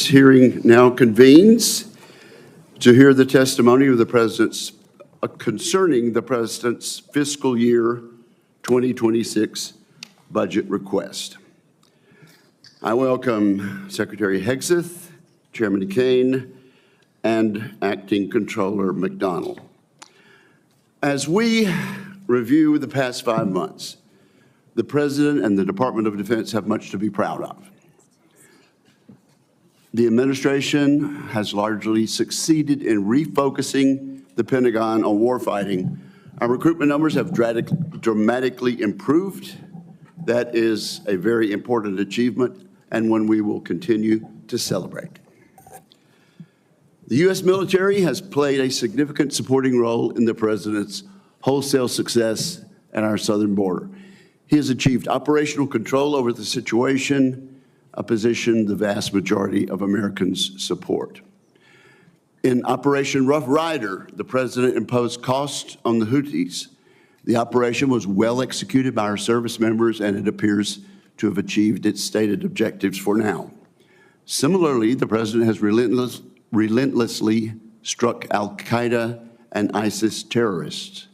hearing now convenes to hear the testimony of the President's concerning the President's fiscal year 2026 budget request. I welcome Secretary Hegseth, Chairman Kane, and Acting Controller McDonald. As we review the past 5 months, the President and the Department of Defense have much to be proud of. The administration has largely succeeded in refocusing the Pentagon on warfighting. Our recruitment numbers have dramatically improved. That is a very important achievement and one we will continue to celebrate. The U.S. military has played a significant supporting role in the President's wholesale success at our southern border. He has achieved operational control over the situation, a position the vast majority of Americans support. In Operation Rough Rider, the President imposed costs on the Houthis. The operation was well executed by our service members, and it appears to have achieved its stated objectives for now. Similarly, the President has relentlessly struck al-Qaeda and ISIS terrorists.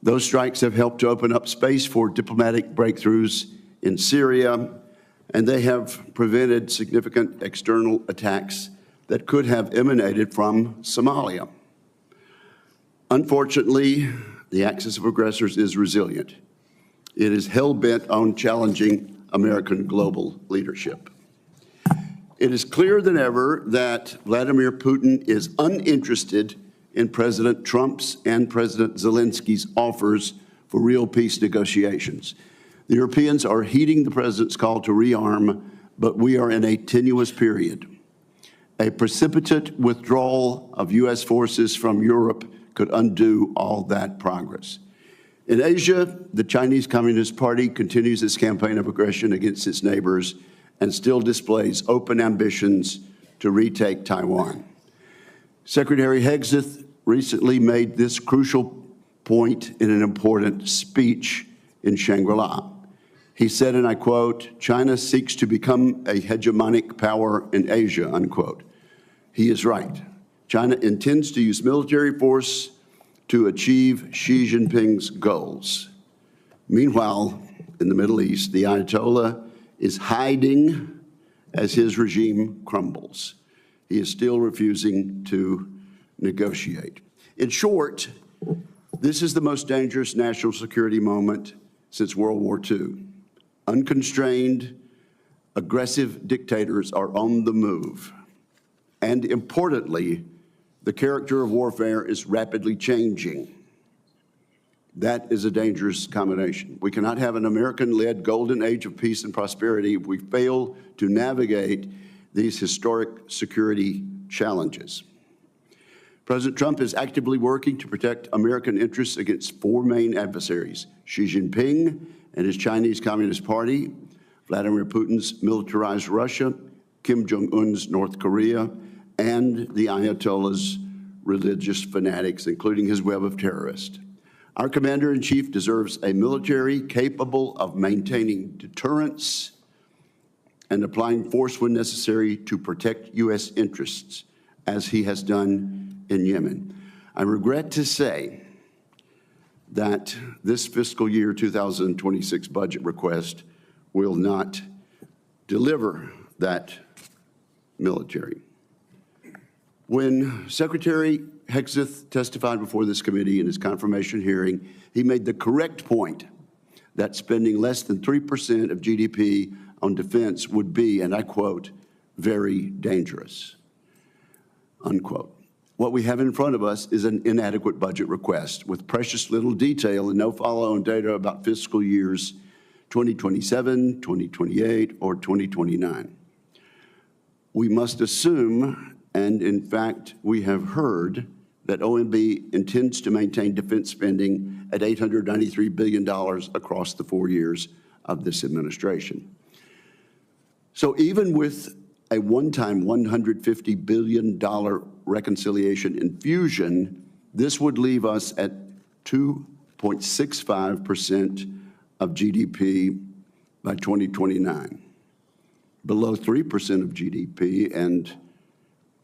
Those strikes have helped to open up space for diplomatic breakthroughs in Syria, and they have prevented significant external attacks that could have emanated from Somalia. Unfortunately, the axis of aggressors is resilient. It is hell-bent on challenging American global leadership. It is clearer than ever that Vladimir Putin is uninterested in President Trump's and President Zelensky's offers for real peace negotiations. The Europeans are heeding the President's call to rearm, but we are in a tenuous period. A precipitate withdrawal of U.S. forces from Europe could undo all that progress. In Asia, the Chinese Communist Party continues its campaign of aggression against its neighbors and still displays open ambitions to retake Taiwan. Secretary Hegseth recently made this crucial point in an important speech in Shangri-La. He said, and I quote, "China seeks to become a hegemonic power in Asia," unquote. He is right. China intends to use military force to achieve Xi Jinping's goals. Meanwhile, in the Middle East, the Ayatollah is hiding as his regime crumbles. He is still refusing to negotiate. In short, this is the most dangerous national security moment since World War II. Unconstrained, aggressive dictators are on the move. And importantly, the character of warfare is rapidly changing. That is a dangerous combination. We cannot have an American-led golden age of peace and prosperity if we fail to navigate these historic security challenges. President Trump is actively working to protect American interests against four main adversaries: Xi Jinping and his Chinese Communist Party, Vladimir Putin's militarized Russia, Kim Jong-un's North Korea, and the Ayatollah's religious fanatics, including his web of terrorists. Our Commander-in-Chief deserves a military capable of maintaining deterrence and applying force when necessary to protect U.S. interests, as he has done in Yemen. I regret to say that this fiscal year 2026 budget request will not deliver that military. When Secretary Hegseth testified before this committee in his confirmation hearing, he made the correct point that spending less than 3% of GDP on defense would be, and I quote, "very dangerous," unquote. What we have in front of us is an inadequate budget request with precious little detail and no follow-on data about fiscal years 2027, 2028, or 2029. We must assume, and in fact, we have heard, that OMB intends to maintain defense spending at $893 billion across the 4 years of this administration. So even with a one-time $150 billion reconciliation infusion, this would leave us at 2.65% of GDP by 2029. below 3% of GDP and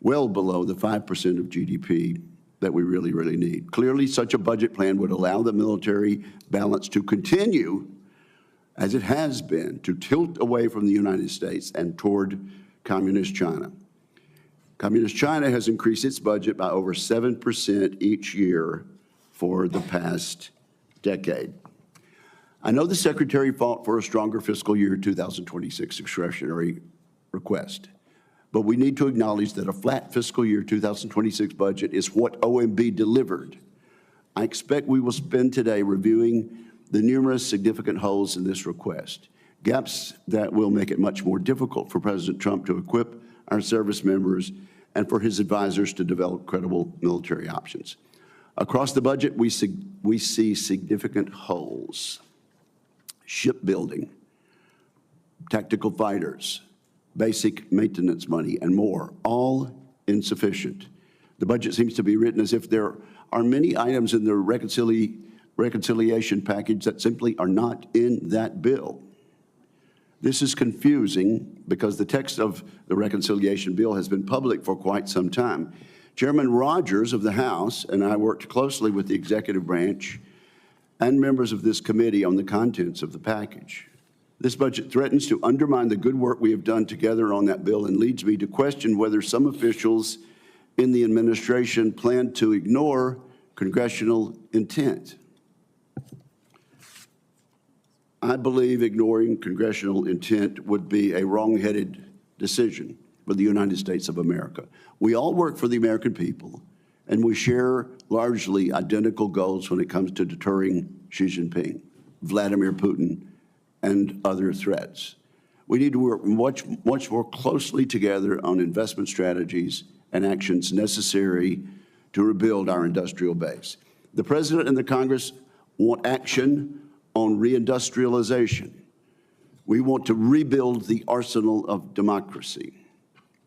well below the 5% of GDP that we really, really need. Clearly, such a budget plan would allow the military balance to continue, as it has been, to tilt away from the United States and toward Communist China. Communist China has increased its budget by over 7% each year for the past decade. I know the Secretary fought for a stronger fiscal year 2026 discretionary request, but we need to acknowledge that a flat fiscal year 2026 budget is what OMB delivered. I expect we will spend today reviewing the numerous significant holes in this request, gaps that will make it much more difficult for President Trump to equip our service members and for his advisors to develop credible military options. Across the budget, we see significant holes: shipbuilding, tactical fighters, basic maintenance money, and more, all insufficient. The budget seems to be written as if there are many items in the reconciliation package that simply are not in that bill. This is confusing because the text of the reconciliation bill has been public for quite some time. Chairman Rogers of the House and I worked closely with the executive branch and members of this committee on the contents of the package. This budget threatens to undermine the good work we have done together on that bill and leads me to question whether some officials in the administration plan to ignore congressional intent. I believe ignoring congressional intent would be a wrong-headed decision for the United States of America. We all work for the American people, and we share largely identical goals when it comes to deterring Xi Jinping, Vladimir Putin, and other threats. We need to work much more closely together on investment strategies and actions necessary to rebuild our industrial base. The President and the Congress want action on reindustrialization. We want to rebuild the arsenal of democracy.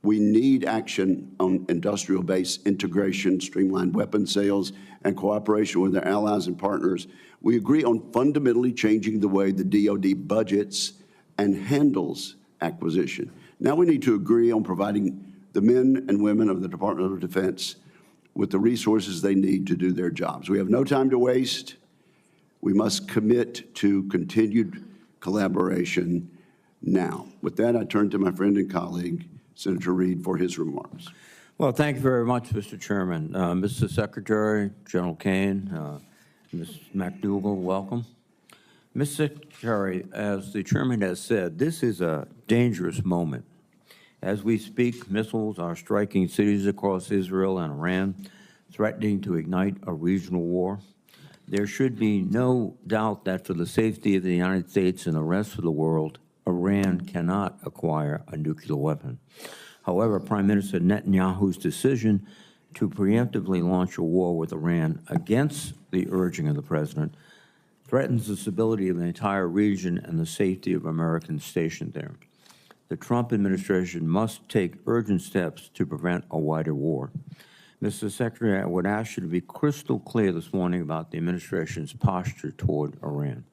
We need action on industrial base integration, streamlined weapons sales, and cooperation with our allies and partners. We agree on fundamentally changing the way the DoD budgets and handles acquisition. Now we need to agree on providing the men and women of the Department of Defense with the resources they need to do their jobs. We have no time to waste. We must commit to continued collaboration now. With that, I turn to my friend and colleague, Senator Reid, for his remarks. Well, thank you very much, Mr. Chairman. Mr. Secretary, General Kane, Ms. McDougall, welcome. Mr. Secretary, as the Chairman has said, this is a dangerous moment. As we speak, missiles are striking cities across Israel and Iran, threatening to ignite a regional war. There should be no doubt that for the safety of the United States and the rest of the world, Iran cannot acquire a nuclear weapon. However, Prime Minister Netanyahu's decision to preemptively launch a war with Iran against the urging of the President threatens the stability of the entire region and the safety of Americans stationed there. The Trump administration must take urgent steps to prevent a wider war. Mr. Secretary, I would ask you to be crystal clear this morning about the administration's posture toward Iran.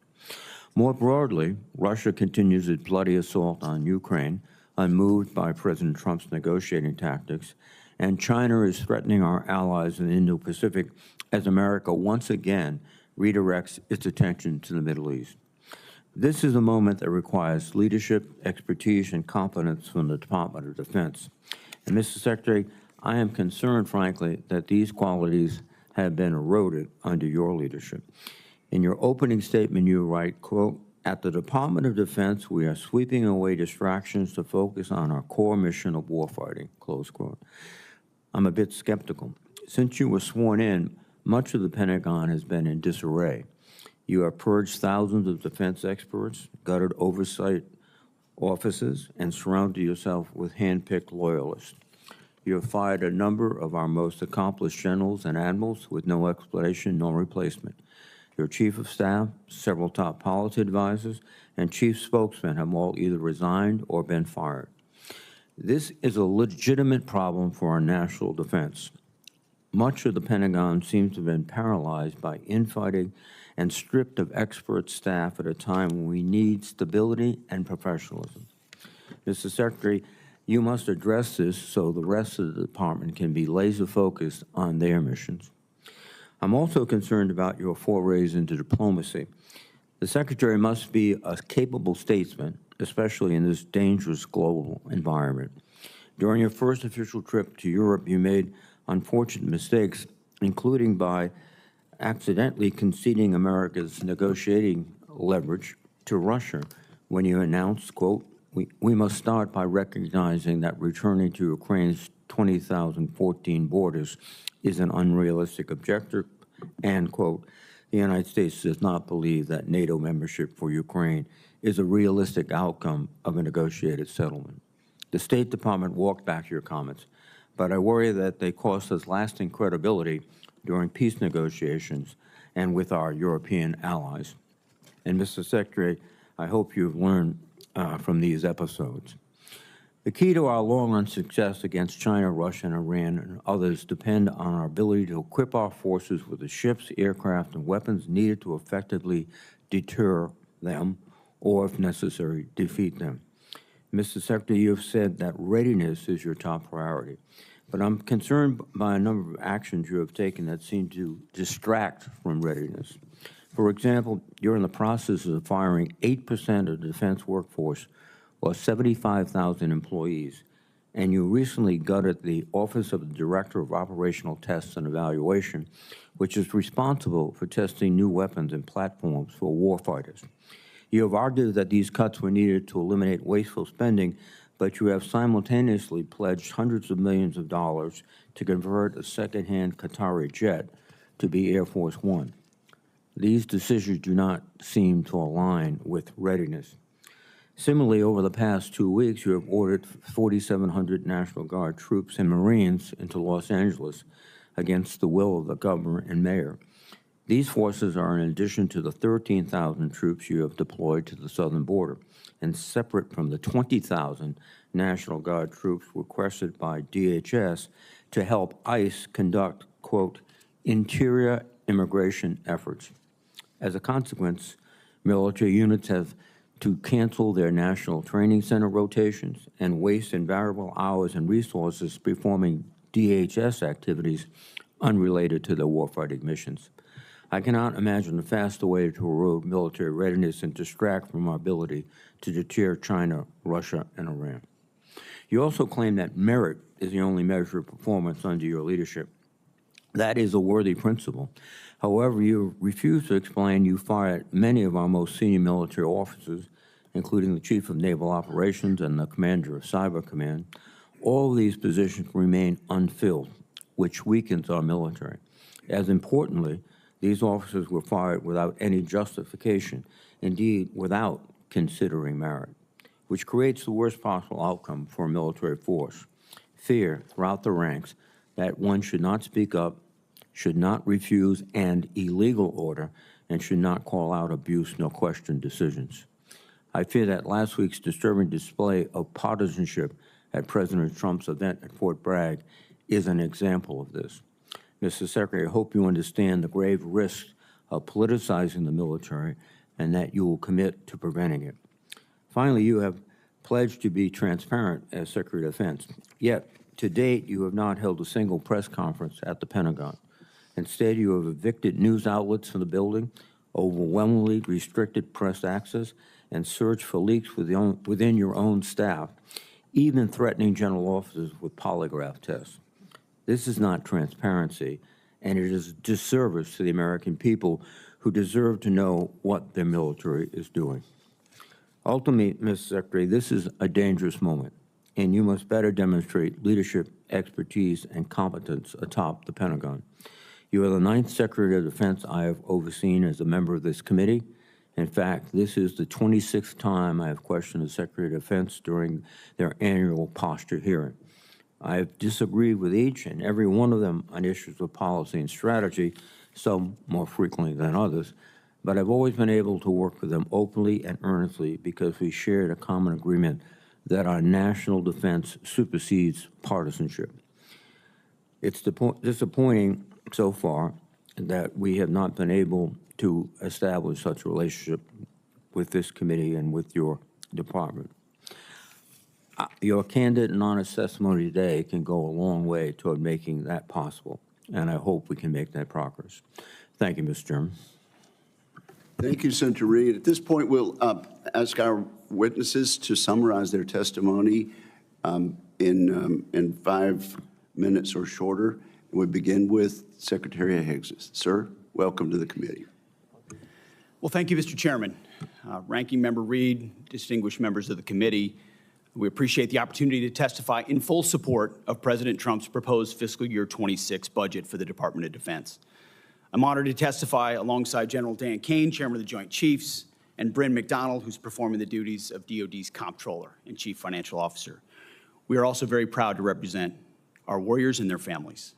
More broadly, Russia continues its bloody assault on Ukraine, unmoved by President Trump's negotiating tactics, and China is threatening our allies in the Indo-Pacific as America once again redirects its attention to the Middle East. This is a moment that requires leadership, expertise, and competence from the Department of Defense. And Mr. Secretary, I am concerned, frankly, that these qualities have been eroded under your leadership. In your opening statement, you write, quote, "At the Department of Defense, we are sweeping away distractions to focus on our core mission of warfighting," close quote. I'm a bit skeptical. Since you were sworn in, much of the Pentagon has been in disarray. You have purged thousands of defense experts, gutted oversight offices, and surrounded yourself with hand-picked loyalists. You have fired a number of our most accomplished generals and admirals with no explanation nor replacement. Your chief of staff, several top policy advisors, and chief spokesmen have all either resigned or been fired. This is a legitimate problem for our national defense. Much of the Pentagon seems to have been paralyzed by infighting and stripped of expert staff at a time when we need stability and professionalism. Mr. Secretary, you must address this so the rest of the department can be laser-focused on their missions. I'm also concerned about your forays into diplomacy. The Secretary must be a capable statesman, especially in this dangerous global environment. During your first official trip to Europe, you made unfortunate mistakes, including by accidentally conceding America's negotiating leverage to Russia when you announced, quote, we must start by recognizing that returning to Ukraine's 2014 borders is an unrealistic objective, and, quote, the United States does not believe that NATO membership for Ukraine is a realistic outcome of a negotiated settlement. The State Department walked back your comments, but I worry that they cost us lasting credibility during peace negotiations and with our European allies. And, Mr. Secretary, I hope you've learned from these episodes. The key to our long-run success against China, Russia, and Iran and others depend on our ability to equip our forces with the ships, aircraft, and weapons needed to effectively deter them or, if necessary, defeat them. Mr. Secretary, you have said that readiness is your top priority, but I'm concerned by a number of actions you have taken that seem to distract from readiness. For example, you're in the process of firing 8% of the defense workforce, or 75,000 employees, and you recently gutted the Office of the Director of Operational Tests and Evaluation, which is responsible for testing new weapons and platforms for warfighters. You have argued that these cuts were needed to eliminate wasteful spending, but you have simultaneously pledged hundreds of millions of dollars to convert a second-hand Qatari jet to be Air Force One. These decisions do not seem to align with readiness. Similarly, over the past 2 weeks, you have ordered 4,700 National Guard troops and Marines into Los Angeles against the will of the governor and mayor. These forces are in addition to the 13,000 troops you have deployed to the southern border, and separate from the 20,000 National Guard troops requested by DHS to help ICE conduct, quote, interior immigration efforts. As a consequence, military units have to cancel their national training center rotations and waste invaluable hours and resources performing DHS activities unrelated to their warfighting missions. I cannot imagine a faster way to erode military readiness and distract from our ability to deter China, Russia, and Iran. You also claim that merit is the only measure of performance under your leadership. That is a worthy principle. However, you refuse to explain you fired many of our most senior military officers, including the Chief of Naval Operations and the Commander of Cyber Command. All of these positions remain unfilled, which weakens our military. As importantly, these officers were fired without any justification, indeed without considering merit, which creates the worst possible outcome for a military force. Fear throughout the ranks that one should not speak up, should not refuse an illegal order, and should not call out abuse nor question decisions. I fear that last week's disturbing display of partisanship at President Trump's event at Fort Bragg is an example of this. Mr. Secretary, I hope you understand the grave risks of politicizing the military and that you will commit to preventing it. Finally, you have pledged to be transparent as Secretary of Defense, yet to date you have not held a single press conference at the Pentagon. Instead, you have evicted news outlets from the building, overwhelmingly restricted press access, and searched for leaks within your own staff, even threatening general officers with polygraph tests. This is not transparency, and it is a disservice to the American people who deserve to know what their military is doing. Ultimately, Mr. Secretary, this is a dangerous moment, and you must better demonstrate leadership, expertise, and competence atop the Pentagon. You are the 9th Secretary of Defense I have overseen as a member of this committee. In fact, this is the 26th time I have questioned the Secretary of Defense during their annual posture hearing. I have disagreed with each and every one of them on issues of policy and strategy, some more frequently than others, but I've always been able to work with them openly and earnestly because we shared a common agreement that our national defense supersedes partisanship. It's disappointing so far that we have not been able to establish such a relationship with this committee and with your department. Your candid and honest testimony today can go a long way toward making that possible, and I hope we can make that progress. Thank you, Mr. Chairman. Thank you, Senator Reed. At this point, we'll ask our witnesses to summarize their testimony in 5 minutes or shorter. We begin with Secretary Hegseth. Sir, welcome to the committee. Well, thank you, Mr. Chairman. Ranking Member Reed, distinguished members of the committee, we appreciate the opportunity to testify in full support of President Trump's proposed fiscal year 26 budget for the Department of Defense. I'm honored to testify alongside General Dan Kane, Chairman of the Joint Chiefs, and Bryn McDonald, who's performing the duties of DoD's Comptroller and Chief Financial Officer. We are also very proud to represent our warriors and their families.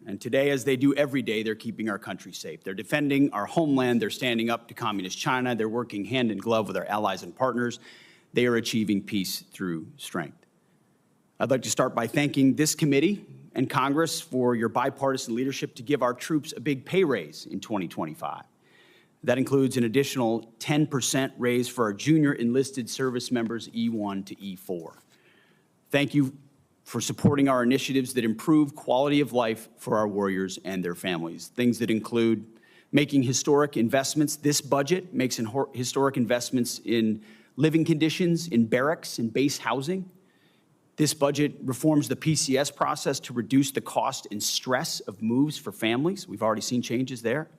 And today, as they do every day, they're keeping our country safe. They're defending our homeland. They're standing up to communist China. They're working hand in glove with our allies and partners. They are achieving peace through strength. I'd like to start by thanking this committee and Congress for your bipartisan leadership to give our troops a big pay raise in 2025. That includes an additional 10% raise for our junior enlisted service members E1 to E4. Thank you for supporting our initiatives that improve quality of life for our warriors and their families. Things that include making historic investments. This budget makes historic investments in living conditions, in barracks, in base housing. This budget reforms the PCS process to reduce the cost and stress of moves for families. We've already seen changes there.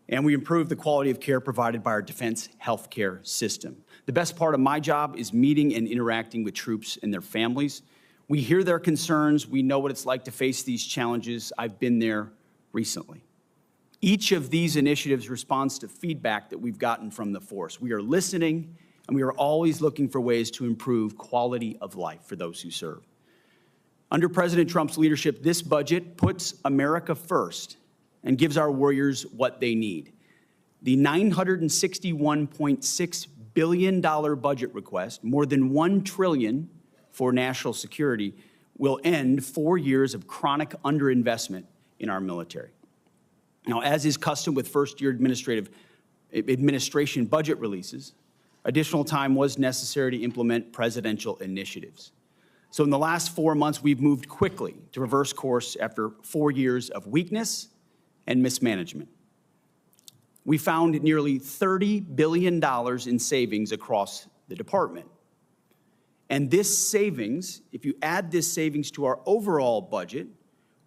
And we improve the quality of care provided by our defense healthcare system. The best part of my job is meeting and interacting with troops and their families. We hear their concerns. We know what it's like to face these challenges. I've been there recently. Each of these initiatives responds to feedback that we've gotten from the force. We are listening, and we are always looking for ways to improve quality of life for those who serve. Under President Trump's leadership, this budget puts America first and gives our warriors what they need. The $961.6 billion budget request, more than $1 trillion for national security, will end 4 years of chronic underinvestment in our military. Now, as is custom with first-year administration budget releases, additional time was necessary to implement presidential initiatives. So in the last 4 months, we've moved quickly to reverse course after 4 years of weakness and mismanagement. We found nearly $30 billion in savings across the department. And this savings, if you add this savings to our overall budget,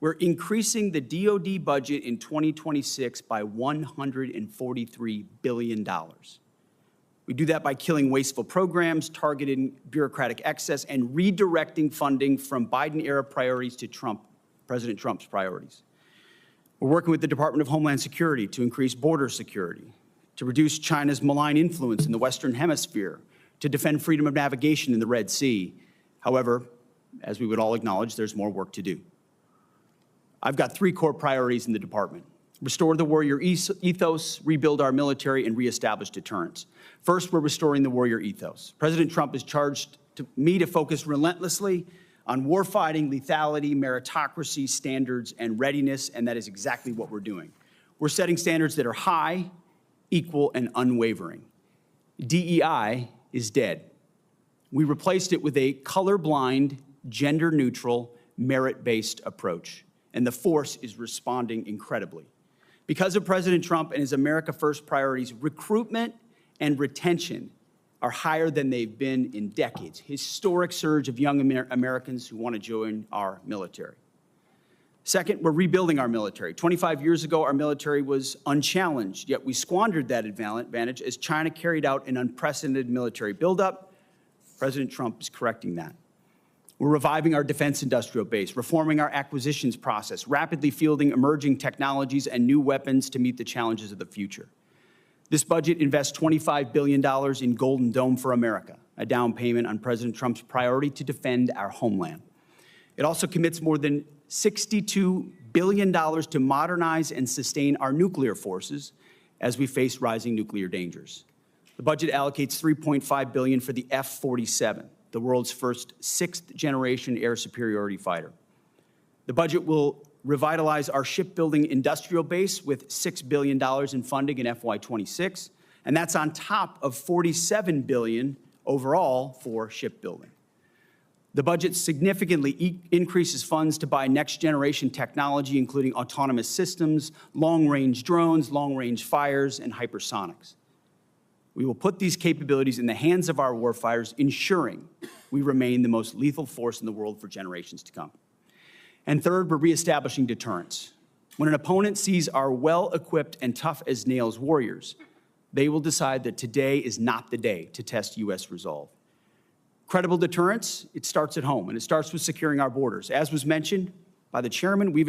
we're increasing the DoD budget in 2026 by $143 billion. We do that by killing wasteful programs, targeting bureaucratic excess, and redirecting funding from Biden-era priorities to President Trump's priorities. We're working with the Department of Homeland Security to increase border security, to reduce China's malign influence in the Western Hemisphere, to defend freedom of navigation in the Red Sea. However, as we would all acknowledge, there's more work to do. I've got 3 core priorities in the department: restore the warrior ethos, rebuild our military, and reestablish deterrence. First, we're restoring the warrior ethos. President Trump has charged me to focus relentlessly on warfighting, lethality, meritocracy, standards, and readiness, and that is exactly what we're doing. We're setting standards that are high, equal, and unwavering. DEI is dead. We replaced it with a colorblind, gender-neutral, merit-based approach, and the force is responding incredibly. Because of President Trump and his America First priorities, recruitment and retention are higher than they've been in decades. Historic surge of young Americans who want to join our military. Second, we're rebuilding our military. 25 years ago, our military was unchallenged, yet we squandered that advantage as China carried out an unprecedented military buildup. President Trump is correcting that. We're reviving our defense industrial base, reforming our acquisitions process, rapidly fielding emerging technologies and new weapons to meet the challenges of the future. This budget invests $25 billion in Golden Dome for America, a down payment on President Trump's priority to defend our homeland. It also commits more than $62 billion to modernize and sustain our nuclear forces as we face rising nuclear dangers. The budget allocates $3.5 billion for the F-47, the world's first 6th-generation air superiority fighter. The budget will revitalize our shipbuilding industrial base with $6 billion in funding in FY26, and that's on top of $47 billion overall for shipbuilding. The budget significantly increases funds to buy next-generation technology, including autonomous systems, long-range drones, long-range fires, and hypersonics. We will put these capabilities in the hands of our warfighters, ensuring we remain the most lethal force in the world for generations to come. And third, we're reestablishing deterrence. When an opponent sees our well-equipped and tough-as-nails warriors, they will decide that today is not the day to test U.S. resolve. Credible deterrence, it starts at home, and it starts with securing our borders. As was mentioned by the chairman, we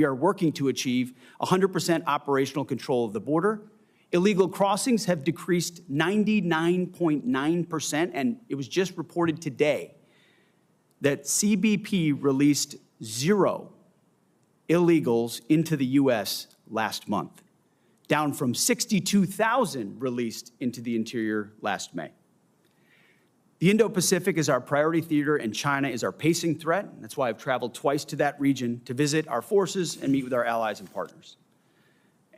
are working to achieve 100% operational control of the border. Illegal crossings have decreased 99.9%, and it was just reported today that CBP released 0 illegals into the U.S. last month, down from 62,000 released into the interior last May. The Indo-Pacific is our priority theater, and China is our pacing threat. That's why I've traveled twice to that region to visit our forces and meet with our allies and partners.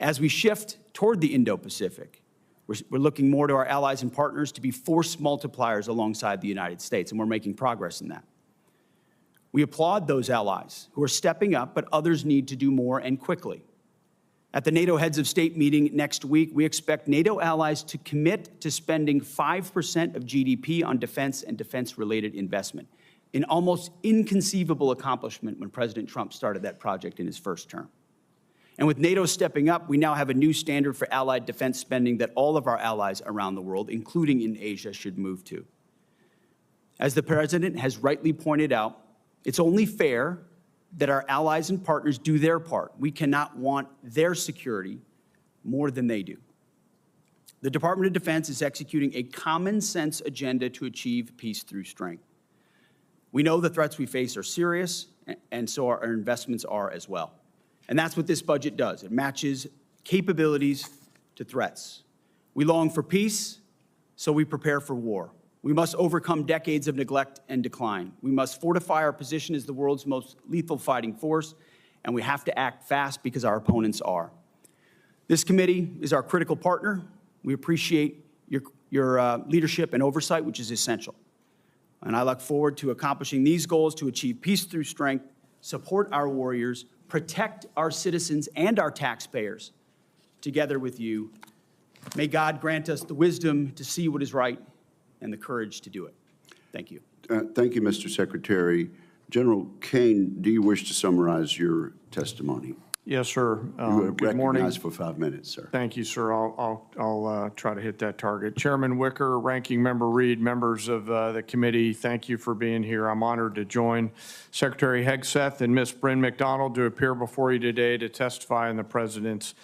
As we shift toward the Indo-Pacific, we're looking more to our allies and partners to be force multipliers alongside the United States, and we're making progress in that. We applaud those allies who are stepping up, but others need to do more and quickly. At the NATO Heads of State meeting next week, we expect NATO allies to commit to spending 5% of GDP on defense and defense-related investment, an almost inconceivable accomplishment when President Trump started that project in his first term. And with NATO stepping up, we now have a new standard for allied defense spending that all of our allies around the world, including in Asia, should move to. As the President has rightly pointed out, it's only fair that our allies and partners do their part. We cannot want their security more than they do. The Department of Defense is executing a common sense agenda to achieve peace through strength. We know the threats we face are serious, and so our investments are as well. And that's what this budget does. It matches capabilities to threats. We long for peace, so we prepare for war. We must overcome decades of neglect and decline. We must fortify our position as the world's most lethal fighting force, and we have to act fast because our opponents are. This committee is our critical partner. We appreciate your leadership and oversight, which is essential. And I look forward to accomplishing these goals to achieve peace through strength, support our warriors, protect our citizens and our taxpayers together with you. May God grant us the wisdom to see what is right and the courage to do it. Thank you. Thank you, Mr. Secretary. General Kane, do you wish to summarize your testimony? Yes, sir. You are Good morning. recognized for 5 minutes, sir. Thank you, sir. I'll try to hit that target. Chairman Wicker, Ranking Member Reed, members of the committee, thank you for being here. I'm honored to join Secretary Hegseth and Ms. Bryn McDonald to appear before you today to testify on the President's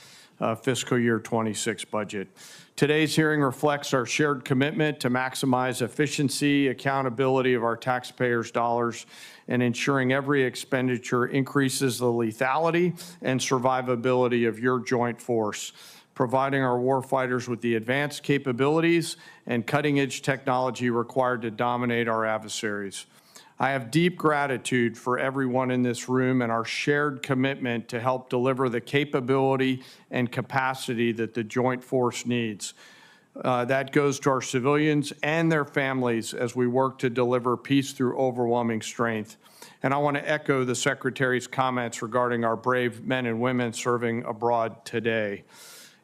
fiscal year 26 budget. Today's hearing reflects our shared commitment to maximize efficiency, accountability of our taxpayers' dollars, and ensuring every expenditure increases the lethality and survivability of your joint force, providing our warfighters with the advanced capabilities and cutting-edge technology required to dominate our adversaries. I have deep gratitude for everyone in this room and our shared commitment to help deliver the capability and capacity that the joint force needs. That goes to our civilians and their families as we work to deliver peace through overwhelming strength. And I want to echo the Secretary's comments regarding our brave men and women serving abroad today.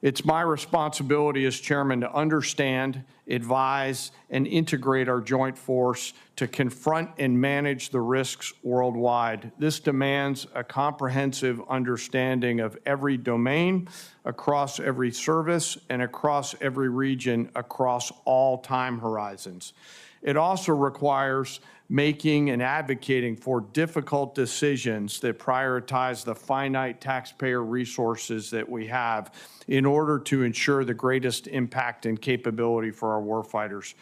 It's my responsibility as chairman to understand, advise, and integrate our joint force to confront and manage the risks worldwide. This demands a comprehensive understanding of every domain, across every service, and across every region, across all time horizons. It also requires making and advocating for difficult decisions that prioritize the finite taxpayer resources that we have in order to ensure the greatest impact and capability for our warfighters.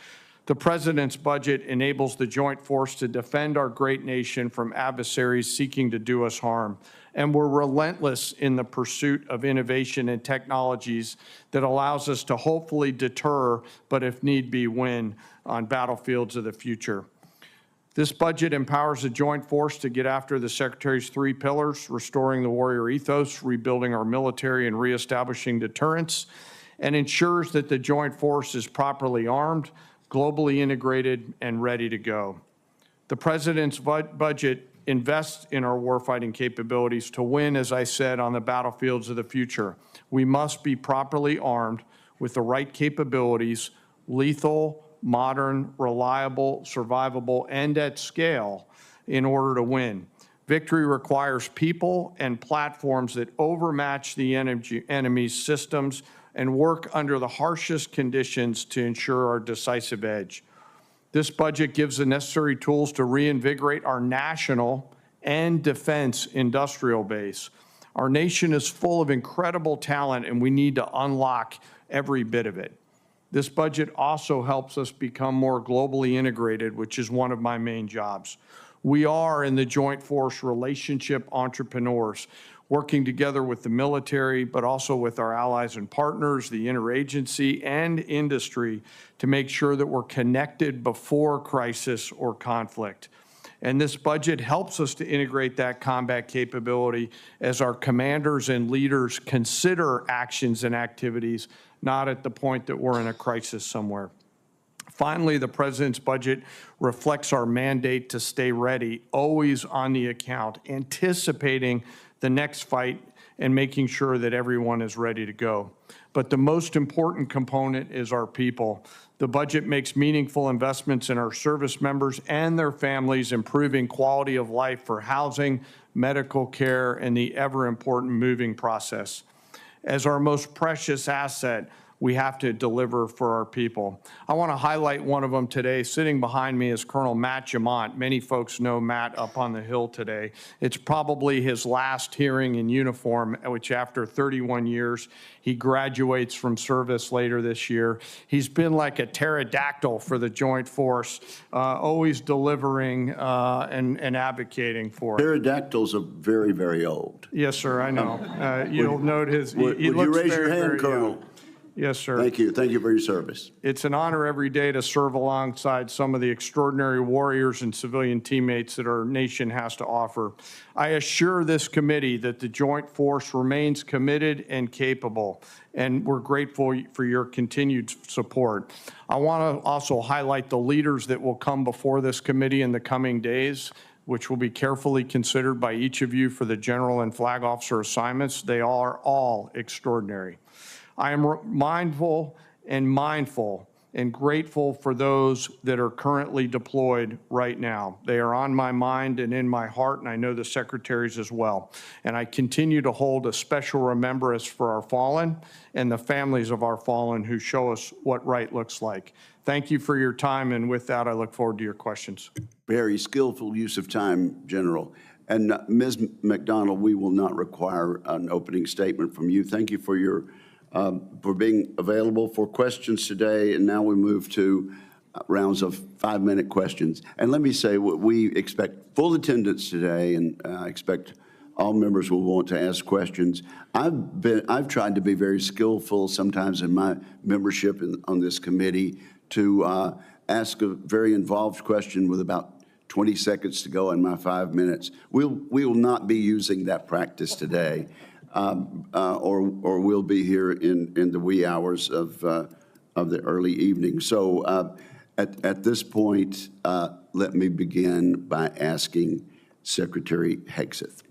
The President's budget enables the joint force to defend our great nation from adversaries seeking to do us harm. And we're relentless in the pursuit of innovation and technologies that allows us to hopefully deter, but if need be, win on battlefields of the future. This budget empowers the joint force to get after the Secretary's 3 pillars: restoring the warrior ethos, rebuilding our military, and reestablishing deterrence, and ensures that the joint force is properly armed, globally integrated, and ready to go. The President's budget invests in our warfighting capabilities to win, as I said, on the battlefields of the future. We must be properly armed with the right capabilities, lethal, modern, reliable, survivable, and at scale in order to win. Victory requires people and platforms that overmatch the enemy's systems and work under the harshest conditions to ensure our decisive edge. This budget gives the necessary tools to reinvigorate our national and defense industrial base. Our nation is full of incredible talent, and we need to unlock every bit of it. This budget also helps us become more globally integrated, which is one of my main jobs. We are in the Joint Force relationship entrepreneurs, working together with the military, but also with our allies and partners, the interagency and industry, to make sure that we're connected before crisis or conflict. And this budget helps us to integrate that combat capability as our commanders and leaders consider actions and activities, not at the point that we're in a crisis somewhere. Finally, the President's budget reflects our mandate to stay ready, always on the account, anticipating the next fight and making sure that everyone is ready to go. But the most important component is our people. The budget makes meaningful investments in our service members and their families, improving quality of life for housing, medical care, and the ever-important moving process. As our most precious asset, we have to deliver for our people. I want to highlight one of them today. Sitting behind me is Colonel Matt Jamont. Many folks know Matt up on the Hill today. It's probably his last hearing in uniform, which after 31 years, he graduates from service later this year. He's been like a pterodactyl for the Joint Force, always delivering and advocating for it. Pterodactyls are very, very old. Yes, sir, I know. You'll note his, Would he you looks raise very, your hand, very Colonel? young. Yes, sir. Thank you. Thank you for your service. It's an honor every day to serve alongside some of the extraordinary warriors and civilian teammates that our nation has to offer. I assure this committee that the Joint Force remains committed and capable, and we're grateful for your continued support. I want to also highlight the leaders that will come before this committee in the coming days, which will be carefully considered by each of you for the general and flag officer assignments. They are all extraordinary. I am mindful and grateful for those that are currently deployed right now. They are on my mind and in my heart, and I know the secretaries as well. And I continue to hold a special remembrance for our fallen and the families of our fallen who show us what right looks like. Thank you for your time, and with that, I look forward to your questions. Very skillful use of time, General. And Ms. McDonald, we will not require an opening statement from you. Thank you for your for being available for questions today. And now we move to rounds of 5-minute questions. And let me say, we expect full attendance today, and I expect all members will want to ask questions. I've tried to be very skillful sometimes in my membership on this committee to ask a very involved question with about 20 seconds to go in my 5 minutes. We will not be using that practice today. Or we'll be here in the wee hours of the early evening. So at this point, let me begin by asking Secretary Hegseth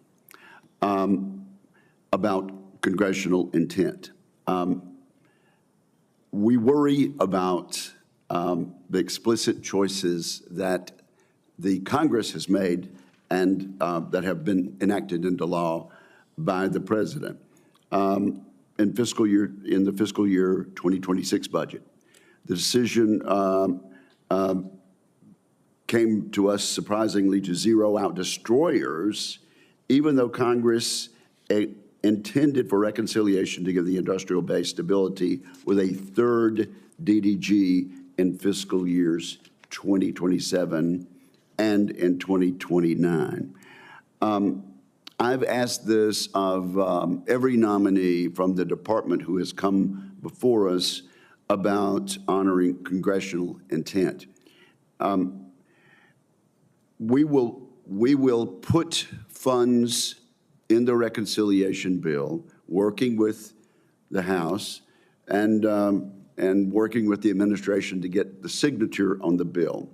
about congressional intent. We worry about the explicit choices that the Congress has made and that have been enacted into law by the President in the fiscal year 2026 budget. The decision came to us surprisingly to zero out destroyers, even though Congress intended for reconciliation to give the industrial base stability with a third DDG in fiscal years 2027 and in 2029. I've asked this of every nominee from the department who has come before us about honoring congressional intent. We will put funds in the reconciliation bill, working with the House and working with the administration to get the signature on the bill.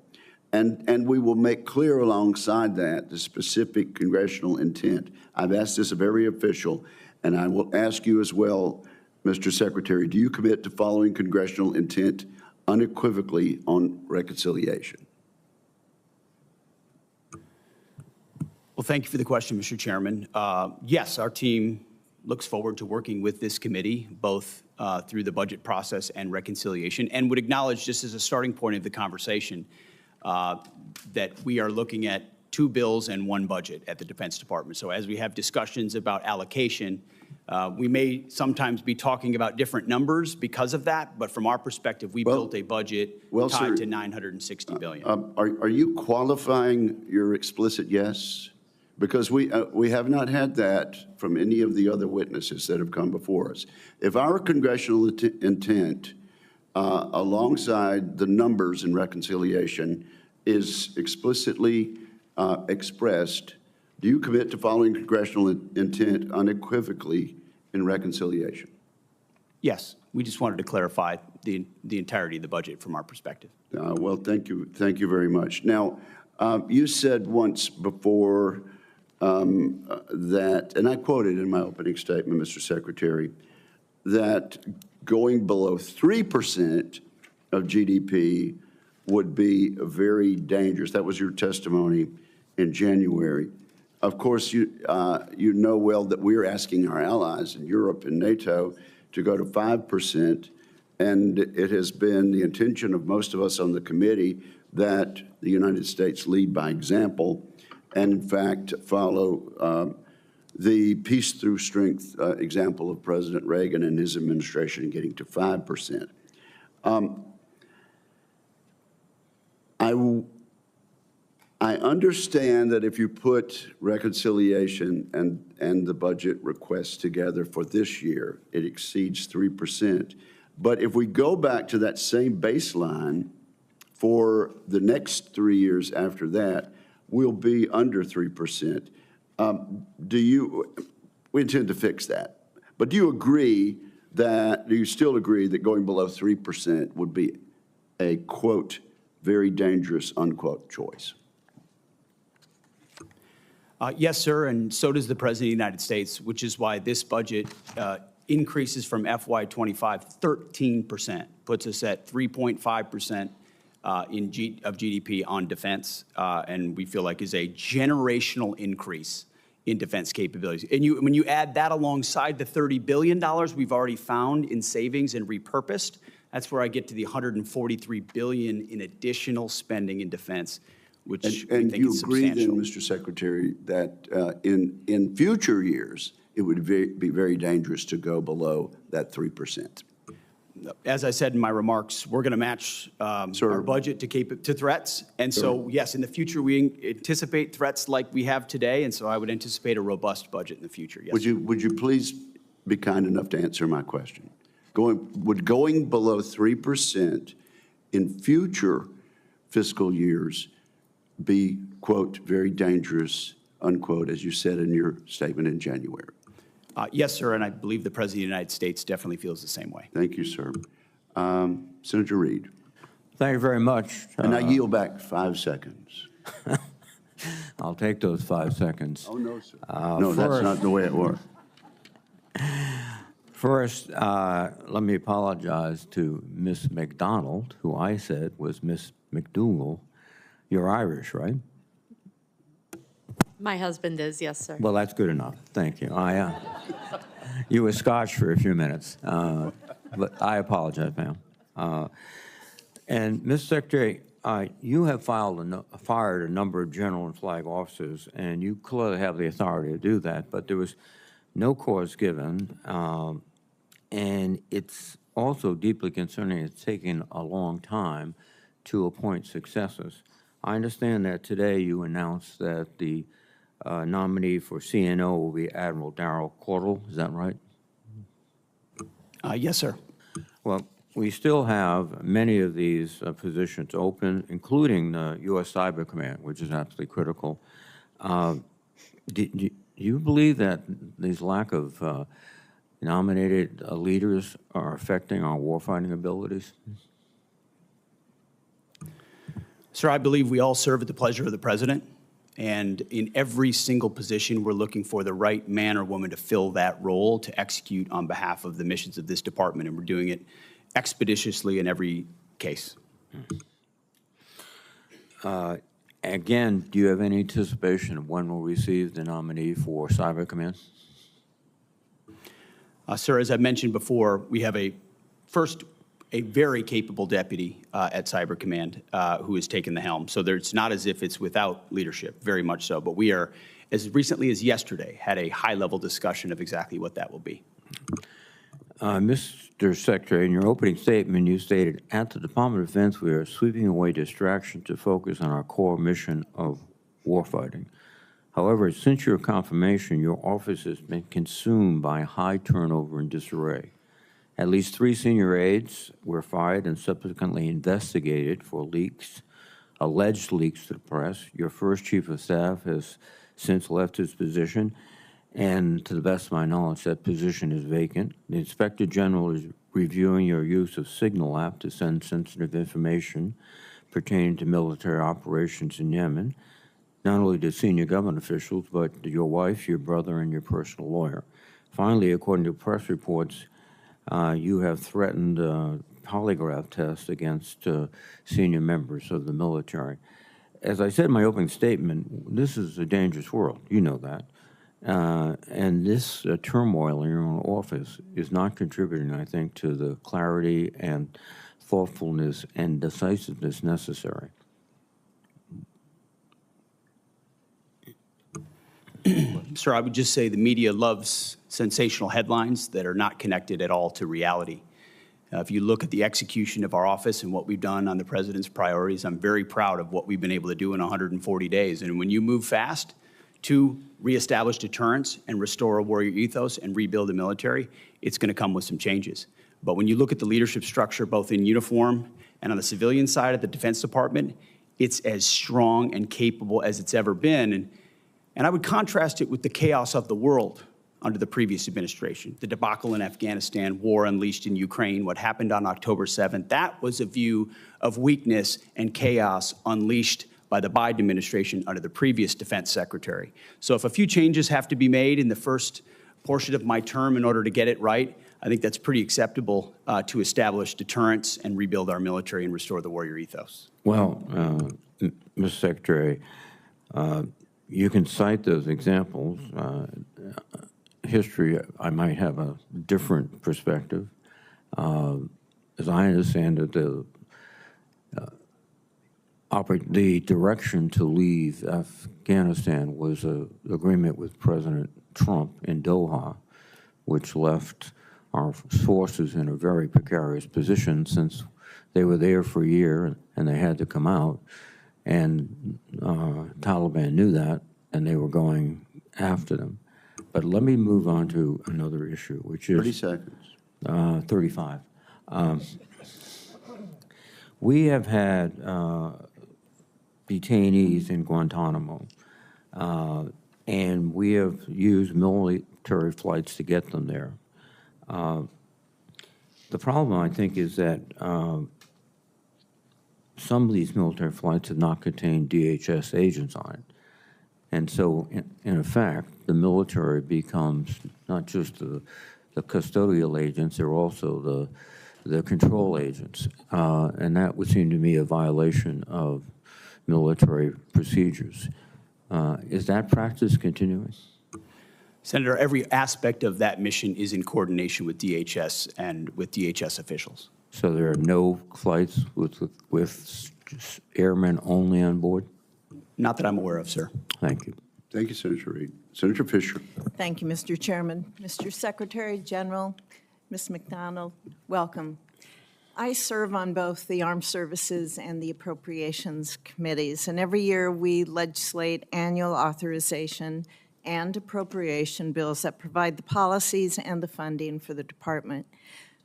And we will make clear alongside that the specific congressional intent. I've asked this of every official, and I will ask you as well, Mr. Secretary, do you commit to following congressional intent unequivocally on reconciliation? Well, thank you for the question, Mr. Chairman. Yes, our team looks forward to working with this committee, both through the budget process and reconciliation, and would acknowledge, just as a starting point of the conversation, that we are looking at 2 bills and 1 budget at the Defense Department. So as we have discussions about allocation, we may sometimes be talking about different numbers because of that, but from our perspective, we built a budget tied to $960 billion. Are you qualifying your explicit yes? Because we have not had that from any of the other witnesses that have come before us. If our congressional intent alongside the numbers in reconciliation is explicitly expressed, do you commit to following congressional intent unequivocally in reconciliation? Yes, we just wanted to clarify the entirety of the budget from our perspective. Well, thank you very much. Now, you said once before that, and I quoted in my opening statement, Mr. Secretary, that going below 3% of GDP would be very dangerous. That was your testimony in January. Of course, you know well that we're asking our allies in Europe and NATO to go to 5%, and it has been the intention of most of us on the committee that the United States lead by example and, in fact, follow the peace through strength example of President Reagan and his administration in getting to 5%. I understand that if you put reconciliation and the budget requests together for this year, it exceeds 3%. But if we go back to that same baseline for the next 3 years after that, we'll be under 3%. We intend to fix that. But do you still agree that going below 3% would be a, quote, very dangerous, unquote, choice? Yes, sir, and so does the President of the United States, which is why this budget increases from FY25 13%, puts us at 3.5% of GDP on defense, and we feel like is a generational increase in defense capabilities. And when you add that alongside the $30 billion we've already found in savings and repurposed, that's where I get to the $143 billion in additional spending in defense, which we think is substantial. And you agree then, Mr. Secretary, that in future years, it would be very dangerous to go below that 3%? As I said in my remarks, we're going to match our budget to threats. And so, yes, in the future, we anticipate threats like we have today. And so I would anticipate a robust budget in the future, yes. Would you please be kind enough to answer my question? Would going below 3% in future fiscal years be, quote, very dangerous, unquote, as you said in your statement in January? Yes, sir, and I believe the President of the United States definitely feels the same way. Thank you, sir. Senator Reid. Thank you very much. And I yield back 5 seconds. I'll take those 5 seconds. Oh, no, sir. No, that's not the way it works. First, let me apologize to Miss McDonald, who I said was Miss McDougal. You're Irish, right? My husband is, yes, sir. Well, that's good enough. Thank you. You were Scotch for a few minutes, but I apologize, ma'am. And, Mr. Secretary, you have fired a number of general and flag officers, and you clearly have the authority to do that, but there was no cause given, and it's also deeply concerning it's taking a long time to appoint successors. I understand that today you announced that the nominee for CNO will be Admiral Darrell Caudle. Is that right? Yes, sir. Well, we still have many of these positions open, including the U.S. Cyber Command, which is absolutely critical. Do you believe that these lack of nominated leaders are affecting our warfighting abilities? Sir, I believe we all serve at the pleasure of the president. And in every single position, we're looking for the right man or woman to fill that role to execute on behalf of the missions of this department. And we're doing it expeditiously in every case. Again, do you have any anticipation of when we'll receive the nominee for Cyber Command? Sir, as I mentioned before, we have a very capable deputy at Cyber Command who has taken the helm. So it's not as if it's without leadership, very much so. But we are, as recently as yesterday, had a high-level discussion of exactly what that will be. Mr. Secretary, in your opening statement, you stated, at the Department of Defense, we are sweeping away distraction to focus on our core mission of warfighting. However, since your confirmation, your office has been consumed by high turnover and disarray. At least 3 senior aides were fired and subsequently investigated for leaks, alleged leaks to the press. Your first chief of staff has since left his position, and to the best of my knowledge, that position is vacant. The Inspector General is reviewing your use of Signal app to send sensitive information pertaining to military operations in Yemen, not only to senior government officials, but to your wife, your brother, and your personal lawyer. Finally, according to press reports, you have threatened a polygraph test against senior members of the military. As I said in my opening statement, this is a dangerous world. You know that. And this turmoil in your own office is not contributing, I think, to the clarity and thoughtfulness and decisiveness necessary. Sir, I would just say the media loves sensational headlines that are not connected at all to reality. If you look at the execution of our office and what we've done on the president's priorities, I'm very proud of what we've been able to do in 140 days. And when you move fast to reestablish deterrence and restore a warrior ethos and rebuild the military, it's going to come with some changes. But when you look at the leadership structure, both in uniform and on the civilian side of the Defense Department, it's as strong and capable as it's ever been. And I would contrast it with the chaos of the world under the previous administration, the debacle in Afghanistan, war unleashed in Ukraine, what happened on October 7th. That was a view of weakness and chaos unleashed by the Biden administration under the previous defense secretary. So if a few changes have to be made in the first portion of my term in order to get it right, I think that's pretty acceptable to establish deterrence and rebuild our military and restore the warrior ethos. Well, Mr. Secretary, you can cite those examples. History, I might have a different perspective. As I understand it, the direction to leave Afghanistan was an agreement with President Trump in Doha, which left our forces in a very precarious position since they were there for a year and they had to come out. And Taliban knew that, and they were going after them. But let me move on to another issue, which is 30 seconds. 35. We have had detainees in Guantanamo, and we have used military flights to get them there. The problem, I think, is that some of these military flights have not contained DHS agents on it. And so, in effect, the military becomes not just the custodial agents, they're also the control agents. And that would seem to me a violation of military procedures. Is that practice continuing? Senator, every aspect of that mission is in coordination with DHS and with DHS officials. So there are no flights with airmen only on board? Not that I'm aware of, sir. Thank you. Thank you, Senator Reid. Senator Fisher. Thank you, Mr. Chairman. Mr. Secretary General, Ms. McDonald, welcome. I serve on both the Armed Services and the Appropriations Committees, and every year we legislate annual authorization and appropriation bills that provide the policies and the funding for the department.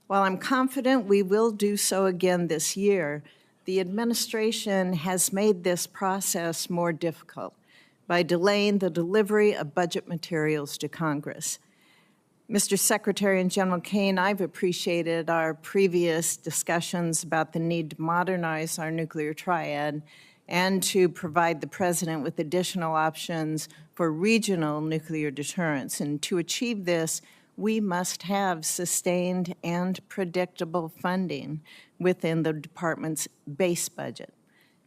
While I'm confident we will do so again this year, the administration has made this process more difficult by delaying the delivery of budget materials to Congress. Mr. Secretary and General Kane, I've appreciated our previous discussions about the need to modernize our nuclear triad and to provide the President with additional options for regional nuclear deterrence. And to achieve this, we must have sustained and predictable funding within the department's base budget.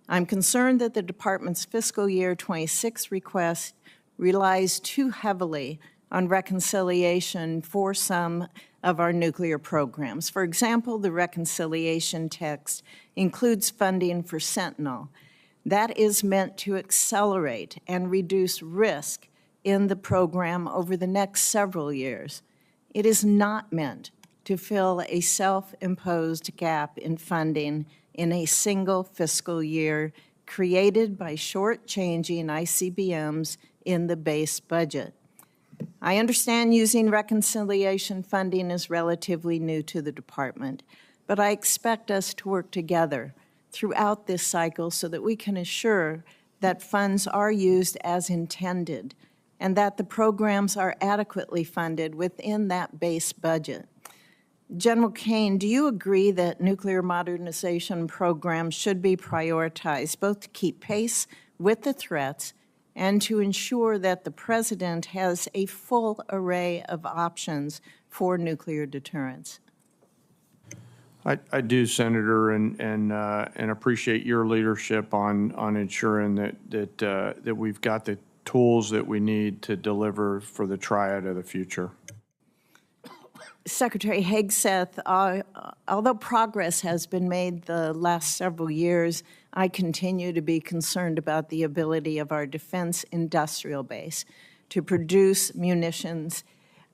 I'm concerned that the department's fiscal year 26 request relies too heavily on reconciliation for some of our nuclear programs. For example, the reconciliation text includes funding for Sentinel. That is meant to accelerate and reduce risk in the program over the next several years. It is not meant to fill a self-imposed gap in funding in a single fiscal year created by short-changing ICBMs in the base budget. I understand using reconciliation funding is relatively new to the department, but I expect us to work together throughout this cycle so that we can assure that funds are used as intended and that the programs are adequately funded within that base budget. General Kane, do you agree that nuclear modernization programs should be prioritized both to keep pace with the threats and to ensure that the President has a full array of options for nuclear deterrence? I do, Senator, and appreciate your leadership on ensuring that we've got the tools that we need to deliver for the triad of the future. Secretary Hegseth, although progress has been made the last several years, I continue to be concerned about the ability of our defense industrial base to produce munitions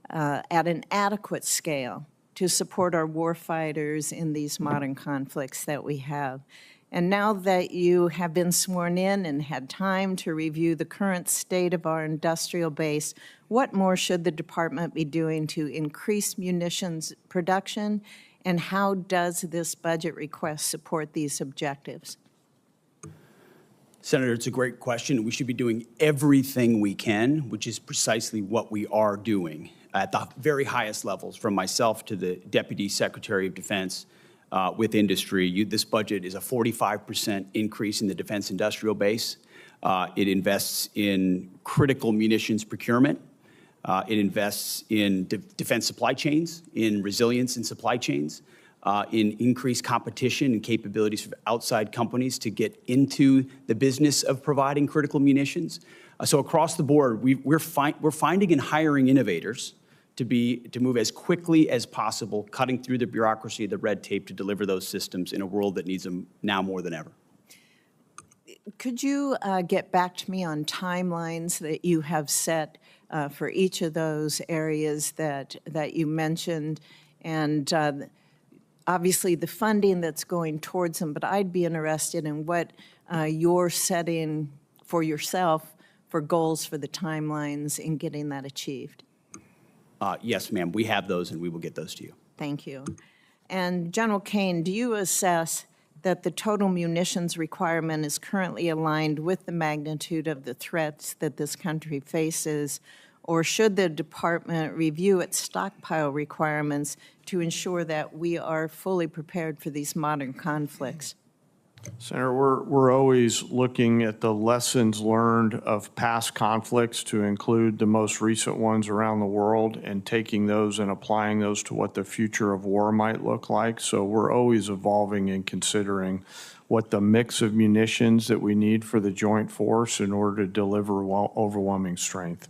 at an adequate scale to support our warfighters in these modern conflicts that we have. And now that you have been sworn in and had time to review the current state of our industrial base, what more should the department be doing to increase munitions production, and how does this budget request support these objectives? Senator, it's a great question. We should be doing everything we can, which is precisely what we are doing at the very highest levels, from myself to the Deputy Secretary of Defense with industry. This budget is a 45% increase in the defense industrial base. It invests in critical munitions procurement. It invests in defense supply chains, in resilience in supply chains, in increased competition and capabilities for outside companies to get into the business of providing critical munitions. So across the board, we're finding and hiring innovators to move as quickly as possible, cutting through the bureaucracy, the red tape to deliver those systems in a world that needs them now more than ever. Could you get back to me on timelines that you have set for each of those areas that you mentioned, and obviously the funding that's going towards them, but I'd be interested in what you're setting for yourself for goals for the timelines in getting that achieved. Yes, ma'am, we have those and we will get those to you. Thank you. And General Kane, do you assess that the total munitions requirement is currently aligned with the magnitude of the threats that this country faces, or should the department review its stockpile requirements to ensure that we are fully prepared for these modern conflicts? Senator, we're always looking at the lessons learned of past conflicts to include the most recent ones around the world and taking those and applying those to what the future of war might look like. So we're always evolving and considering what the mix of munitions that we need for the joint force in order to deliver overwhelming strength.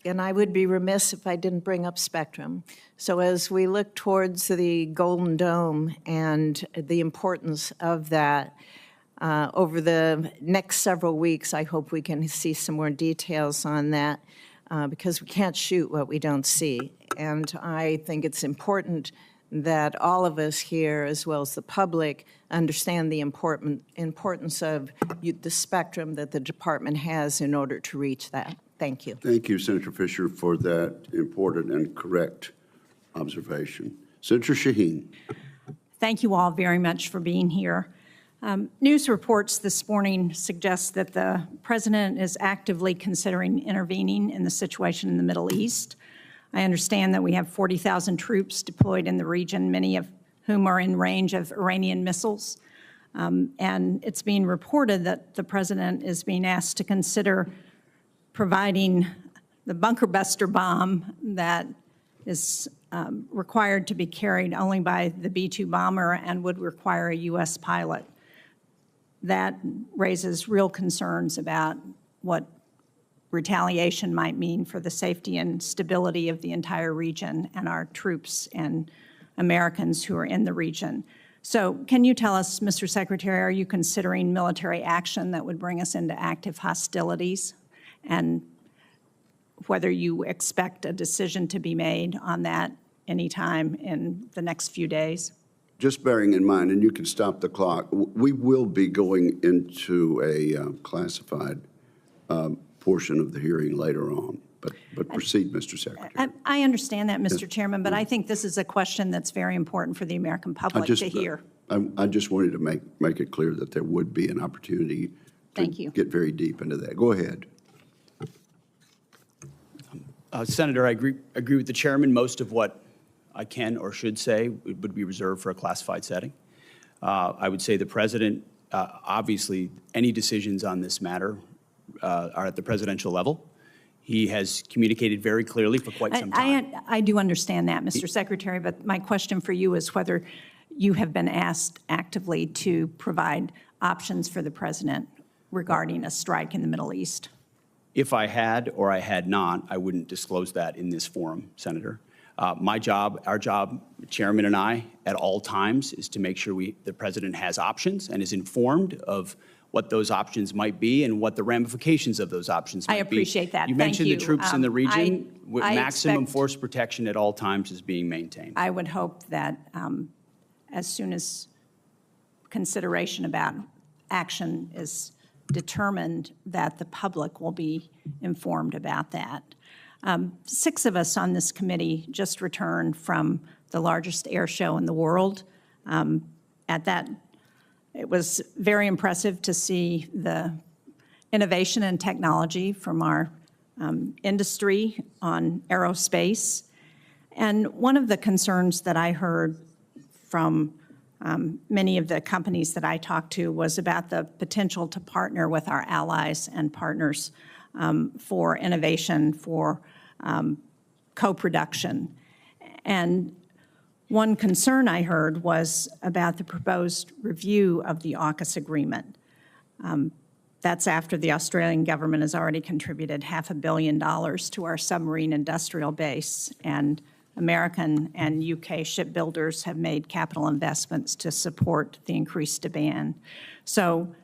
And I would be remiss if I didn't bring up spectrum. So as we look towards the Golden Dome and the importance of that, over the next several weeks, I hope we can see some more details on that because we can't shoot what we don't see. And I think it's important that all of us here, as well as the public, understand the importance of the spectrum that the department has in order to reach that. Thank you. Thank you, Senator Fisher, for that important and correct observation. Senator Shaheen. Thank you all very much for being here. News reports this morning suggest that the President is actively considering intervening in the situation in the Middle East. I understand that we have 40,000 troops deployed in the region, many of whom are in range of Iranian missiles. And it's being reported that the president is being asked to consider providing the bunker buster bomb that is required to be carried only by the B-2 bomber and would require a U.S. pilot. That raises real concerns about what retaliation might mean for the safety and stability of the entire region and our troops and Americans who are in the region. So can you tell us, Mr. Secretary, are you considering military action that would bring us into active hostilities? And whether you expect a decision to be made on that anytime in the next few days? Just bearing in mind, and you can stop the clock, we will be going into a classified portion of the hearing later on. But proceed, Mr. Secretary. I understand that, Mr. Chairman, but I think this is a question that's very important for the American public to hear. I just wanted to make it clear that there would be an opportunity to get very deep into that. Go ahead. Senator, I agree with the chairman. Most of what I can or should say would be reserved for a classified setting. I would say the president, obviously, any decisions on this matter are at the presidential level. He has communicated very clearly for quite some time. I do understand that, Mr. Secretary, but my question for you is whether you have been asked actively to provide options for the president regarding a strike in the Middle East. If I had or I had not, I wouldn't disclose that in this forum, Senator. My job, our job, Chairman and I, at all times, is to make sure the president has options and is informed of what those options might be and what the ramifications of those options might be. I appreciate that. You mentioned the troops in the region. I maximum expect, force protection at all times is being maintained. I would hope that as soon as consideration about action is determined, that the public will be informed about that. 6 of us on this committee just returned from the largest air show in the world. It was very impressive to see the innovation and technology from our industry on aerospace. And one of the concerns that I heard from many of the companies that I talked to was about the potential to partner with our allies and partners for innovation, for co-production. And one concern I heard was about the proposed review of the AUKUS agreement. That's after the Australian government has already contributed $500 million to our submarine industrial base, and American and UK shipbuilders have made capital investments to support the increased demand. So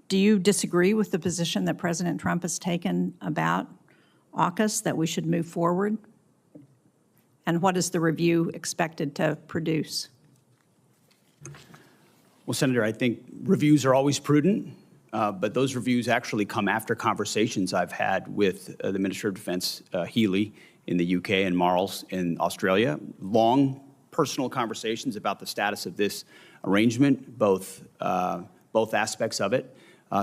do you disagree with the position that President Trump has taken about AUKUS, that we should move forward? And what is the review expected to produce? Well, Senator, I think reviews are always prudent, but those reviews actually come after conversations I've had with the Minister of Defense, Healy, in the UK, and Marles in Australia. Long personal conversations about the status of this arrangement, both aspects of it.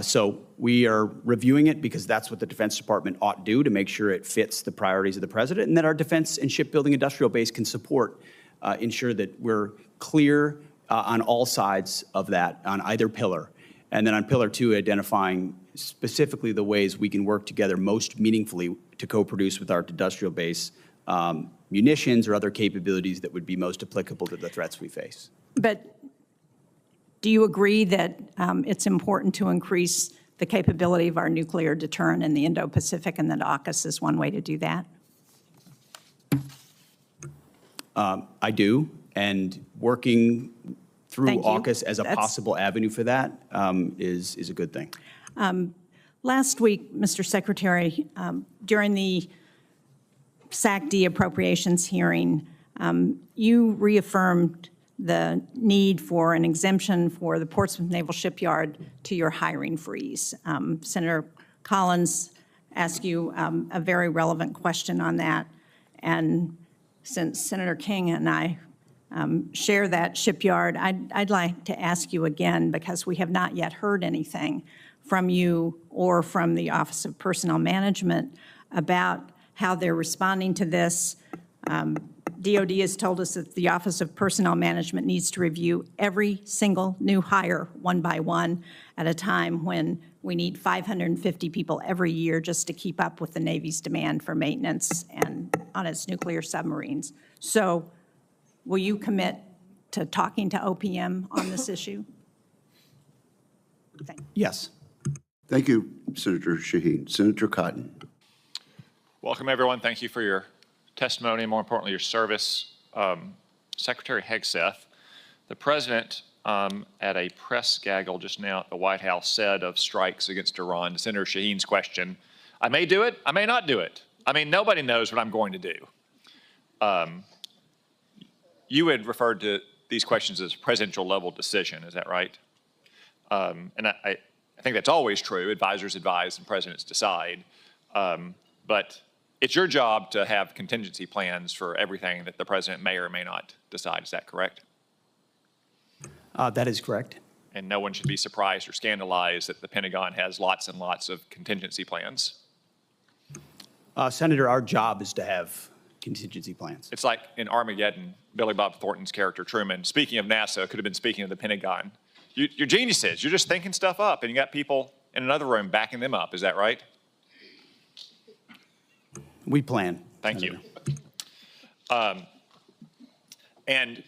So we are reviewing it because that's what the Defense Department ought to do to make sure it fits the priorities of the president, and that our defense and shipbuilding industrial base can support, ensure that we're clear on all sides of that, on either pillar. And then on pillar 2, identifying specifically the ways we can work together most meaningfully to co-produce with our industrial base munitions or other capabilities that would be most applicable to the threats we face. But do you agree that it's important to increase the capability of our nuclear deterrent in the Indo-Pacific, and that AUKUS is one way to do that? I do, and working through AUKUS as a possible avenue for that is a good thing. Last week, Mr. Secretary, during the SAC-D appropriations hearing, you reaffirmed the need for an exemption for the Portsmouth Naval Shipyard to your hiring freeze. Senator Collins asked you a very relevant question on that, and since Senator King and I share that shipyard, I'd like to ask you again, because we have not yet heard anything from you or from the Office of Personnel Management about how they're responding to this. DOD has told us that the Office of Personnel Management needs to review every single new hire one by one at a time when we need 550 people every year just to keep up with the Navy's demand for maintenance and on its nuclear submarines. So will you commit to talking to OPM on this issue? Thank you. Yes. Thank you, Senator Shaheen. Senator Cotton. Welcome, everyone. Thank you for your testimony and, more importantly, your service. Secretary Hegseth, the president at a press gaggle just now at the White House said of strikes against Iran, to Senator Shaheen's question, I may do it, I may not do it. I mean, nobody knows what I'm going to do. You had referred to these questions as presidential level decision, is that right? And I think that's always true. Advisors advise and presidents decide. But it's your job to have contingency plans for everything that the president may or may not decide. Is that correct? That is correct. And no one should be surprised or scandalized that the Pentagon has lots and lots of contingency plans. Senator, our job is to have contingency plans. It's like in Armageddon, Billy Bob Thornton's character Truman, speaking of NASA, could have been speaking of the Pentagon. You're geniuses. You're just thinking stuff up, and you got people in another room backing them up. Is that right? We plan. Thank Senator. you. And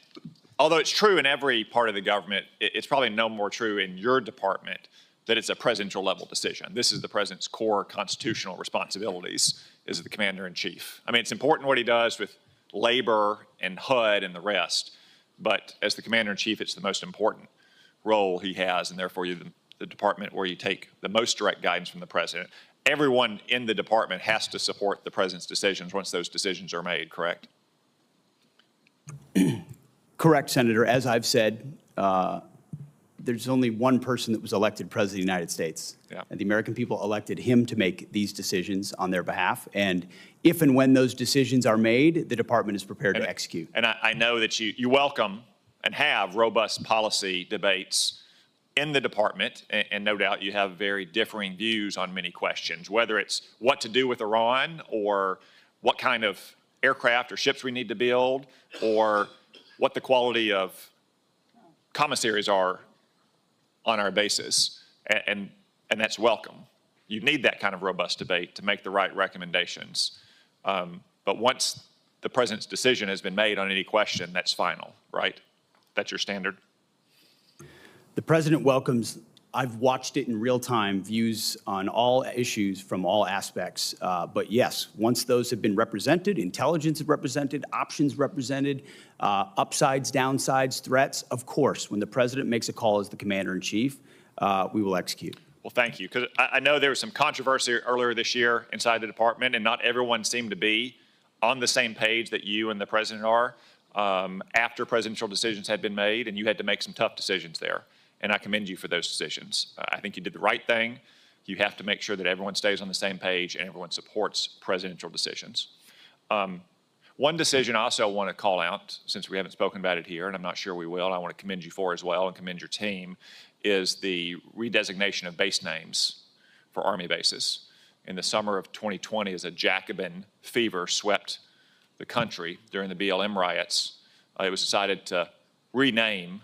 although it's true in every part of the government, it's probably no more true in your department that it's a presidential level decision. This is the president's core constitutional responsibilities as the commander-in-chief. I mean, it's important what he does with labor and HUD and the rest, but as the commander-in-chief, it's the most important role he has, and therefore you're the department where you take the most direct guidance from the president. Everyone in the department has to support the president's decisions once those decisions are made, correct? Correct, Senator. As I've said, there's only one person that was elected president of the United States. Yeah. And the American people elected him to make these decisions on their behalf. And if and when those decisions are made, the department is prepared to execute. And I know that you welcome and have robust policy debates in the department, and no doubt you have very differing views on many questions, whether it's what to do with Iran or what kind of aircraft or ships we need to build or what the quality of commissaries are on our bases, and that's welcome. You need that kind of robust debate to make the right recommendations. But once the president's decision has been made on any question, that's final, right? That's your standard? The president welcomes, I've watched it in real time, views on all issues from all aspects. But yes, once those have been represented, intelligence represented, options represented, upsides, downsides, threats, of course, when the president makes a call as the commander-in-chief, we will execute. Well, thank you, because I know there was some controversy earlier this year inside the department, and not everyone seemed to be on the same page that you and the president are after presidential decisions had been made, and you had to make some tough decisions there. And I commend you for those decisions. I think you did the right thing. You have to make sure that everyone stays on the same page and everyone supports presidential decisions. One decision I also want to call out, since we haven't spoken about it here, and I'm not sure we will, and I want to commend you for as well and commend your team, is the redesignation of base names for Army bases. In the summer of 2020, as a Jacobin fever swept the country during the BLM riots, it was decided to rename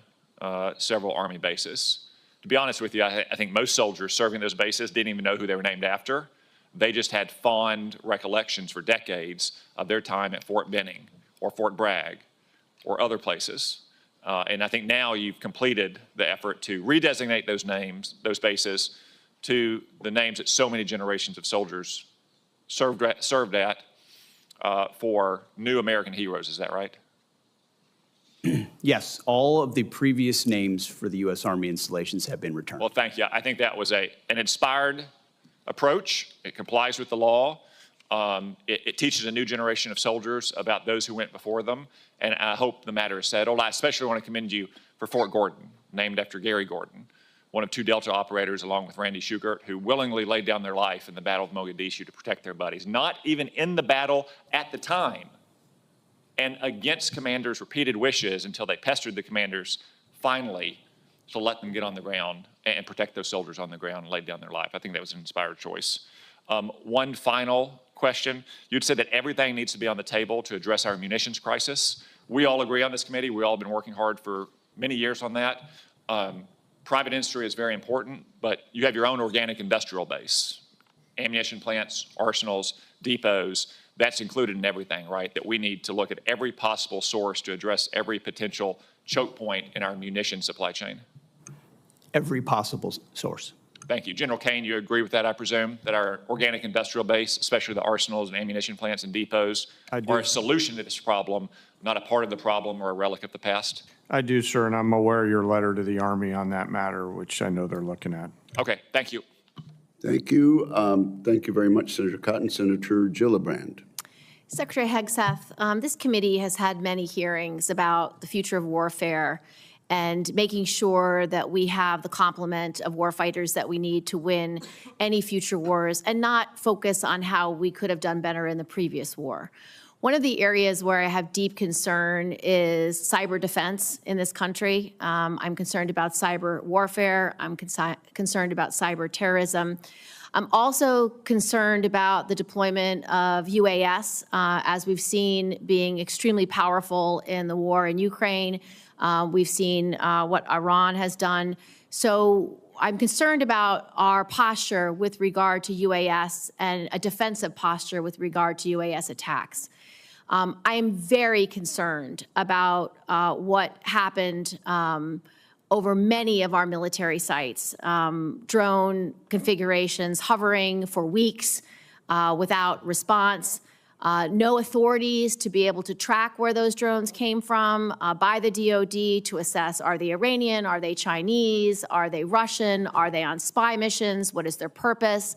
several Army bases. To be honest with you, I think most soldiers serving those bases didn't even know who they were named after. They just had fond recollections for decades of their time at Fort Benning or Fort Bragg or other places. And I think now you've completed the effort to redesignate those names, those bases, to the names that so many generations of soldiers served at for new American heroes. Is that right? Yes, all of the previous names for the U.S. Army installations have been returned. Well, thank you. I think that was an inspired approach. It complies with the law. It teaches a new generation of soldiers about those who went before them, and I hope the matter is settled. I especially want to commend you for Fort Gordon, named after Gary Gordon, one of two Delta operators along with Randy Shugart, who willingly laid down their life in the Battle of Mogadishu to protect their buddies, not even in the battle at the time, and against commanders' repeated wishes until they pestered the commanders finally to let them get on the ground and protect those soldiers on the ground and lay down their life. I think that was an inspired choice. One final question. You'd said that everything needs to be on the table to address our munitions crisis. We all agree on this committee. We all have been working hard for many years on that. Private industry is very important, but you have your own organic industrial base, ammunition plants, arsenals, depots. That's included in everything, right? That we need to look at every possible source to address every potential choke point in our munition supply chain. Every possible source. Thank you. General Kane, you agree with that, I presume, that our organic industrial base, especially the arsenals and ammunition plants and depots, are a solution to this problem, not a part of the problem or a relic of the past? I do, sir, and I'm aware of your letter to the Army on that matter, which I know they're looking at. Okay, thank you. Thank you. Thank you very much, Senator Cotton. Senator Gillibrand. Secretary Hegseth, this committee has had many hearings about the future of warfare and making sure that we have the complement of warfighters that we need to win any future wars and not focus on how we could have done better in the previous war. One of the areas where I have deep concern is cyber defense in this country. I'm concerned about cyber warfare. I'm concerned about cyber terrorism. I'm also concerned about the deployment of UAS, as we've seen being extremely powerful in the war in Ukraine. We've seen what Iran has done. So I'm concerned about our posture with regard to UAS and a defensive posture with regard to UAS attacks. I am very concerned about what happened over many of our military sites. Drone configurations hovering for weeks without response. No authorities to be able to track where those drones came from by the DoD to assess, are they Iranian, are they Chinese, are they Russian, are they on spy missions, what is their purpose?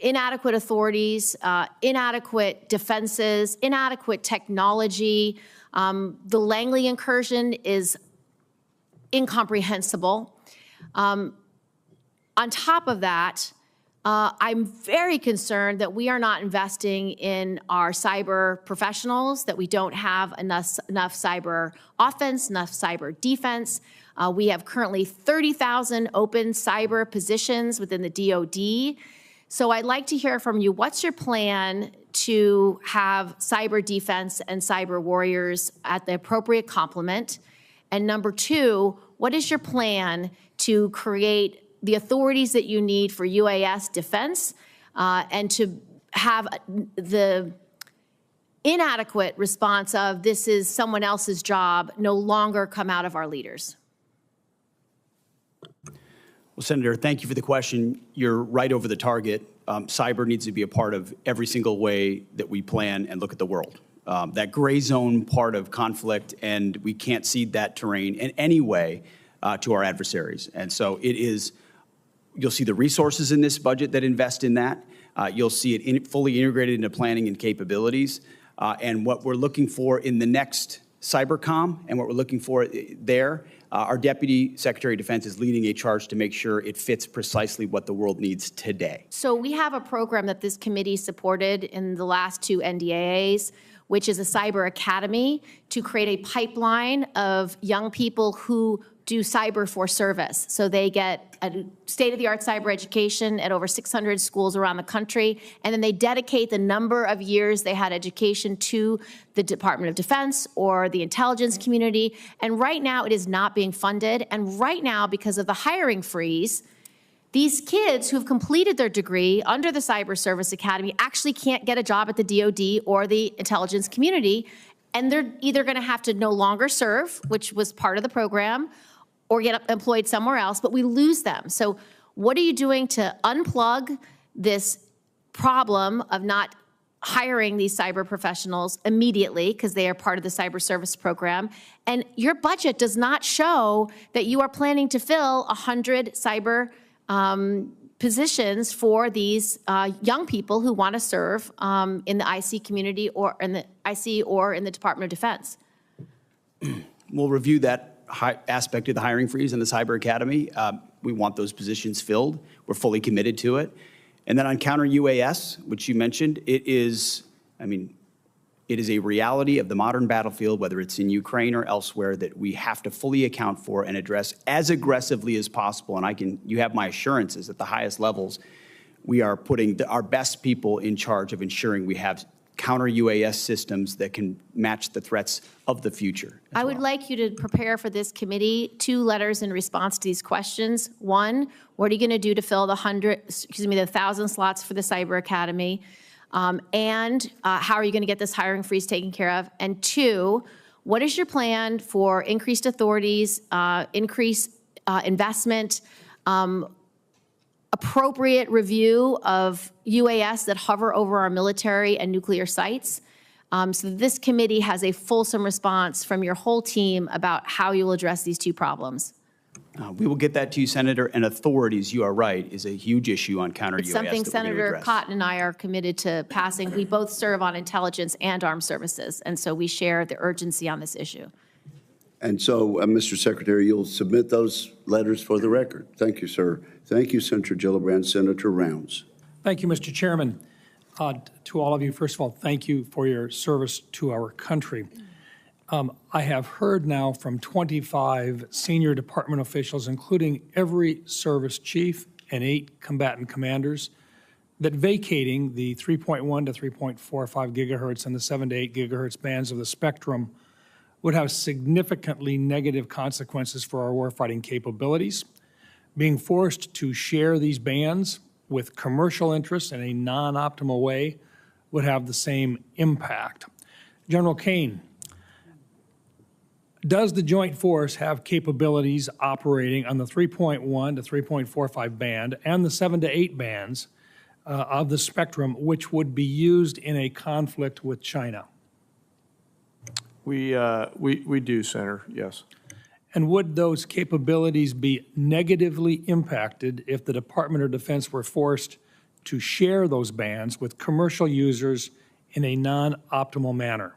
Inadequate authorities, inadequate defenses, inadequate technology. The Langley incursion is incomprehensible. On top of that, I'm very concerned that we are not investing in our cyber professionals, that we don't have enough cyber offense, enough cyber defense. We have currently 30,000 open cyber positions within the DoD. So I'd like to hear from you, what's your plan to have cyber defense and cyber warriors at the appropriate complement? And number two, what is your plan to create the authorities that you need for UAS defense and to have the inadequate response of this is someone else's job no longer come out of our leaders? Well, Senator, thank you for the question. You're right over the target. Cyber needs to be a part of every single way that we plan and look at the world. That gray zone part of conflict, and we can't cede that terrain in any way to our adversaries. And so it is, you'll see the resources in this budget that invest in that. You'll see it fully integrated into planning and capabilities. And what we're looking for in the next cybercom and what we're looking for there, our Deputy Secretary of Defense is leading a charge to make sure it fits precisely what the world needs today. So we have a program that this committee supported in the last two NDAAs, which is a cyber academy to create a pipeline of young people who do cyber for service. So they get a state-of-the-art cyber education at over 600 schools around the country, and then they dedicate the number of years they had education to the Department of Defense or the intelligence community. And right now it is not being funded. And right now, because of the hiring freeze, these kids who've completed their degree under the Cyber Service Academy actually can't get a job at the DoD or the intelligence community, and they're either going to have to no longer serve, which was part of the program, or get employed somewhere else, but we lose them. So what are you doing to unplug this problem of not hiring these cyber professionals immediately because they are part of the cyber service program? And your budget does not show that you are planning to fill 100 cyber positions for these young people who want to serve in the IC community or in the IC or in the Department of Defense. We'll review that aspect of the hiring freeze in the Cyber Academy. We want those positions filled. We're fully committed to it. And then on counter UAS, which you mentioned, it is a reality of the modern battlefield, whether it's in Ukraine or elsewhere, that we have to fully account for and address as aggressively as possible. And you have my assurances at the highest levels. we are putting our best people in charge of ensuring we have counter-UAS systems that can match the threats of the future. I would like you to prepare for this committee 2 letters in response to these questions. 1, what are you going to do to fill the 1,000 slots for the Cyber Academy? And how are you going to get this hiring freeze taken care of? And 2, what is your plan for increased authorities, increased investment, appropriate review of UAS that hover over our military and nuclear sites? So this committee has a fulsome response from your whole team about how you will address these 2 problems. We will get that to you, Senator, and authorities, you are right, is a huge issue on counter-UAS It's something that we're gonna Senator address. Cotton and I are committed to passing. We both serve on intelligence and armed services, and so we share the urgency on this issue. And so, Mr. Secretary, you'll submit those letters for the record. Thank you, sir. Thank you, Senator Gillibrand. Senator Rounds. Thank you, Mr. Chairman. To all of you, first of all, thank you for your service to our country. I have heard now from 25 senior department officials, including every service chief and 8 combatant commanders, that vacating the 3.1 to 3.45 gigahertz and the 7 to 8 gigahertz bands of the spectrum would have significantly negative consequences for our warfighting capabilities. Being forced to share these bands with commercial interests in a non-optimal way would have the same impact. General Kane, does the Joint Force have capabilities operating on the 3.1 to 3.45 band and the 7 to 8 bands of the spectrum, which would be used in a conflict with China? We do, Senator, yes. And would those capabilities be negatively impacted if the Department of Defense were forced to share those bands with commercial users in a non-optimal manner?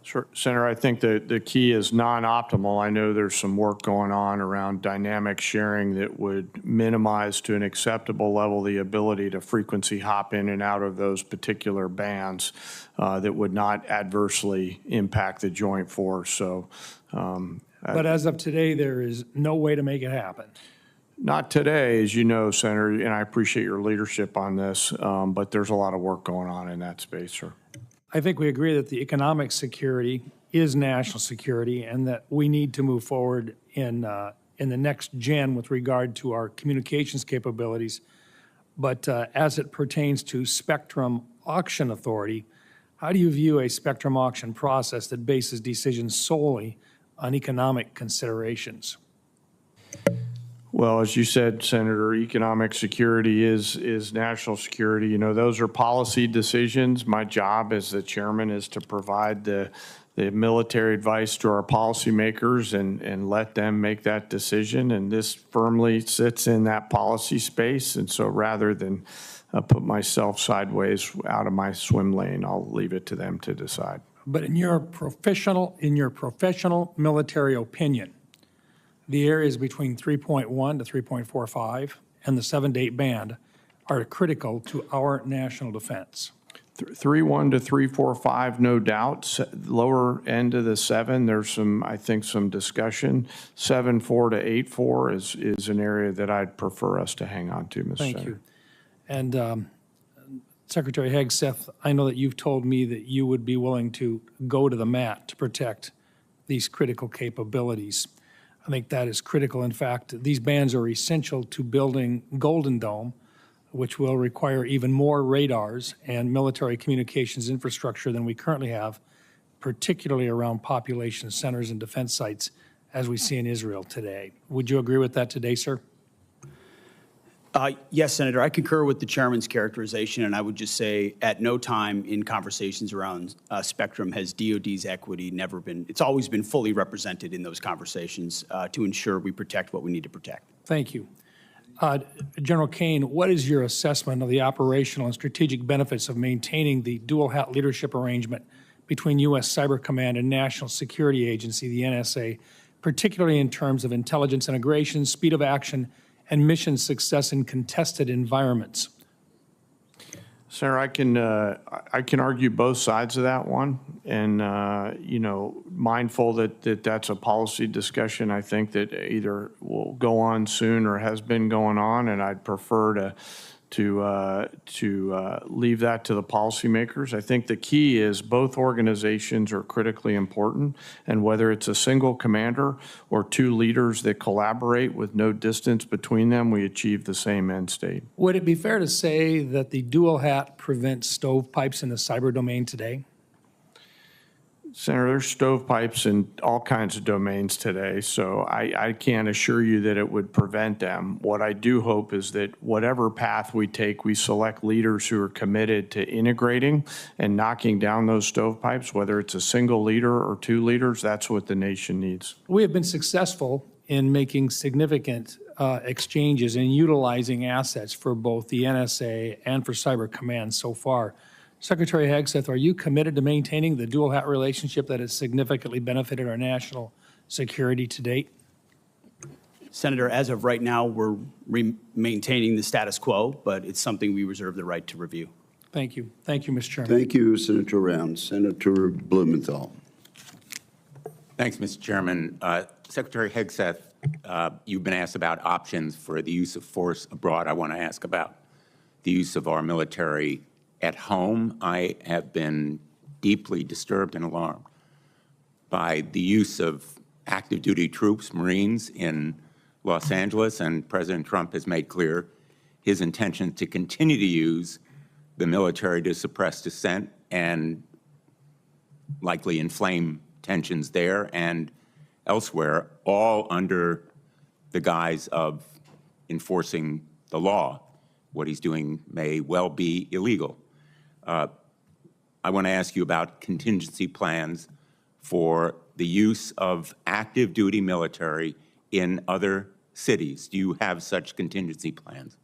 Sure, Senator, I think the key is non-optimal. I know there's some work going on around dynamic sharing that would minimize to an acceptable level the ability to frequency hop in and out of those particular bands that would not adversely impact the Joint Force. So, but as of today, there is no way to make it happen. Not today, as you know, Senator, and I appreciate your leadership on this, but there's a lot of work going on in that space, sir. I think we agree that the economic security is national security and that we need to move forward in the next gen with regard to our communications capabilities. But as it pertains to spectrum auction authority, how do you view a spectrum auction process that bases decisions solely on economic considerations? Well, as you said, Senator, economic security is national security. You know, those are policy decisions. My job as the chairman is to provide the military advice to our policymakers and let them make that decision. And this firmly sits in that policy space. And so rather than put myself sideways out of my swim lane, I'll leave it to them to decide. But in your professional military opinion, the areas between 3.1 to 3.45 and the 7 to 8 band are critical to our national defense. 3.1 to 3.45, no doubt. Lower end of the 7, there's some, I think, some discussion. 7.4 to 8.4 is an area that I'd prefer us to hang on to, Mr. Thank Senator. you. And Secretary Hegseth, I know that you've told me that you would be willing to go to the mat to protect these critical capabilities. I think that is critical. In fact, these bands are essential to building Golden Dome, which will require even more radars and military communications infrastructure than we currently have, particularly around population centers and defense sites, as we see in Israel today. Would you agree with that today, sir? Yes, Senator, I concur with the chairman's characterization, and I would just say at no time in conversations around spectrum has DOD's equity never been, it's always been fully represented in those conversations to ensure we protect what we need to protect. Thank you. General Kane, what is your assessment of the operational and strategic benefits of maintaining the dual hat leadership arrangement between U.S. Cyber Command and National Security Agency, the NSA, particularly in terms of intelligence integration, speed of action, and mission success in contested environments? Sir, I can argue both sides of that one, and you know, mindful that that's a policy discussion. I think that either will go on soon or has been going on, and I'd prefer to leave that to the policymakers. I think the key is both organizations are critically important, and whether it's a single commander or two leaders that collaborate with no distance between them, we achieve the same end state. Would it be fair to say that the dual hat prevents stovepipes in the cyber domain today? Senator, there's stovepipes in all kinds of domains today, so I can't assure you that it would prevent them. What I do hope is that whatever path we take, we select leaders who are committed to integrating and knocking down those stovepipes, whether it's a single leader or two leaders. That's what the nation needs. We have been successful in making significant exchanges and utilizing assets for both the NSA and for Cyber Command so far. Secretary Hegseth, are you committed to maintaining the dual hat relationship that has significantly benefited our national security to date? Senator, as of right now, we're maintaining the status quo, but it's something we reserve the right to review. Thank you. Thank you, Mr. Chairman. Thank you, Senator Rounds. Senator Blumenthal. Thanks, Mr. Chairman. Secretary Hegseth, you've been asked about options for the use of force abroad. I want to ask about the use of our military at home. I have been deeply disturbed and alarmed by the use of active duty troops, Marines, in Los Angeles, and President Trump has made clear his intention to continue to use the military to suppress dissent and likely inflame tensions there and elsewhere, all under the guise of enforcing the law. What he's doing may well be illegal. I want to ask you about contingency plans for the use of active duty military in other cities. Do you have such contingency plans?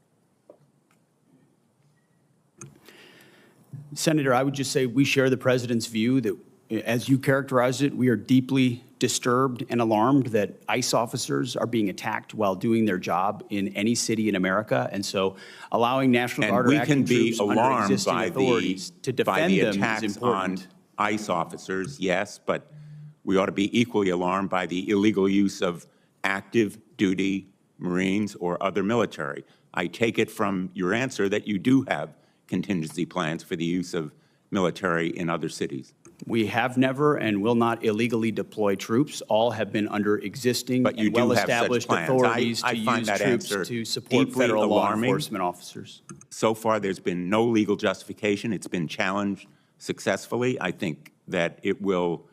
Senator, I would just say we share the president's view that, as you characterized it, we are deeply disturbed and alarmed that ICE officers are being attacked while doing their job in any city in America. And so allowing National Guard or active troops under existing authorities to defend them is important. On ICE officers, yes, but we ought to be equally alarmed by the illegal use of active duty Marines or other military. I take it from your answer that you do have contingency plans for the use of military in other cities. We have never and will not illegally deploy troops. All have been under existing and well-established authorities to use troops to support federal law enforcement officers. So far, there's been no legal justification. It's been challenged successfully. I think that it will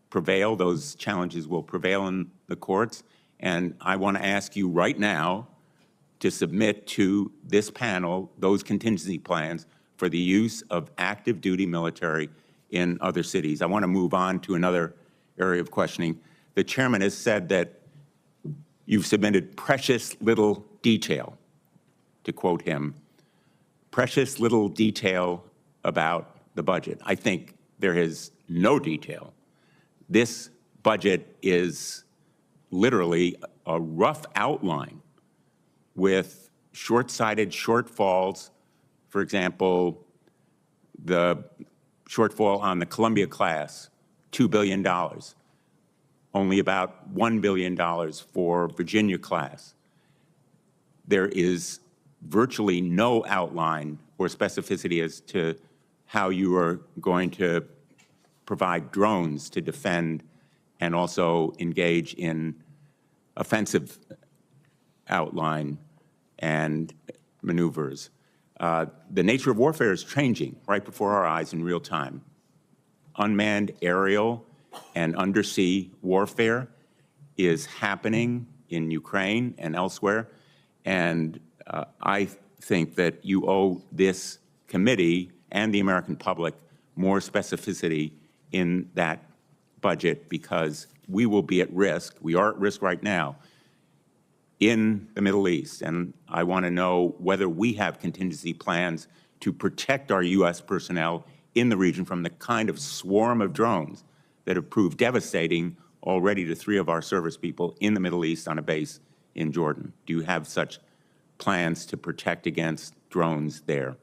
prevail. Those challenges will prevail in the courts. And I want to ask you right now to submit to this panel those contingency plans for the use of active duty military in other cities. I want to move on to another area of questioning. The chairman has said that you've submitted precious little detail, to quote him, precious little detail about the budget. I think there is no detail. This budget is literally a rough outline with short-sighted shortfalls. For example, the shortfall on the Columbia class, $2 billion. Only about $1 billion for Virginia class. There is virtually no outline or specificity as to how you are going to provide drones to defend and also engage in offensive outline and maneuvers. The nature of warfare is changing right before our eyes in real time. Unmanned aerial and undersea warfare is happening in Ukraine and elsewhere. And I think that you owe this committee and the American public more specificity in that budget, because we will be at risk. We are at risk right now in the Middle East, and I want to know whether we have contingency plans to protect our U.S. personnel in the region from the kind of swarm of drones that have proved devastating already to 3 of our service people in the Middle East on a base in Jordan. Do you have such plans to protect against drones there?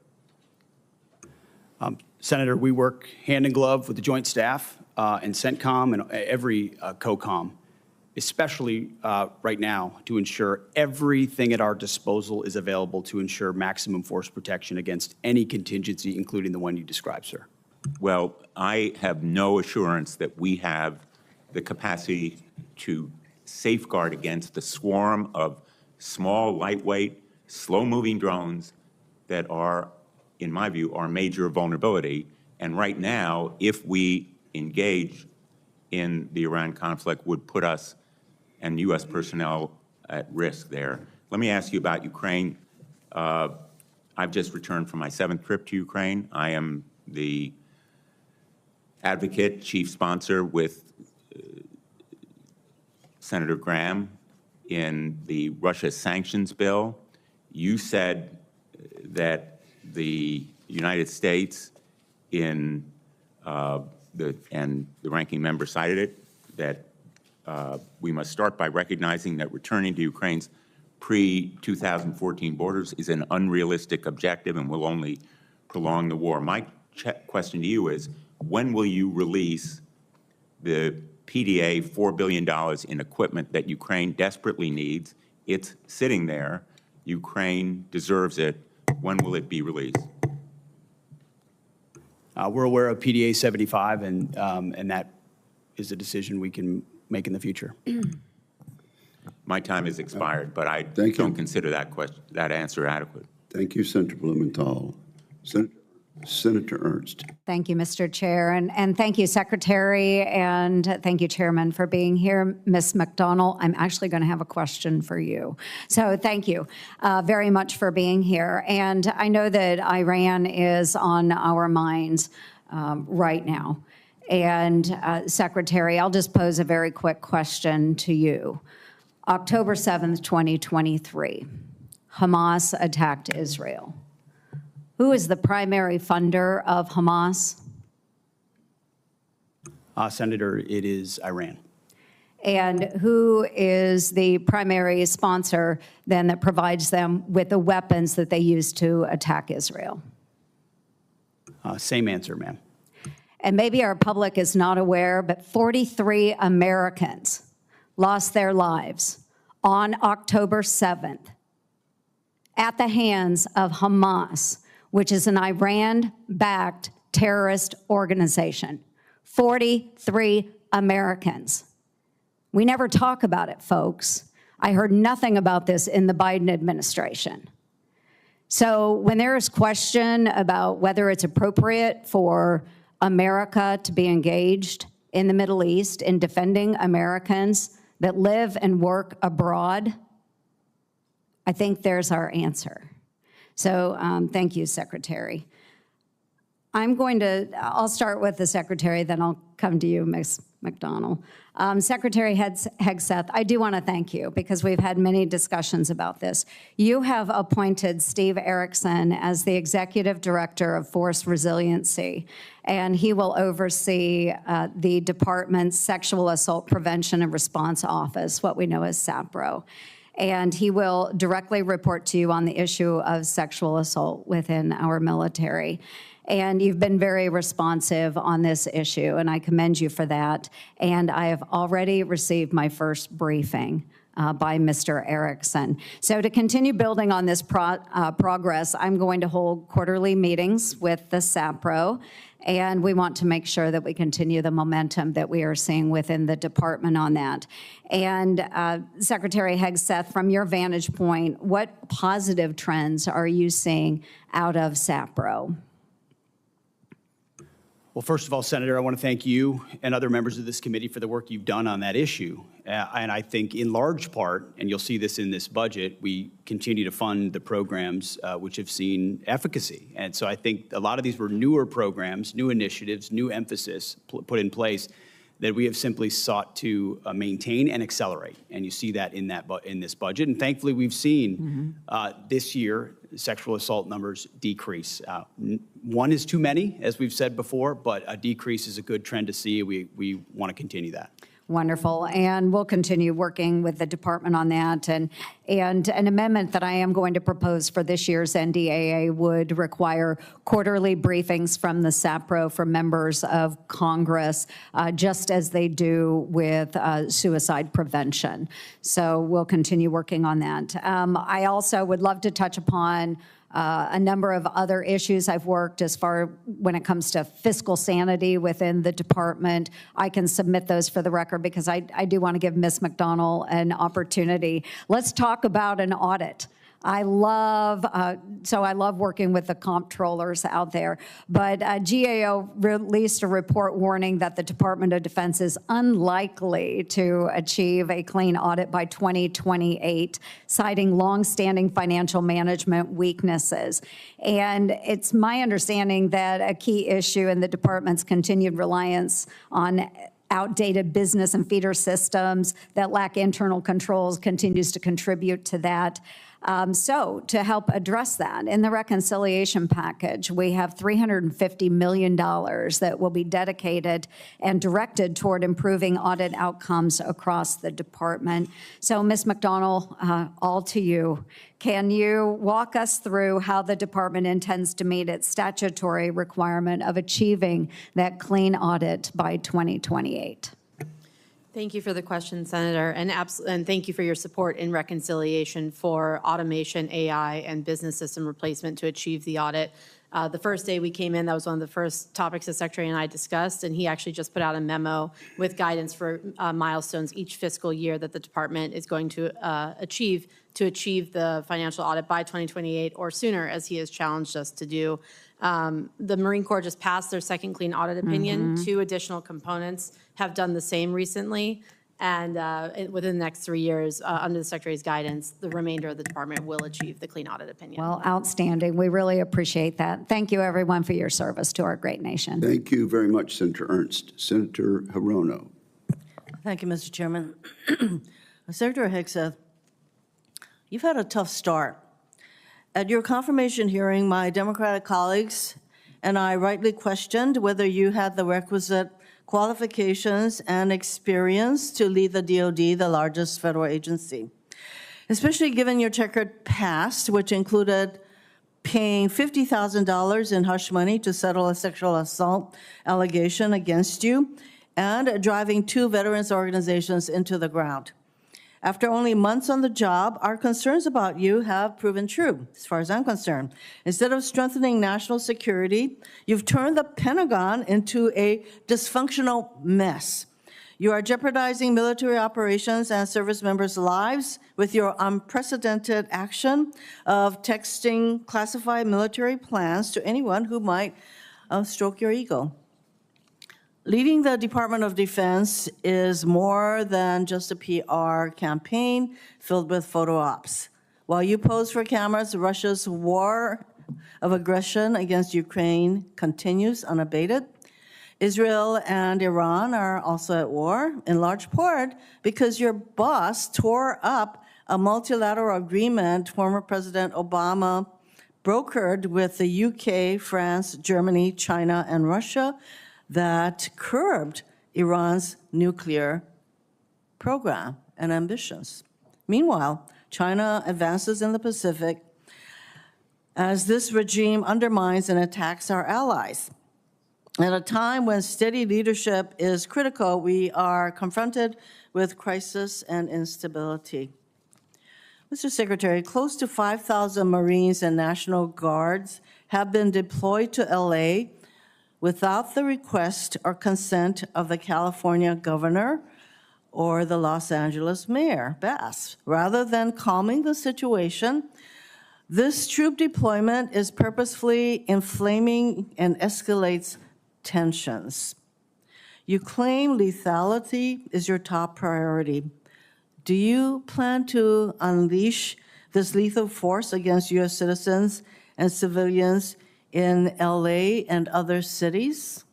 Senator, we work hand in glove with the Joint Staff and CENTCOM and every COCOM especially right now, to ensure everything at our disposal is available to ensure maximum force protection against any contingency, including the one you described, sir. Well, I have no assurance that we have the capacity to safeguard against the swarm of small, lightweight, slow-moving drones that are, in my view, our major vulnerability. And right now, if we engage in the Iran conflict, would put us and U.S. personnel at risk there. Let me ask you about Ukraine. I've just returned from my 7th trip to Ukraine. I am the advocate, chief sponsor with Senator Graham in the Russia sanctions bill. You said that the United States and the ranking member cited it, that we must start by recognizing that returning to Ukraine's pre-2014 borders is an unrealistic objective and will only prolong the war. My question to you is, when will you release the PDA $4 billion in equipment that Ukraine desperately needs? It's sitting there. Ukraine deserves it. When will it be released? We're aware of PDA 75, and that is a decision we can make in the future. My time has expired, but I Thank you. don't consider that answer adequate. Thank you, Senator Blumenthal. Senator Ernst. Thank you, Mr. Chair, and thank you, Secretary, and thank you, Chairman, for being here. Ms. McDonald, I'm actually going to have a question for you. So thank you very much for being here. And I know that Iran is on our minds right now. And Secretary, I'll just pose a very quick question to you. October 7th, 2023, Hamas attacked Israel. Who is the primary funder of Hamas? Senator, it is Iran. And who is the primary sponsor then that provides them with the weapons that they use to attack Israel? Same answer, ma'am. And maybe our public is not aware, but 43 Americans lost their lives on October 7th at the hands of Hamas, which is an Iran-backed terrorist organization. 43 Americans. We never talk about it, folks. I heard nothing about this in the Biden administration. So when there is question about whether it's appropriate for America to be engaged in the Middle East in defending Americans that live and work abroad, I think there's our answer. So thank you, Secretary. I'll start with the Secretary, then I'll come to you, Ms. McDonald. Secretary Hegseth, I do want to thank you because we've had many discussions about this. You have appointed Steve Erickson as the Executive Director of Force Resiliency, and he will oversee the department's Sexual Assault Prevention and Response Office, what we know as SAPRO. And he will directly report to you on the issue of sexual assault within our military. And you've been very responsive on this issue, and I commend you for that. And I have already received my first briefing by Mr. Erickson. So to continue building on this progress, I'm going to hold quarterly meetings with the SAPRO, and we want to make sure that we continue the momentum that we are seeing within the department on that. And Secretary Hegseth, from your vantage point, what positive trends are you seeing out of SAPRO? Well, first of all, Senator, I want to thank you and other members of this committee for the work you've done on that issue. And I think in large part, and you'll see this in this budget, we continue to fund the programs which have seen efficacy. And so I think a lot of these were newer programs, new initiatives, new emphasis put in place that we have simply sought to maintain and accelerate. And you see that in this budget. And thankfully, we've seen this year sexual assault numbers decrease. One is too many, as we've said before, but a decrease is a good trend to see. We want to continue that. Wonderful. And we'll continue working with the department on that. And an amendment that I am going to propose for this year's NDAA would require quarterly briefings from the SAPRO for members of Congress, just as they do with suicide prevention. So we'll continue working on that. I also would love to touch upon a number of other issues I've worked as far when it comes to fiscal sanity within the department. I can submit those for the record because I do want to give Ms. McDonald an opportunity. Let's talk about an audit. I love working with the comptrollers out there, but GAO released a report warning that the Department of Defense is unlikely to achieve a clean audit by 2028, citing longstanding financial management weaknesses. And it's my understanding that a key issue in the department's continued reliance on outdated business and feeder systems that lack internal controls continues to contribute to that. So to help address that, in the reconciliation package, we have $350 million that will be dedicated and directed toward improving audit outcomes across the department. So, Ms. McDonald, all to you. Can you walk us through how the department intends to meet its statutory requirement of achieving that clean audit by 2028? Thank you for the question, Senator, and thank you for your support in reconciliation for automation, AI, and business system replacement to achieve the audit. The first day we came in, that was one of the first topics the Secretary and I discussed, and he actually just put out a memo with guidance for milestones each fiscal year that the department is going to achieve the financial audit by 2028 or sooner, as he has challenged us to do. The Marine Corps just passed their second clean audit opinion. Two additional components have done the same recently. And within the next 3 years, under the Secretary's guidance, the remainder of the department will achieve the clean audit opinion. Well, outstanding. We really appreciate that. Thank you, everyone, for your service to our great nation. Thank you very much, Senator Ernst. Senator Hirono. Thank you, Mr. Chairman. Secretary Hegseth, you've had a tough start. At your confirmation hearing, my Democratic colleagues and I rightly questioned whether you had the requisite qualifications and experience to lead the DoD, the largest federal agency, especially given your checkered past, which included paying $50,000 in hush money to settle a sexual assault allegation against you and driving 2 veterans organizations into the ground. After only months on the job, our concerns about you have proven true, as far as I'm concerned. Instead of strengthening national security, you've turned the Pentagon into a dysfunctional mess. You are jeopardizing military operations and service members' lives with your unprecedented action of texting classified military plans to anyone who might stroke your ego. Leading the Department of Defense is more than just a PR campaign filled with photo ops. While you pose for cameras, Russia's war of aggression against Ukraine continues unabated. Israel and Iran are also at war, in large part because your boss tore up a multilateral agreement former President Obama brokered with the UK, France, Germany, China, and Russia that curbed Iran's nuclear program and ambitions. Meanwhile, China advances in the Pacific as this regime undermines and attacks our allies. At a time when steady leadership is critical, we are confronted with crisis and instability. Mr. Secretary, close to 5,000 Marines and National Guards have been deployed to LA without the request or consent of the California governor or the Los Angeles mayor, Bass. Rather than calming the situation, this troop deployment is purposefully inflaming and escalates tensions. You claim lethality is your top priority. Do you plan to unleash this lethal force against U.S. citizens and civilians in LA and other cities?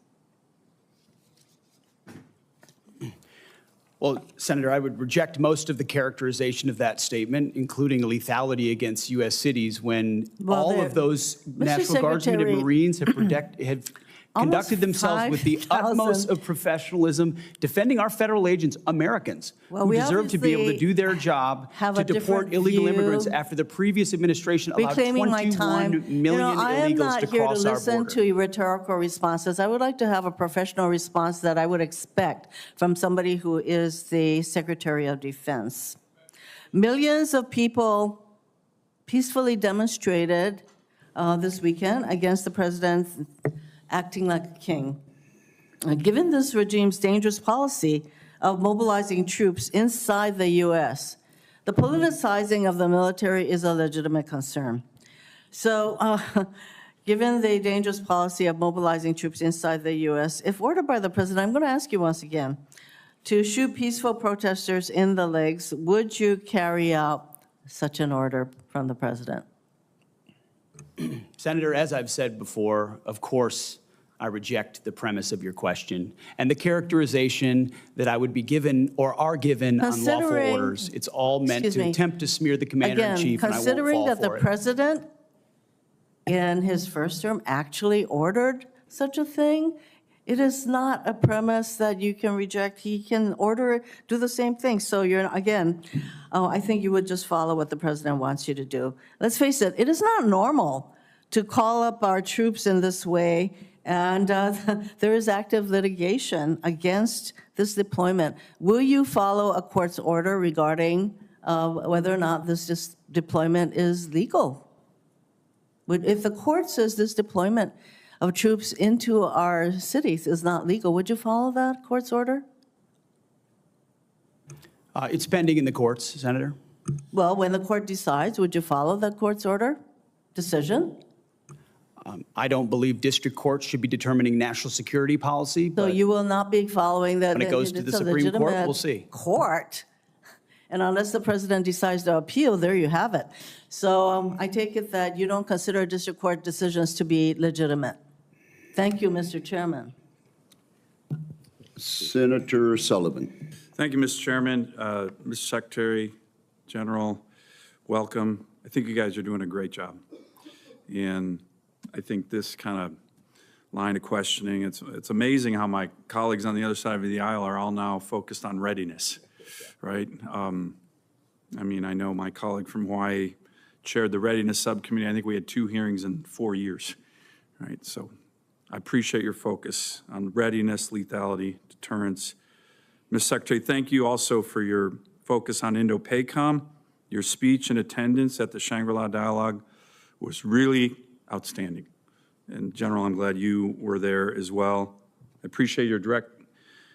Well, Senator, I would reject most of the characterization of that statement, including lethality against U.S. cities, when all of those National Guardsmen and Marines have conducted themselves with the 5,000 utmost of professionalism, defending our federal agents, Americans, Well, who we deserve to be able to obviously do their job have to a deport different illegal view. immigrants after the previous administration allowed Reclaiming my 21 time. million I am illegals not to here to cross our listen border. to rhetorical responses. I would like to have a professional response that I would expect from somebody who is the Secretary of Defense. Millions of people peacefully demonstrated this weekend against the president acting like a king. Given this regime's dangerous policy of mobilizing troops inside the U.S., the politicizing of the military is a legitimate concern. So, given the dangerous policy of mobilizing troops inside the U.S., if ordered by the president, I'm going to ask you once again, to shoot peaceful protesters in the legs, would you carry out such an order from the president? Senator, as I've said before, of course, I reject the premise of your question and the characterization that I would be given or are given unlawful Considering- orders. It's all meant Excuse to me. attempt to smear the commander-in-chief, and I won't Considering fall that the for it. president in his first term actually ordered such a thing, it is not a premise that you can reject. He can order, do the same thing. So you're, again, I think you would just follow what the president wants you to do. Let's face it, it is not normal to call up our troops in this way, and there is active litigation against this deployment. Will you follow a court's order regarding whether or not this deployment is legal? If the court says this deployment of troops into our cities is not legal, would you follow that court's order? It's pending in the courts, Senator. Well, when the court decides, would you follow that court's order, decision? I don't believe district courts should be determining national security policy, So but you will not be following that. when it goes to the it's a Supreme Court, legitimate we'll see. Court. And unless the president decides to appeal, there you have it. So I take it that you don't consider district court decisions to be legitimate. Thank you, Mr. Chairman. Senator Sullivan. Thank you, Mr. Chairman. Mr. Secretary General, welcome. I think you guys are doing a great job. And I think this kind of line of questioning, it's amazing how my colleagues on the other side of the aisle are all now focused on readiness, right? I mean, I know my colleague from Hawaii chaired the readiness subcommittee. I think we had 2 hearings in 4 years, right? So I appreciate your focus on readiness, lethality, deterrence. Ms. Secretary, thank you also for your focus on Indo-PACOM. Your speech and attendance at the Shangri-La Dialogue was really outstanding. And General, I'm glad you were there as well. I appreciate your direct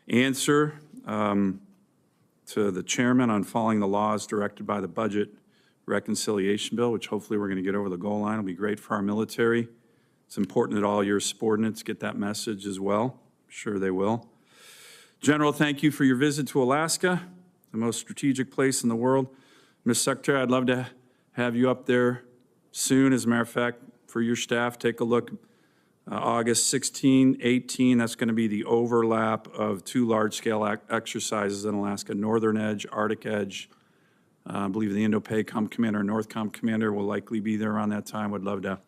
answer to the chairman on following the laws directed by the Budget Reconciliation Bill, which hopefully we're going to get over the goal line. It'll be great for our military. It's important that all your subordinates get that message as well. I'm sure they will. General, thank you for your visit to Alaska, the most strategic place in the world. Ms. Secretary, I'd love to have you up there soon. As a matter of fact, for your staff, take a look. August 16, 18, that's going to be the overlap of 2 large-scale exercises in Alaska, Northern Edge, Arctic Edge. I believe the Indo-PACOM commander, NORTHCOM commander will likely be there around that time. Would love to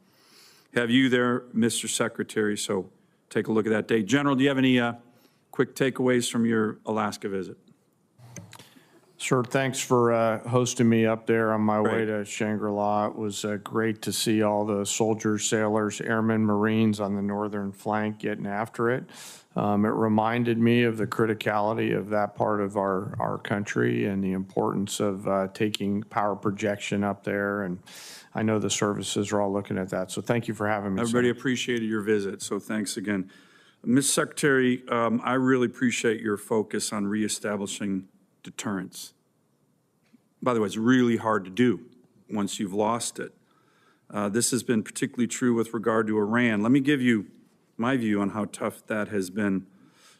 have you there, Mr. Secretary, so take a look at that date. General, do you have any quick takeaways from your Alaska visit? Sure, thanks for hosting me up there on my way Great. to Shangri-La. It was great to see all the soldiers, sailors, airmen, Marines on the northern flank getting after it. It reminded me of the criticality of that part of our country and the importance of taking power projection up there. And I know the services are all looking at that. So thank you for having me. Everybody Senator. appreciated your visit, so thanks again. Ms. Secretary, I really appreciate your focus on reestablishing deterrence. By the way, it's really hard to do once you've lost it. This has been particularly true with regard to Iran. Let me give you my view on how tough that has been.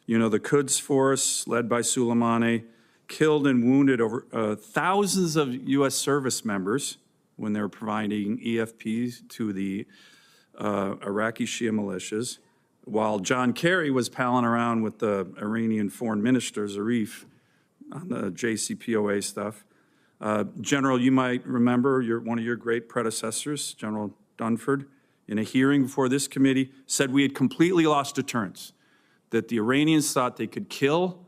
You know, the Quds force, led by Soleimani, killed and wounded over thousands of U.S. service members when they were providing EFPs to the Iraqi Shia militias, while John Kerry was palling around with the Iranian foreign minister, Zarif, on the JCPOA stuff. General, you might remember one of your great predecessors, General Dunford, in a hearing before this committee, said we had completely lost deterrence, that the Iranians thought they could kill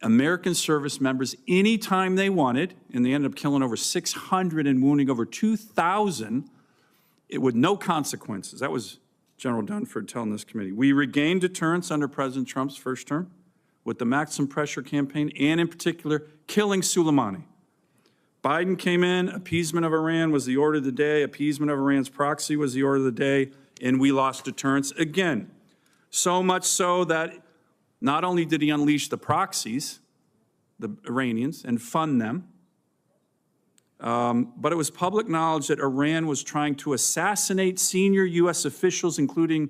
American service members anytime they wanted, and they ended up killing over 600 and wounding over 2,000 with no consequences. That was General Dunford telling this committee. We regained deterrence under President Trump's first term with the maximum pressure campaign and, in particular, killing Soleimani. Biden came in, appeasement of Iran was the order of the day, appeasement of Iran's proxy was the order of the day, and we lost deterrence again. So much so that not only did he unleash the proxies, the Iranians, and fund them, but it was public knowledge that Iran was trying to assassinate senior U.S. officials, including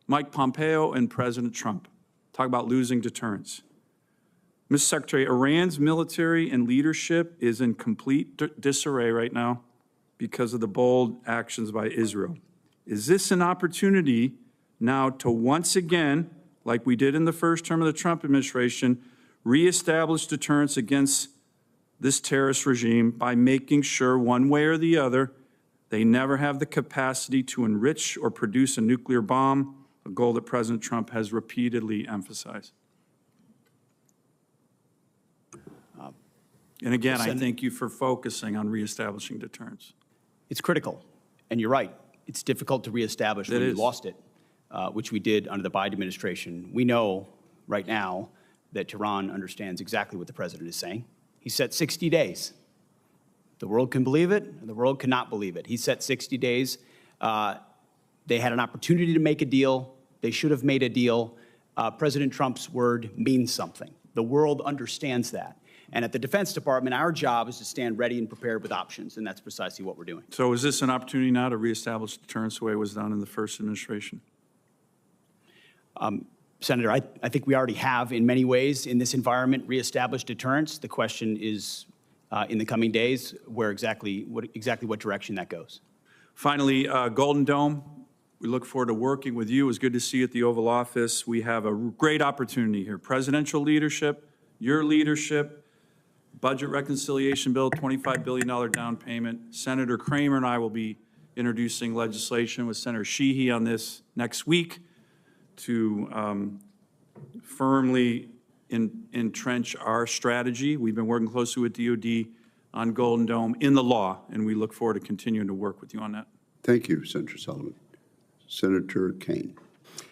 Mike Pompeo and President Trump. Talk about losing deterrence. Mr. Secretary, Iran's military and leadership is in complete disarray right now because of the bold actions by Israel. Is this an opportunity now to once again, like we did in the first term of the Trump administration, reestablish deterrence against this terrorist regime by making sure one way or the other they never have the capacity to enrich or produce a nuclear bomb, a goal that President Trump has repeatedly emphasized? And again, I thank you for focusing on reestablishing deterrence. It's critical, and you're right. It's difficult to reestablish when you lost it, which we did under the Biden administration. We know right now that Tehran understands exactly what the president is saying. He set 60 days. The world can believe it, and the world cannot believe it. He set 60 days. They had an opportunity to make a deal. They should have made a deal. President Trump's word means something. The world understands that. And at the Defense Department, our job is to stand ready and prepared with options, and that's precisely what we're doing. So is this an opportunity now to reestablish deterrence the way it was done in the first administration? Senator, I think we already have, in many ways, in this environment, reestablished deterrence. The question is, in the coming days, what direction that goes. Finally, Golden Dome, we look forward to working with you. It was good to see you at the Oval Office. We have a great opportunity here. Presidential leadership, your leadership, budget reconciliation bill, $25 billion down payment. Senator Kramer and I will be introducing legislation with Senator Sheehy on this next week to firmly entrench our strategy. We've been working closely with DOD on Golden Dome in the law, and we look forward to continuing to work with you on that. Thank you, Senator Sullivan. Senator Kaine.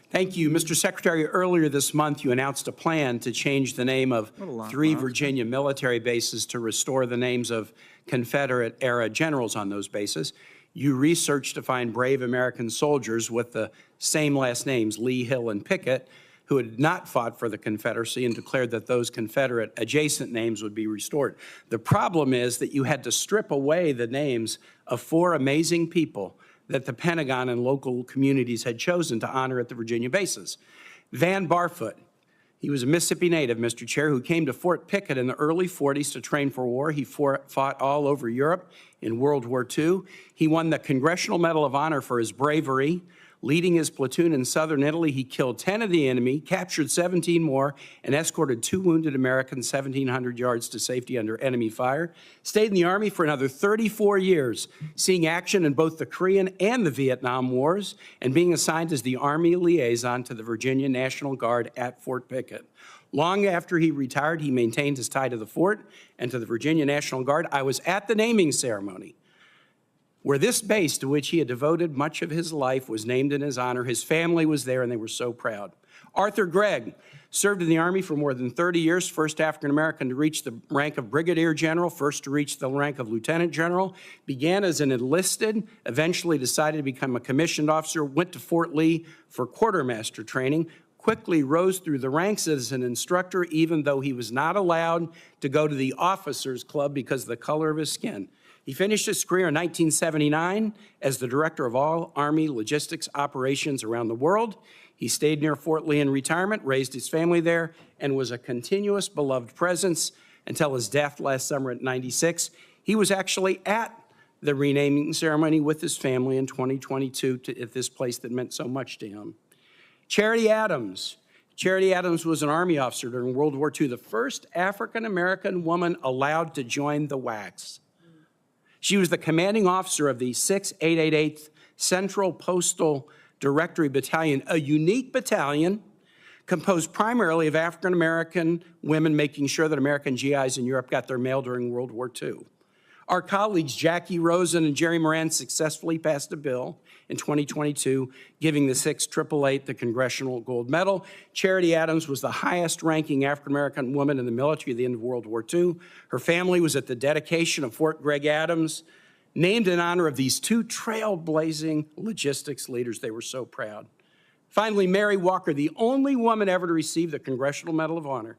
Thank you. Mr. Secretary, earlier this month, you announced a plan to change the name of 3 Virginia military bases to restore the names of Confederate-era generals on those bases. You researched to find brave American soldiers with the same last names, Lee, Hill, and Pickett, who had not fought for the Confederacy and declared that those Confederate adjacent names would be restored. The problem is that you had to strip away the names of 4 amazing people that the Pentagon and local communities had chosen to honor at the Virginia bases. Van Barfoot, he was a Mississippi native, Mr. Chair, who came to Fort Pickett in the early 40s to train for war. He fought all over Europe in World War II. He won the Congressional Medal of Honor for his bravery. Leading his platoon in southern Italy, he killed 10 of the enemy, captured 17 more, and escorted 2 wounded Americans 1,700 yards to safety under enemy fire. Stayed in the Army for another 34 years, seeing action in both the Korean and the Vietnam Wars, and being assigned as the Army liaison to the Virginia National Guard at Fort Pickett. Long after he retired, he maintained his tie to the fort and to the Virginia National Guard. I was at the naming ceremony, where this base, to which he had devoted much of his life, was named in his honor. His family was there, and they were so proud. Arthur Gregg served in the Army for more than 30 years, first African-American to reach the rank of brigadier general, first to reach the rank of lieutenant general, began as an enlisted, eventually decided to become a commissioned officer, went to Fort Lee for quartermaster training, quickly rose through the ranks as an instructor, even though he was not allowed to go to the officers' club because of the color of his skin. He finished his career in 1979 as the director of all Army logistics operations around the world. He stayed near Fort Lee in retirement, raised his family there, and was a continuous beloved presence until his death last summer at 96. He was actually at the renaming ceremony with his family in 2022 at this place that meant so much to him. Charity Adams. Charity Adams was an Army officer during World War II, the first African-American woman allowed to join the WACs. She was the commanding officer of the 6th 888th Central Postal Directory Battalion, a unique battalion composed primarily of African-American women making sure that American GIs in Europe got their mail during World War II. Our colleagues Jackie Rosen and Jerry Moran successfully passed a bill in 2022 giving the 6th 888 the Congressional Gold Medal. Charity Adams was the highest-ranking African-American woman in the military at the end of World War II. Her family was at the dedication of Fort Gregg Adams, named in honor of these two trailblazing logistics leaders. They were so proud. Finally, Mary Walker, the only woman ever to receive the Congressional Medal of Honor.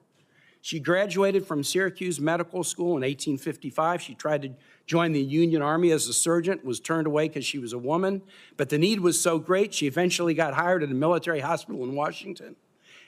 She graduated from Syracuse Medical School in 1855. She tried to join the Union Army as a surgeon, was turned away because she was a woman. But the need was so great, she eventually got hired at a military hospital in Washington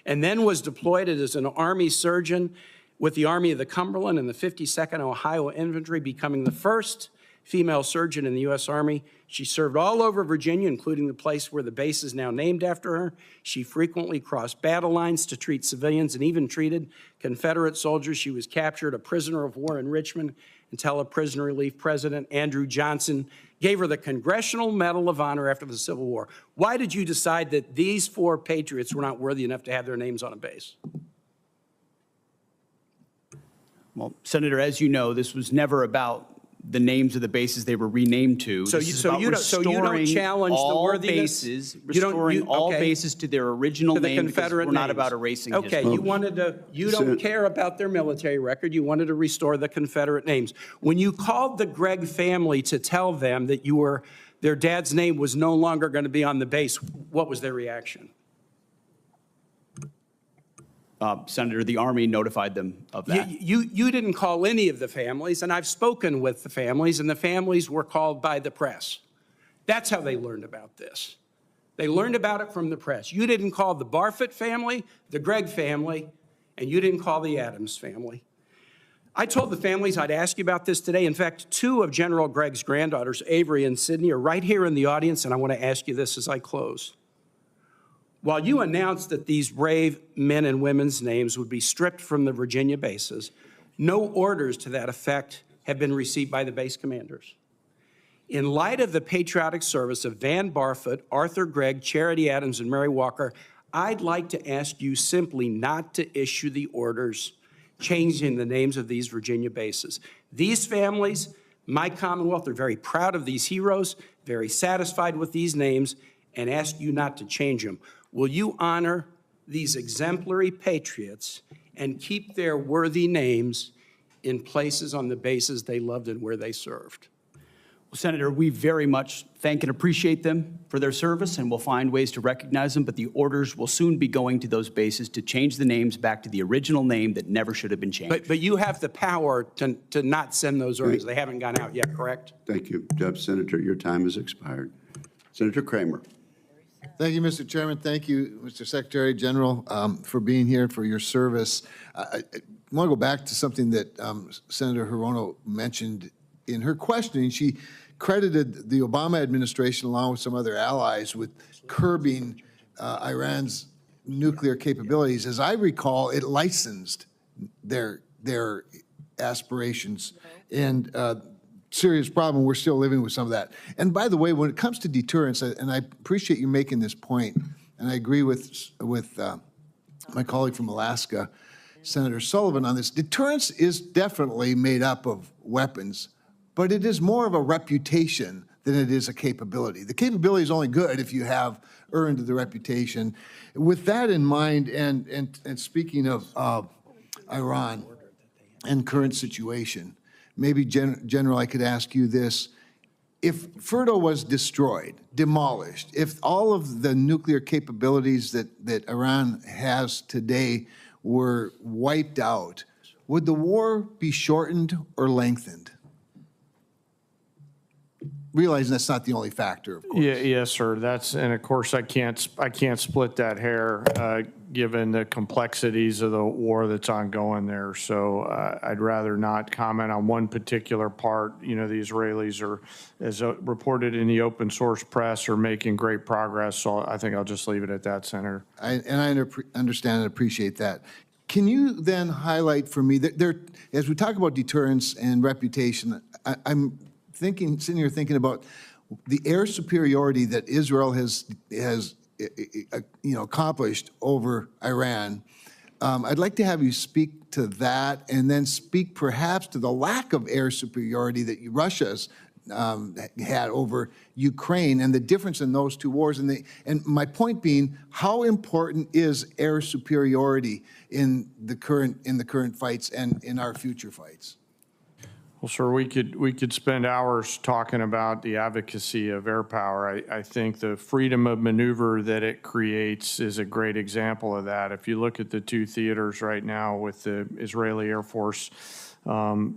and then was deployed as an Army surgeon with the Army of the Cumberland and the 52nd Ohio Infantry, becoming the first female surgeon in the U.S. Army. She served all over Virginia, including the place where the base is now named after her. She frequently crossed battle lines to treat civilians and even treated Confederate soldiers. She was captured a prisoner of war in Richmond until a prisoner relief president, Andrew Johnson, gave her the Congressional Medal of Honor after the Civil War. Why did you decide that these 4 patriots were not worthy enough to have their names on a base? Well, Senator, as you know, this was never about the names of the bases they were renamed to. So This is you about don't restoring challenge the all worthiness? bases, You don't- restoring all okay. bases to their original To the name, because Confederate we're not names. about erasing Okay, history. you don't care about their military record. You wanted to restore the Confederate names. When you called the Gregg family to tell them that their dad's name was no longer going to be on the base, what was their reaction? Senator, the Army notified them of that. You didn't call any of the families, and I've spoken with the families, and the families were called by the press. That's how they learned about this. They learned about it from the press. You didn't call the Barfoot family, the Gregg family, and you didn't call the Adams family. I told the families I'd ask you about this today. In fact, 2 of General Gregg's granddaughters, Avery and Sydney, are right here in the audience, and I want to ask you this as I close. While you announced that these brave men and women's names would be stripped from the Virginia bases, no orders to that effect have been received by the base commanders. In light of the patriotic service of Van Barfoot, Arthur Gregg, Charity Adams, and Mary Walker, I'd like to ask you simply not to issue the orders changing the names of these Virginia bases. These families, my Commonwealth, are very proud of these heroes, very satisfied with these names, and ask you not to change them. Will you honor these exemplary patriots and keep their worthy names in places on the bases they loved and where they served? Well, Senator, we very much thank and appreciate them for their service, and we'll find ways to recognize them, but the orders will soon be going to those bases to change the names back to the original name that never should have been changed. But you have the power to not send those orders. They haven't gone out yet, correct? Thank you, Senator. Your time has expired. Senator Kramer. Thank you, Mr. Chairman. Thank you, Mr. Secretary General, for being here, for your service. I want to go back to something that Senator Hirono mentioned in her questioning. She credited the Obama administration, along with some other allies, with curbing Iran's nuclear capabilities. As I recall, it licensed their aspirations, and serious problem. We're still living with some of that. And by the way, when it comes to deterrence, and I appreciate you making this point, and I agree with my colleague from Alaska, Senator Sullivan, on this. Deterrence is definitely made up of weapons, but it is more of a reputation than it is a capability. The capability is only good if you have earned the reputation. With that in mind, and speaking of Iran and current situation, maybe, General, I could ask you this. If Fordo was destroyed, demolished, if all of the nuclear capabilities that Iran has today were wiped out, would the war be shortened or lengthened? Realizing that's not the only factor, of course. Yes, sir. And of course, I can't split that hair given the complexities of the war that's ongoing there. So I'd rather not comment on one particular part. You know, the Israelis are, as reported in the open source press, are making great progress. So I think I'll just leave it at that, Senator. I understand and appreciate that. Can you then highlight for me that as we talk about deterrence and reputation, I'm sitting here thinking about the air superiority that Israel has accomplished over Iran. I'd like to have you speak to that, and then speak perhaps to the lack of air superiority that Russia's had over Ukraine, and the difference in those two wars. And my point being, how important is air superiority in the current fights and in our future fights? Well, sir, we could spend hours talking about the advocacy of air power. I think the freedom of maneuver that it creates is a great example of that. If you look at the two theaters right now with the Israeli Air Force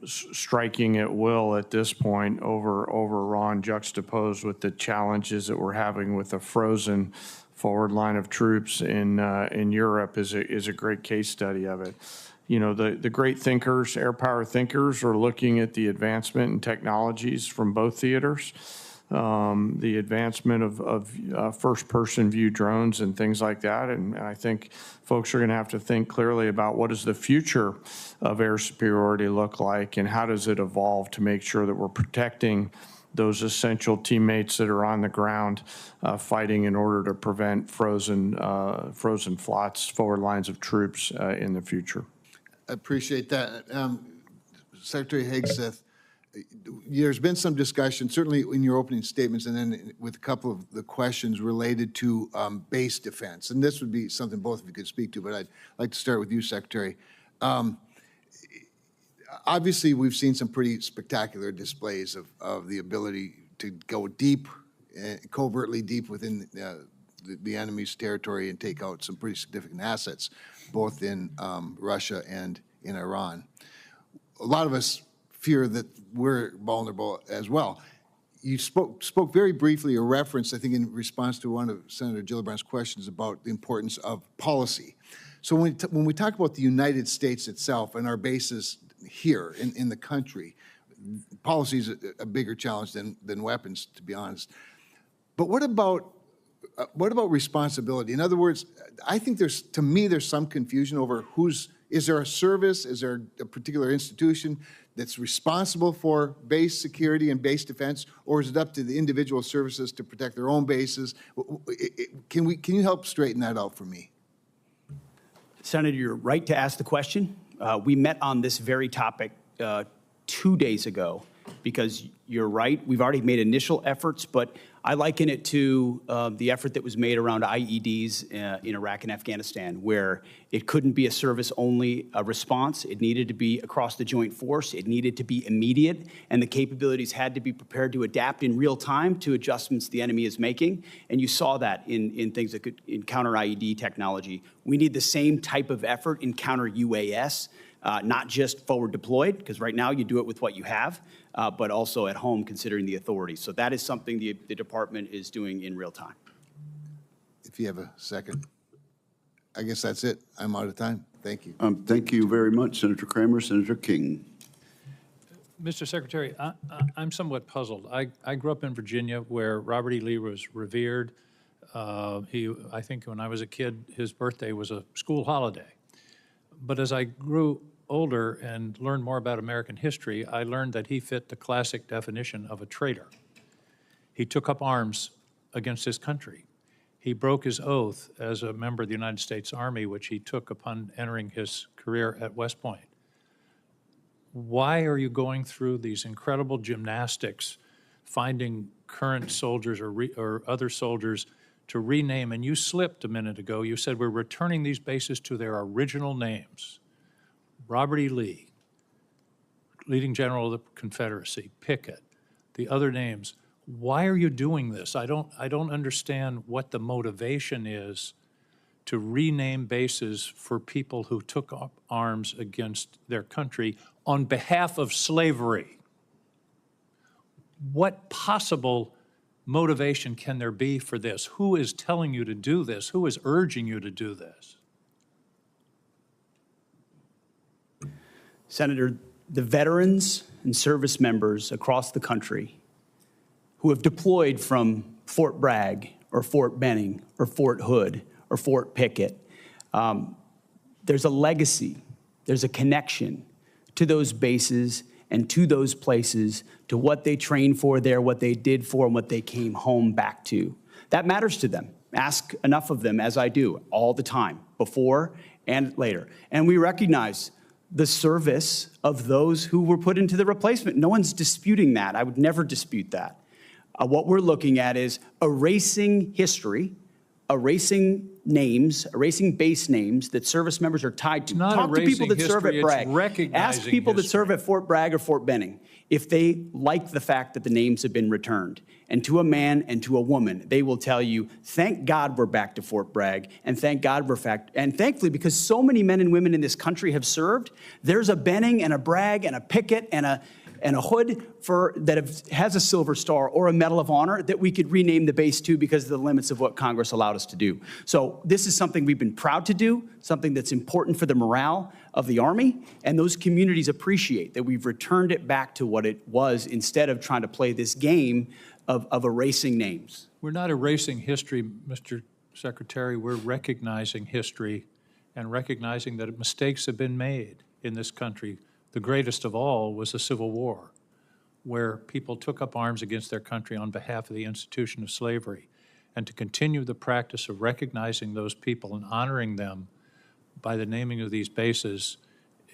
striking at will at this point over Iran, juxtaposed with the challenges that we're having with a frozen forward line of troops in Europe, is a great case study of it. You know, the great thinkers, air power thinkers, are looking at the advancement in technologies from both theaters, the advancement of first-person view drones and things like that. And I think folks are going to have to think clearly about what does the future of air superiority look like, and how does it evolve to make sure that we're protecting those essential teammates that are on the ground fighting in order to prevent frozen flots, forward lines of troops in the future. I appreciate that. Secretary Hegseth, there's been some discussion, certainly in your opening statements, and then with a couple of the questions related to base defense. And this would be something both of you could speak to, but I'd like to start with you, Secretary. Obviously, we've seen some pretty spectacular displays of the ability to go deep, covertly deep within the enemy's territory and take out some pretty significant assets, both in Russia and in Iran. A lot of us fear that we're vulnerable as well. You spoke very briefly, or referenced, I think, in response to one of Senator Gillibrand's questions about the importance of policy. So when we talk about the United States itself and our bases here in the country, policy is a bigger challenge than weapons, to be honest. But what about responsibility? In other words, I think there's some confusion over is there a service, is there a particular institution that's responsible for base security and base defense, or is it up to the individual services to protect their own bases? Can you help straighten that out for me? Senator, you're right to ask the question. We met on this very topic 2 days ago, because you're right, we've already made initial efforts, but I liken it to the effort that was made around IEDs in Iraq and Afghanistan, where it couldn't be a service-only response. It needed to be across the joint force. It needed to be immediate, and the capabilities had to be prepared to adapt in real time to adjustments the enemy is making. And you saw that in things that could in counter IED technology. We need the same type of effort in counter UAS. Not just forward deployed, because right now you do it with what you have, but also at home considering the authority. So that is something the department is doing in real time. If you have a second. I guess that's it. I'm out of time. Thank you. Thank you very much, Senator Kramer. Senator King. Mr. Secretary, I'm somewhat puzzled. I grew up in Virginia, where Robert E. Lee was revered. I think when I was a kid, his birthday was a school holiday. But as I grew older and learned more about American history, I learned that he fit the classic definition of a traitor. He took up arms against his country. He broke his oath as a member of the United States Army, which he took upon entering his career at West Point. Why are you going through these incredible gymnastics, finding current soldiers or other soldiers to rename? And you slipped a minute ago. You said we're returning these bases to their original names. Robert E. Lee, leading general of the Confederacy, Pickett, the other names. Why are you doing this? I don't understand what the motivation is to rename bases for people who took up arms against their country on behalf of slavery. What possible motivation can there be for this? Who is telling you to do this? Who is urging you to do this? Senator, the veterans and service members across the country who have deployed from Fort Bragg or Fort Benning or Fort Hood or Fort Pickett, there's a legacy, there's a connection to those bases and to those places, to what they trained for there, what they did for, and what they came home back to. That matters to them. Ask enough of them, as I do, all the time, before and later. And we recognize the service of those who were put into the replacement. No one's disputing that. I would never dispute that. What we're looking at is erasing history, erasing names, erasing base names that service members are tied to. Not Talk to people erasing that serve history, at it's Bragg. recognizing Ask people that history. serve at Fort Bragg or Fort Benning if they like the fact that the names have been returned. And to a man and to a woman, they will tell you, thank God we're back to Fort Bragg, and thank God we're back. And thankfully, because so many men and women in this country have served, there's a Benning and a Bragg and a Pickett and a Hood has a Silver Star or a Medal of Honor that we could rename the base to because of the limits of what Congress allowed us to do. So this is something we've been proud to do, something that's important for the morale of the Army, and those communities appreciate that we've returned it back to what it was instead of trying to play this game of erasing names. We're not erasing history, Mr. Secretary. We're recognizing history and recognizing that mistakes have been made in this country. The greatest of all was the Civil War, where people took up arms against their country on behalf of the institution of slavery. And to continue the practice of recognizing those people and honoring them by the naming of these bases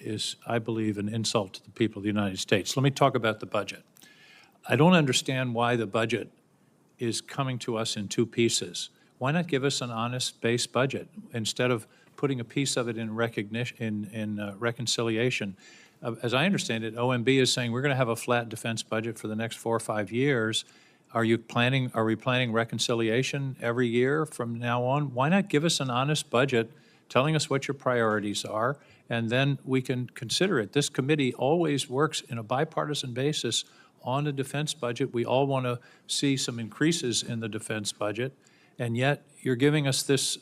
is, I believe, an insult to the people of the United States. Let me talk about the budget. I don't understand why the budget is coming to us in two pieces. Why not give us an honest base budget instead of putting a piece of it in recognition, in reconciliation? As I understand it, OMB is saying we're going to have a flat defense budget for the next 4 or 5 years. Are we planning reconciliation every year from now on? Why not give us an honest budget telling us what your priorities are, and then we can consider it. This committee always works in a bipartisan basis on a defense budget. We all want to see some increases in the defense budget, and yet you're giving us this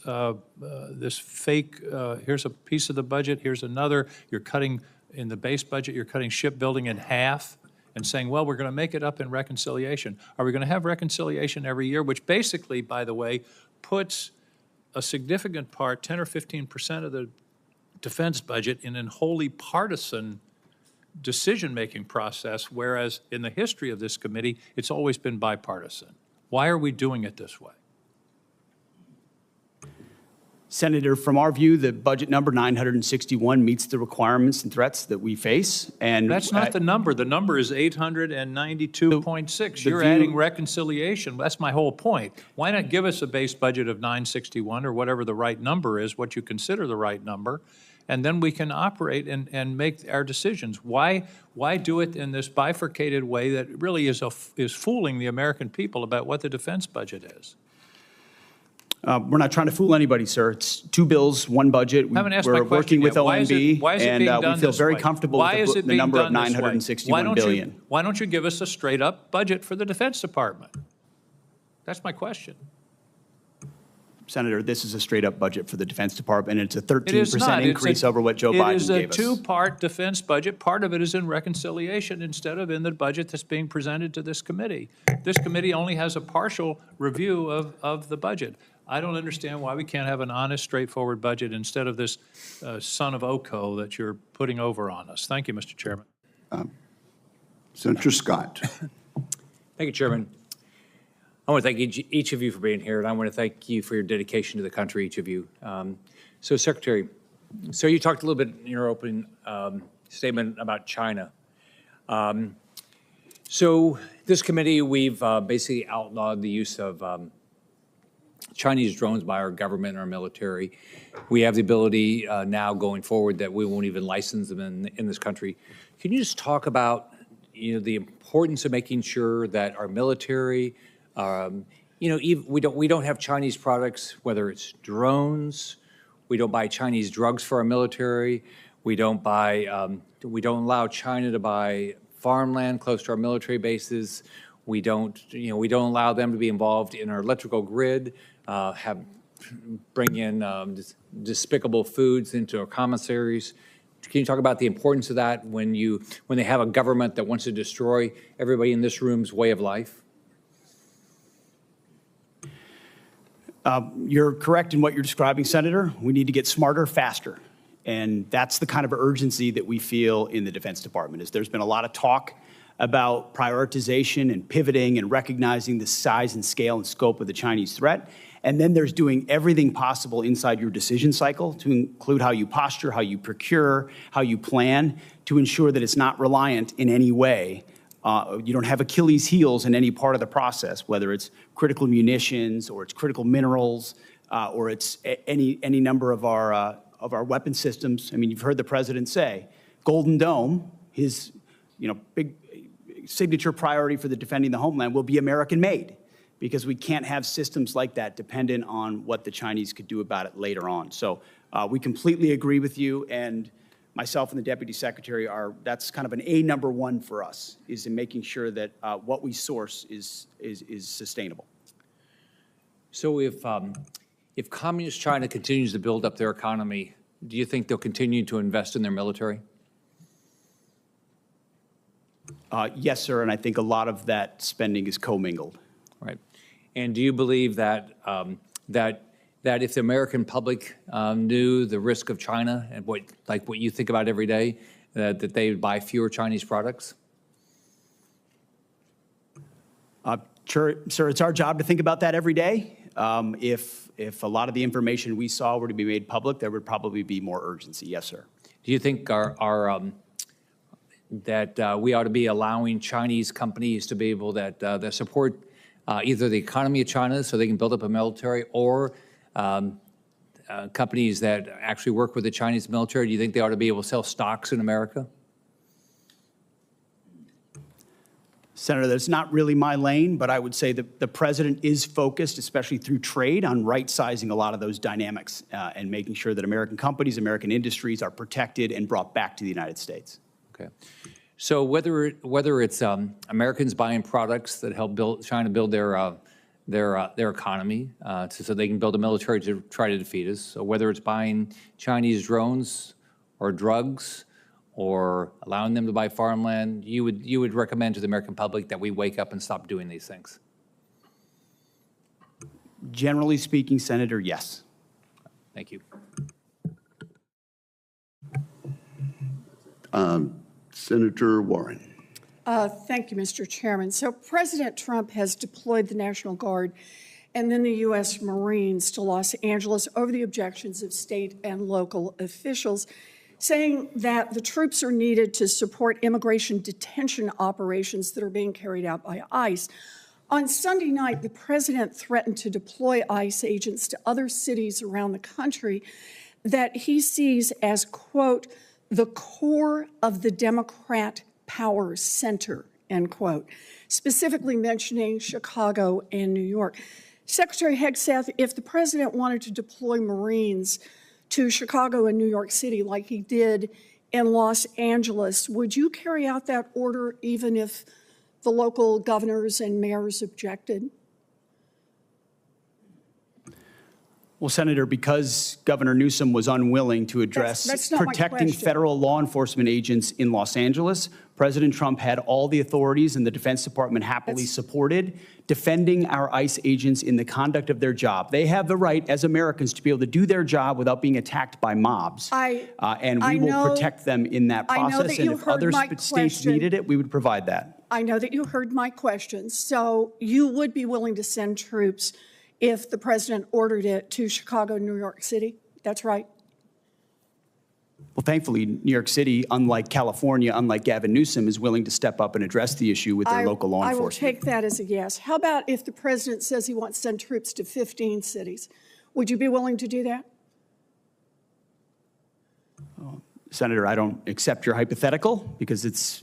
this fake, here's a piece of the budget, here's another. You're cutting, in the base budget, you're cutting shipbuilding in half and saying, well, we're going to make it up in reconciliation. Are we going to have reconciliation every year, which basically, by the way, puts a significant part, 10 or 15% of the defense budget in a wholly partisan decision-making process, whereas in the history of this committee, it's always been bipartisan. Why are we doing it this way? Senator, from our view, the budget number 961 meets the requirements and threats that we face. And that's not the number. The number is 892.6. You're adding reconciliation. That's my whole point. Why not give us a base budget of 961 or whatever the right number is, what you consider the right number, and then we can operate and make our decisions. Why do it in this bifurcated way that really is fooling the American people about what the defense budget is? We're not trying to fool anybody, sir. It's 2 bills, 1 budget. We're working with OMB, and we feel very comfortable with the number of 961 billion. Why don't you give us a straight-up budget for the Defense Department? That's my question. Senator, this is a straight-up budget for the Defense Department, and it's a 13% increase over what Joe Biden gave us. It is a 2-part defense budget. Part of it is in reconciliation instead of in the budget that's being presented to this committee. This committee only has a partial review of the budget. I don't understand why we can't have an honest, straightforward budget instead of this son of OCO that you're putting over on us. Thank you, Mr. Chairman. Senator Scott. Thank you, Chairman. I want to thank each of you for being here, and I want to thank you for your dedication to the country, each of you. So, Secretary, you talked a little bit in your opening statement about China. So this committee, we've basically outlawed the use of Chinese drones by our government and our military. We have the ability now going forward that we won't even license them in this country. Can you just talk about the importance of making sure that our military, we don't have Chinese products, whether it's drones, we don't buy Chinese drugs for our military, we don't allow China to buy farmland close to our military bases. We don't allow them to be involved in our electrical grid, bring in despicable foods into our commissaries. Can you talk about the importance of that when they have a government that wants to destroy everybody in this room's way of life? You're correct in what you're describing, Senator. We need to get smarter, faster. And that's the kind of urgency that we feel in the Defense Department. Is there's been a lot of talk about prioritization and pivoting and recognizing the size and scale and scope of the Chinese threat. And then there's doing everything possible inside your decision cycle to include how you posture, how you procure, how you plan to ensure that it's not reliant in any way. You don't have Achilles heels in any part of the process, whether it's critical munitions or it's critical minerals or it's any number of our weapon systems. I mean, you've heard the president say, Golden Dome, his big signature priority for the defending the homeland will be American-made, because we can't have systems like that dependent on what the Chinese could do about it later on. So we completely agree with you, and myself and the Deputy Secretary that's kind of an number one for us, is in making sure that what we source is sustainable. So if Communist China continues to build up their economy, do you think they'll continue to invest in their military? Yes, sir, and I think a lot of that spending is commingled. Right. And do you believe that that if the American public knew the risk of China and what you think about every day, that they would buy fewer Chinese products? Sure, sir, it's our job to think about that every day. If a lot of the information we saw were to be made public, there would probably be more urgency. Yes, sir. Do you think that we ought to be allowing Chinese companies to be able that support either the economy of China so they can build up a military, or companies that actually work with the Chinese military? Do you think they ought to be able to sell stocks in America? Senator, that's not really my lane, but I would say that the president is focused, especially through trade, on right-sizing a lot of those dynamics and making sure that American companies, American industries are protected and brought back to the United States. Okay. So whether it's Americans buying products that help China build their economy so they can build a military to try to defeat us, or whether it's buying Chinese drones or drugs or allowing them to buy farmland, you would recommend to the American public that we wake up and stop doing these things? Generally speaking, Senator, yes. Thank you. Senator Warren. Thank you, Mr. Chairman. So President Trump has deployed the National Guard and then the U.S. Marines to Los Angeles over the objections of state and local officials, saying that the troops are needed to support immigration detention operations that are being carried out by ICE. On Sunday night, the president threatened to deploy ICE agents to other cities around the country that he sees as, quote, the core of the Democrat power center, end quote, specifically mentioning Chicago and New York. Secretary Hegseth, if the president wanted to deploy Marines to Chicago and New York City like he did in Los Angeles, would you carry out that order even if the local governors and mayors objected? Well, Senator, because Governor Newsom was unwilling to address that's not my protecting question. federal law enforcement agents in Los Angeles, President Trump had all the authorities, and the Defense Department happily supported defending our ICE agents in the conduct of their job. They have the right, as Americans, to be able to do their job without being attacked by mobs. And we will protect them in that process. And if other states needed it, we would provide that. I know that you heard my question. So you would be willing to send troops if the president ordered it to Chicago, New York City? That's right. Well, thankfully, New York City, unlike California, unlike Gavin Newsom, is willing to step up and address the issue with their local law enforcement. I will take that as a yes. How about if the president says he wants to send troops to 15 cities? Would you be willing to do that? Senator, I don't accept your hypothetical because it's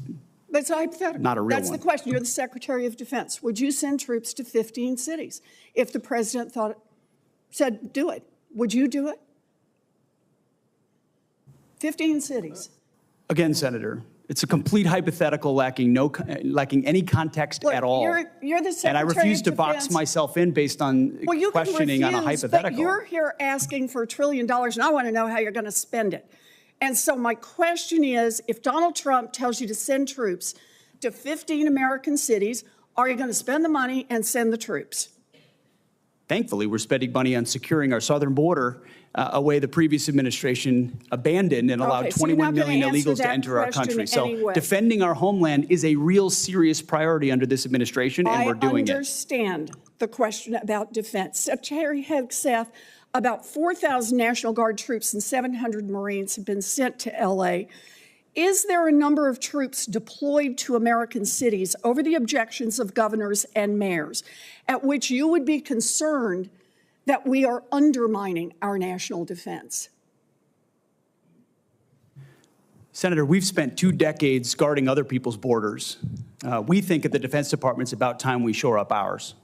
That's a hypothetical. Not a real That's one. the question. You're the Secretary of Defense. Would you send troops to 15 cities if the president said do it? Would you do it? 15 cities. Again, Senator, it's a complete hypothetical lacking any context Look, at all. You're the Secretary and I refuse of to box Defense. myself in based on questioning on a hypothetical. But you're here asking for $1 trillion, and I want to know how you're going to spend it. And so my question is, if Donald Trump tells you to send troops to 15 American cities, are you going to spend the money and send the troops? Thankfully, we're spending money on securing our southern border a way the previous administration abandoned and allowed Okay, so you're 21 not gonna million answer illegals to that enter our question country. So anyway. defending our homeland is a real serious priority under this administration, and we're doing I it. understand the question about defense. Secretary Hegseth, about 4,000 National Guard troops and 700 Marines have been sent to LA. Is there a number of troops deployed to American cities over the objections of governors and mayors at which you would be concerned that we are undermining our national defense? Senator, we've spent 2 decades guarding other people's borders. We think at the Defense Department it's about time we shore up ours.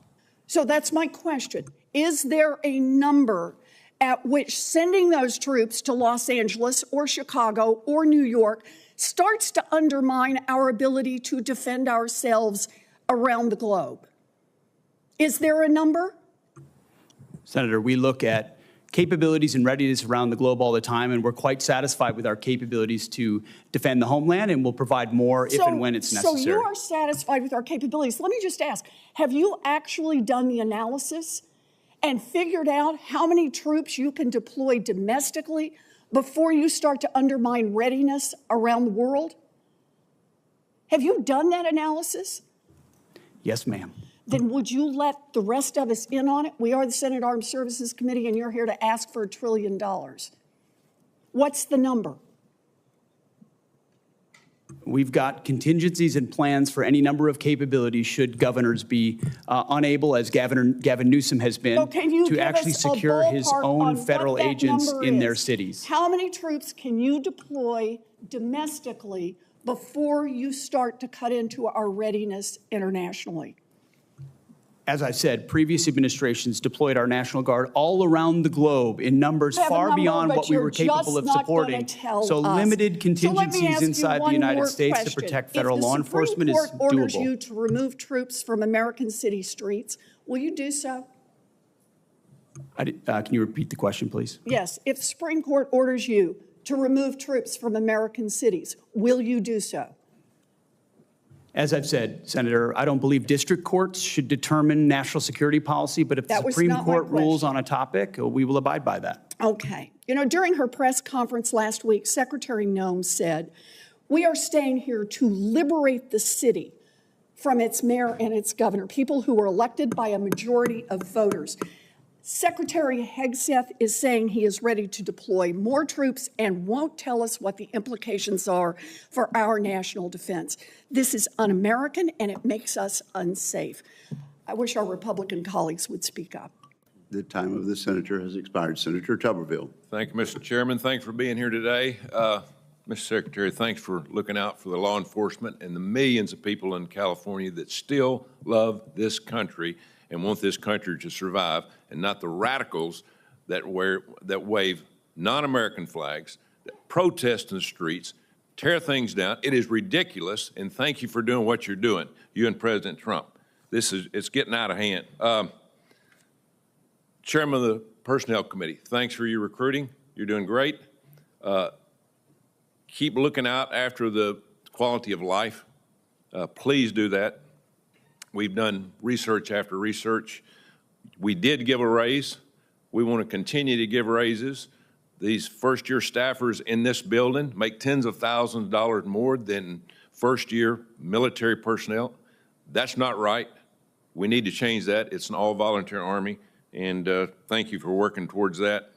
So that's my question. Is there a number at which sending those troops to Los Angeles or Chicago or New York starts to undermine our ability to defend ourselves around the globe? Is there a number? Senator, we look at capabilities and readiness around the globe all the time, and we're quite satisfied with our capabilities to defend the homeland, and we'll provide more if and when it's necessary. So you are satisfied with our capabilities. Let me just ask, have you actually done the analysis and figured out how many troops you can deploy domestically before you start to undermine readiness around the world? Have you done that analysis? Yes, ma'am. Then would you let the rest of us in on it? We are the Senate Armed Services Committee, and you're here to ask for $1 trillion. What's the number? We've got contingencies and plans for any number of capabilities should governors be unable, as Gavin Newsom has been, to actually secure his own federal agents in their cities. How many troops can you deploy domestically before you start to cut into our readiness internationally? As I said, previous administrations deployed our National Guard all around the globe in numbers far beyond what we were capable of supporting. So limited contingencies inside the United States to protect federal law enforcement is doable. If the Supreme Court orders you to remove troops from American city streets, will you do so? Can you repeat the question, please? Yes. If the Supreme Court orders you to remove troops from American cities, will you do so? As I've said, Senator, I don't believe district courts should determine national security policy, but if the Supreme Court rules on a topic, we will abide by that. Okay. You know, during her press conference last week, Secretary Noem said, "We are staying here to liberate the city from its mayor and its governor, people who were elected by a majority of voters." Secretary Hegseth is saying he is ready to deploy more troops and won't tell us what the implications are for our national defense. This is un-American, and it makes us unsafe. I wish our Republican colleagues would speak up. The time of the senator has expired. Senator Tuberville. Thank you, Mr. Chairman. Thanks for being here today. Mr. Secretary, thanks for looking out for the law enforcement and the millions of people in California that still love this country and want this country to survive, and not the radicals that wave non-American flags, that protest in the streets, tear things down. It is ridiculous, and thank you for doing what you're doing, you and President Trump. It's getting out of hand. Chairman of the Personnel Committee, thanks for your recruiting. You're doing great. Keep looking out after the quality of life. Please do that. We've done research after research. We did give a raise. We want to continue to give raises. These first-year staffers in this building make tens of thousands of dollars more than first-year military personnel. That's not right. We need to change that. It's an all-volunteer Army, and thank you for working towards that.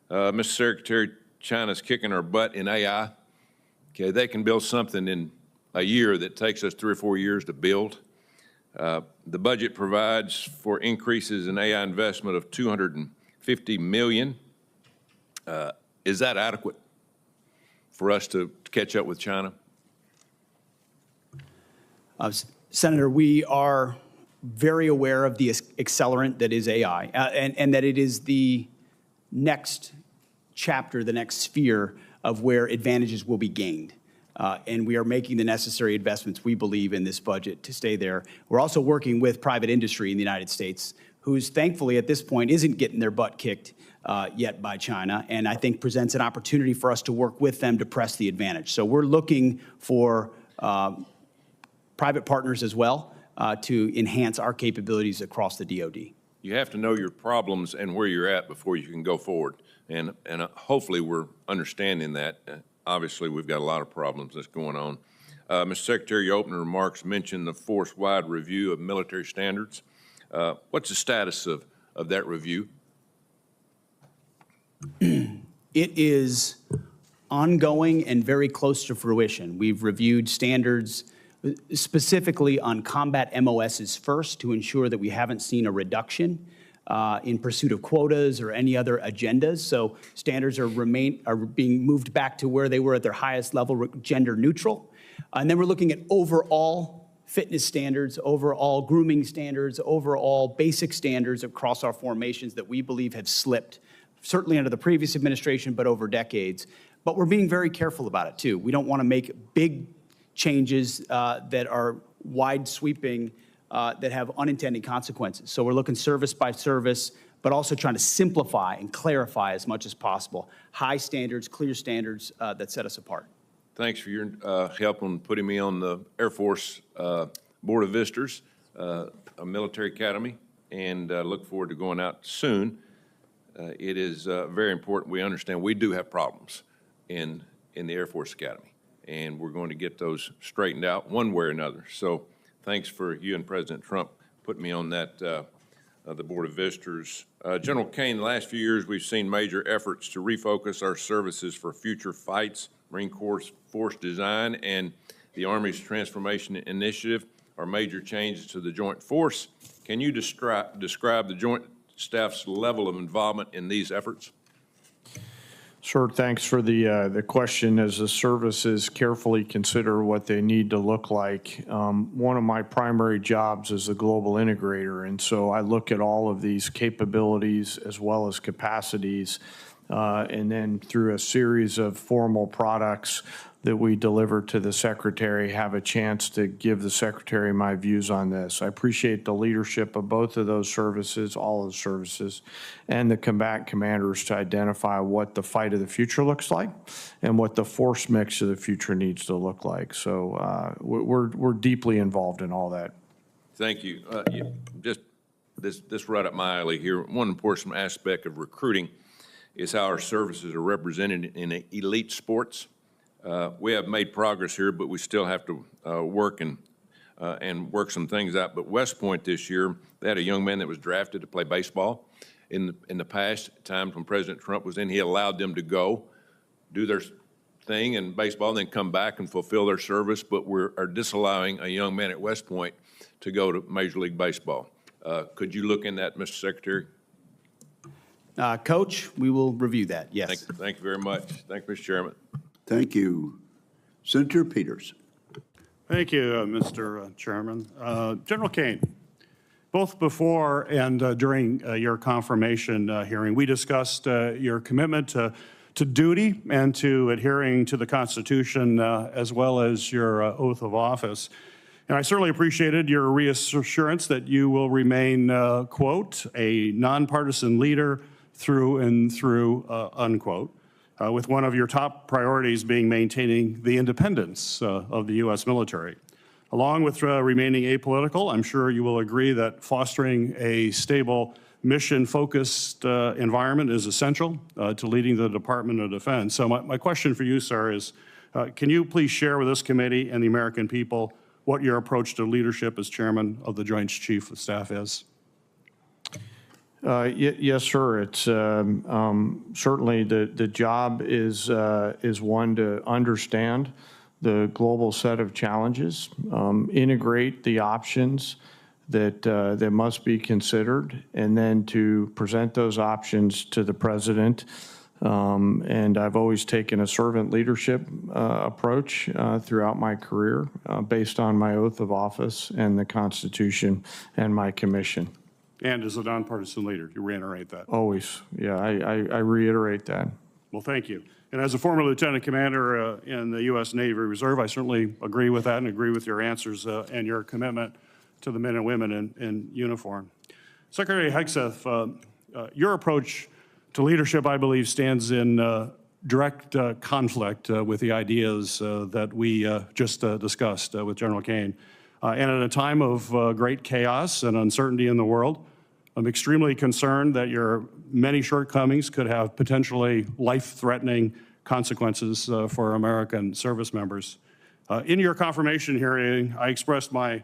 Mr. Secretary, China's kicking our butt in AI. Okay, they can build something in a year that takes us 3 or 4 years to build. The budget provides for increases in AI investment of $250 million. Is that adequate for us to catch up with China? Senator, we are very aware of the accelerant that is AI, and that it is the next chapter, the next sphere of where advantages will be gained. And we are making the necessary investments, we believe, in this budget to stay there. We're also working with private industry in the United States, who's thankfully at this point isn't getting their butt kicked yet by China, and I think presents an opportunity for us to work with them to press the advantage. So we're looking for private partners as well to enhance our capabilities across the DoD. you have to know your problems and where you're at before you can go forward. And hopefully we're understanding that. Obviously, we've got a lot of problems that's going on. Mr. Secretary, your opening remarks mentioned the force-wide review of military standards. What's the status of that review? It is ongoing and very close to fruition. We've reviewed standards specifically on combat MOSs first to ensure that we haven't seen a reduction in pursuit of quotas or any other agendas. So standards are being moved back to where they were at their highest level, gender neutral. And then we're looking at overall fitness standards, overall grooming standards, overall basic standards across our formations that we believe have slipped, certainly under the previous administration, but over decades. But we're being very careful about it, too. We don't want to make big changes that are wide sweeping, that have unintended consequences. So we're looking service by service, but also trying to simplify and clarify as much as possible. High standards, clear standards that set us apart. Thanks for your help on putting me on the Air Force Board of Visitors, a military academy, and look forward to going out soon. It is very important we understand we do have problems in the Air Force Academy, and we're going to get those straightened out one way or another. So thanks for you and President Trump putting me on that, the Board of Visitors. General Kane, the last few years we've seen major efforts to refocus our services for future fights. Marine Corps Force Design and the Army's Transformation Initiative are major changes to the Joint Force. Can you describe the Joint Staff's level of involvement in these efforts? Sure, thanks for the question. As the services carefully consider what they need to look like, one of my primary jobs is a global integrator, and so I look at all of these capabilities as well as capacities, and then through a series of formal products that we deliver to the Secretary, have a chance to give the Secretary my views on this. I appreciate the leadership of both of those services, all of the services, and the combatant commanders to identify what the fight of the future looks like and what the force mix of the future needs to look like. So we're deeply involved in all that. Thank you. Just this right up my alley here. One important aspect of recruiting is how our services are represented in elite sports. We have made progress here, but we still have to work and work some things out. But West Point this year, they had a young man that was drafted to play baseball. In the past times when President Trump was in, he allowed them to go do their thing in baseball and then come back and fulfill their service. But we are disallowing a young man at West Point to go to Major League Baseball. Could you look in that, Mr. Secretary? Coach, we will review that, yes. Thank you very much. Thank you, Mr. Chairman. Thank you. Senator Peters. Thank you, Mr. Chairman. General Kane, both before and during your confirmation hearing, we discussed your commitment to duty and to adhering to the Constitution as well as your oath of office. And I certainly appreciated your reassurance that you will remain, quote, a nonpartisan leader through and through, unquote, with one of your top priorities being maintaining the independence of the U.S. military. Along with remaining apolitical, I'm sure you will agree that fostering a stable, mission-focused environment is essential to leading the Department of Defense. So my question for you, sir, is can you please share with this committee and the American people what your approach to leadership as chairman of the Joint Chiefs of Staff is? Yes, sir. It's certainly the job is one to understand the global set of challenges, integrate the options that must be considered, and then to present those options to the president. And I've always taken a servant leadership approach throughout my career based on my oath of office and the Constitution and my commission. And as a nonpartisan leader, you reiterate that? Always. Yeah, I reiterate that. Well, thank you. And as a former lieutenant commander in the U.S. Navy Reserve, I certainly agree with that and agree with your answers and your commitment to the men and women in uniform. Secretary Hegseth, your approach to leadership, I believe, stands in direct conflict with the ideas that we just discussed with General Kane. And at a time of great chaos and uncertainty in the world, I'm extremely concerned that your many shortcomings could have potentially life-threatening consequences for American service members. In your confirmation hearing, I expressed my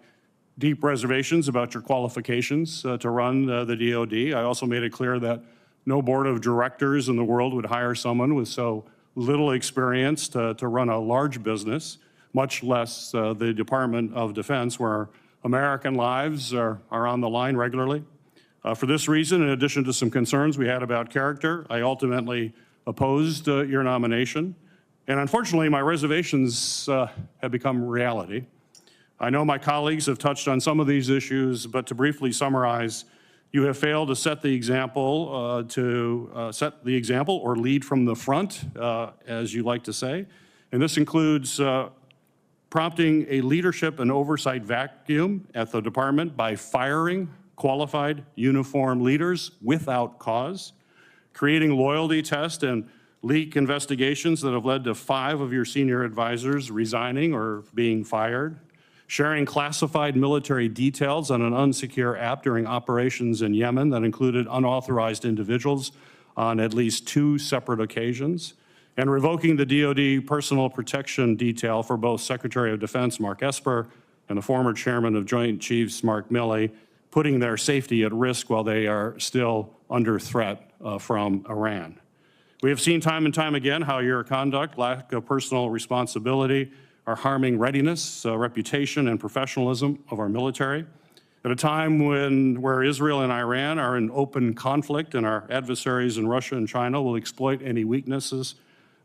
deep reservations about your qualifications to run the DoD. I also made it clear that no board of directors in the world would hire someone with so little experience to run a large business, much less the Department of Defense, where American lives are on the line regularly. For this reason, in addition to some concerns we had about character, I ultimately opposed your nomination. And unfortunately, my reservations have become reality. I know my colleagues have touched on some of these issues, but to briefly summarize, you have failed to set the example, or lead from the front, as you like to say. And this includes prompting a leadership and oversight vacuum at the department by firing qualified uniformed leaders without cause, creating loyalty tests and leak investigations that have led to 5 of your senior advisors resigning or being fired, sharing classified military details on an unsecure app during operations in Yemen that included unauthorized individuals on at least 2 separate occasions, and revoking the DoD personal protection detail for both Secretary of Defense Mark Esper and the former Chairman of Joint Chiefs Mark Milley, putting their safety at risk while they are still under threat from Iran. We have seen time and time again how your conduct, lack of personal responsibility, are harming readiness, reputation, and professionalism of our military. At a time where Israel and Iran are in open conflict and our adversaries in Russia and China will exploit any weaknesses,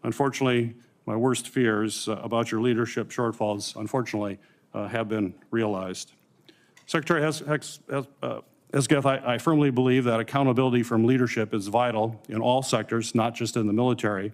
unfortunately, my worst fears about your leadership shortfalls, unfortunately, have been realized. Secretary Hegseth, I firmly believe that accountability from leadership is vital in all sectors, not just in the military.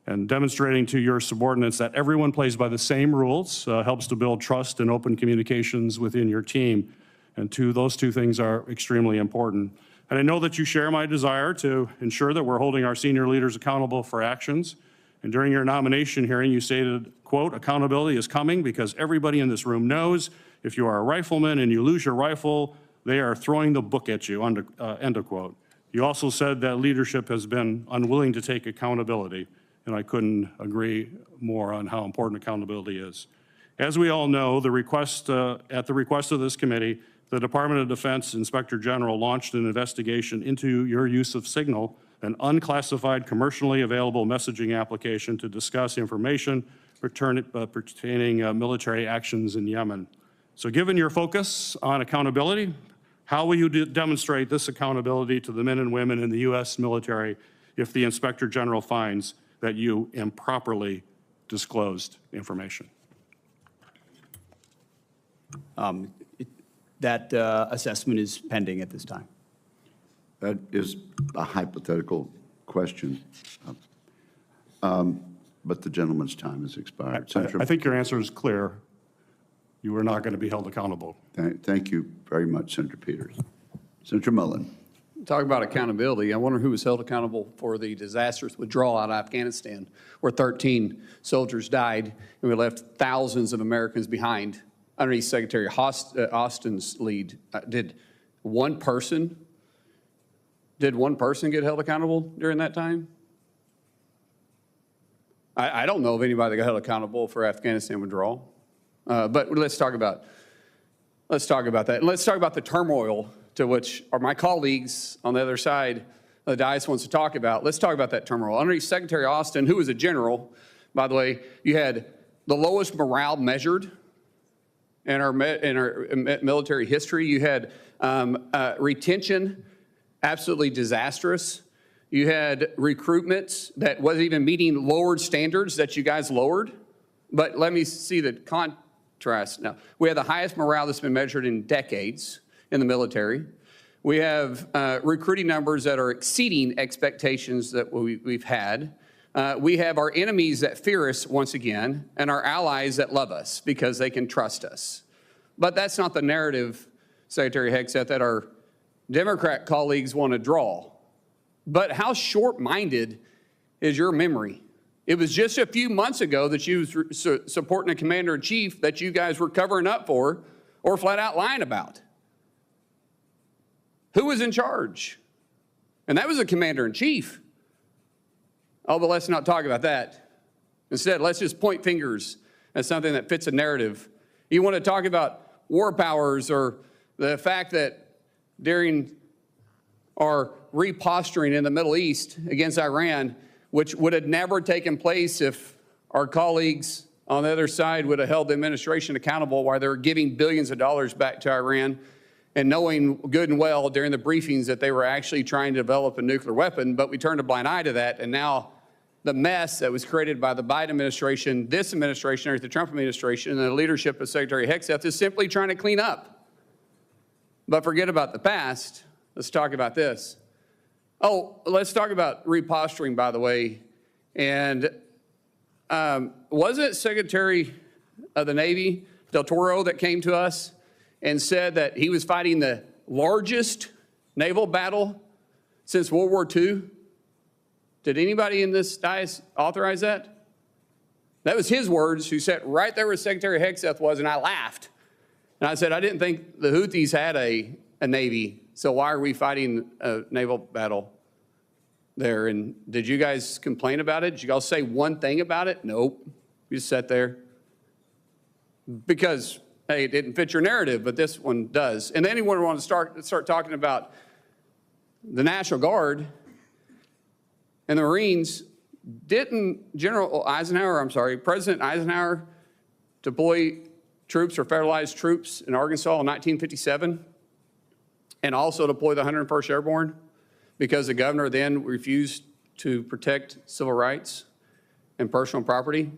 And demonstrating to your subordinates that everyone plays by the same rules helps to build trust and open communications within your team. And those two things are extremely important. And I know that you share my desire to ensure that we're holding our senior leaders accountable for actions. And during your nomination hearing, you stated, quote, accountability is coming because everybody in this room knows if you are a rifleman and you lose your rifle, they are throwing the book at you, end of quote. You also said that leadership has been unwilling to take accountability. And I couldn't agree more on how important accountability is. As we all know, at the request of this committee, the Department of Defense Inspector General launched an investigation into your use of Signal, an unclassified commercially available messaging application to discuss information pertaining military actions in Yemen. So given your focus on accountability, how will you demonstrate this accountability to the men and women in the U.S. military if the Inspector General finds that you improperly disclosed information? That assessment is pending at this time. That is a hypothetical question, but the gentleman's time has expired. I think your answer is clear. You are not going to be held accountable. Thank you very much, Senator Peters. Senator Mullen. Talk about accountability. I wonder who was held accountable for the disastrous withdrawal out of Afghanistan, where 13 soldiers died, and we left thousands of Americans behind underneath Secretary Austin's lead. Did one person get held accountable during that time? I don't know of anybody that got held accountable for Afghanistan withdrawal. But let's talk about that. And let's talk about the turmoil to which my colleagues on the other side of the dais wants to talk about. Let's talk about that turmoil. Underneath Secretary Austin, who was a general, by the way, you had the lowest morale measured in our military history. You had retention absolutely disastrous. You had recruitment that wasn't even meeting lowered standards that you guys lowered. But let me see the contrast now. We have the highest morale that's been measured in decades in the military. We have recruiting numbers that are exceeding expectations that we've had. We have our enemies that fear us once again, and our allies that love us because they can trust us. But that's not the narrative, Secretary Hegseth, that our Democrat colleagues want to draw. But how short-minded is your memory? It was just a few months ago that you were supporting a commander-in-chief that you guys were covering up for or flat out lying about. Who was in charge? And that was a commander-in-chief. Oh, but let's not talk about that. Instead, let's just point fingers at something that fits a narrative. You want to talk about war powers or the fact that during our reposturing in the Middle East against Iran, which would have never taken place if our colleagues on the other side would have held the administration accountable while they were giving billions of dollars back to Iran and knowing good and well during the briefings that they were actually trying to develop a nuclear weapon, but we turned a blind eye to that, and now the mess that was created by the Biden administration, this administration, or the Trump administration, and the leadership of Secretary Hegseth is simply trying to clean up. But forget about the past. Let's talk about this. Oh, let's talk about reposturing, by the way. And wasn't it Secretary of the Navy, Del Toro, that came to us and said that he was fighting the largest naval battle since World War II? Did anybody in this dais authorize that? That was his words, who sat right there where Secretary Hegseth was, and I laughed. And I said, I didn't think the Houthis had a Navy, so why are we fighting a naval battle there? And did you guys complain about it? Did you guys say one thing about it? Nope. You just sat there. Because, hey, it didn't fit your narrative, but this one does. And then you want to start talking about the National Guard and the Marines. Didn't President Eisenhower deploy troops or federalized troops in Arkansas in 1957 and also deploy the 101st Airborne because the governor then refused to protect civil rights and personal property?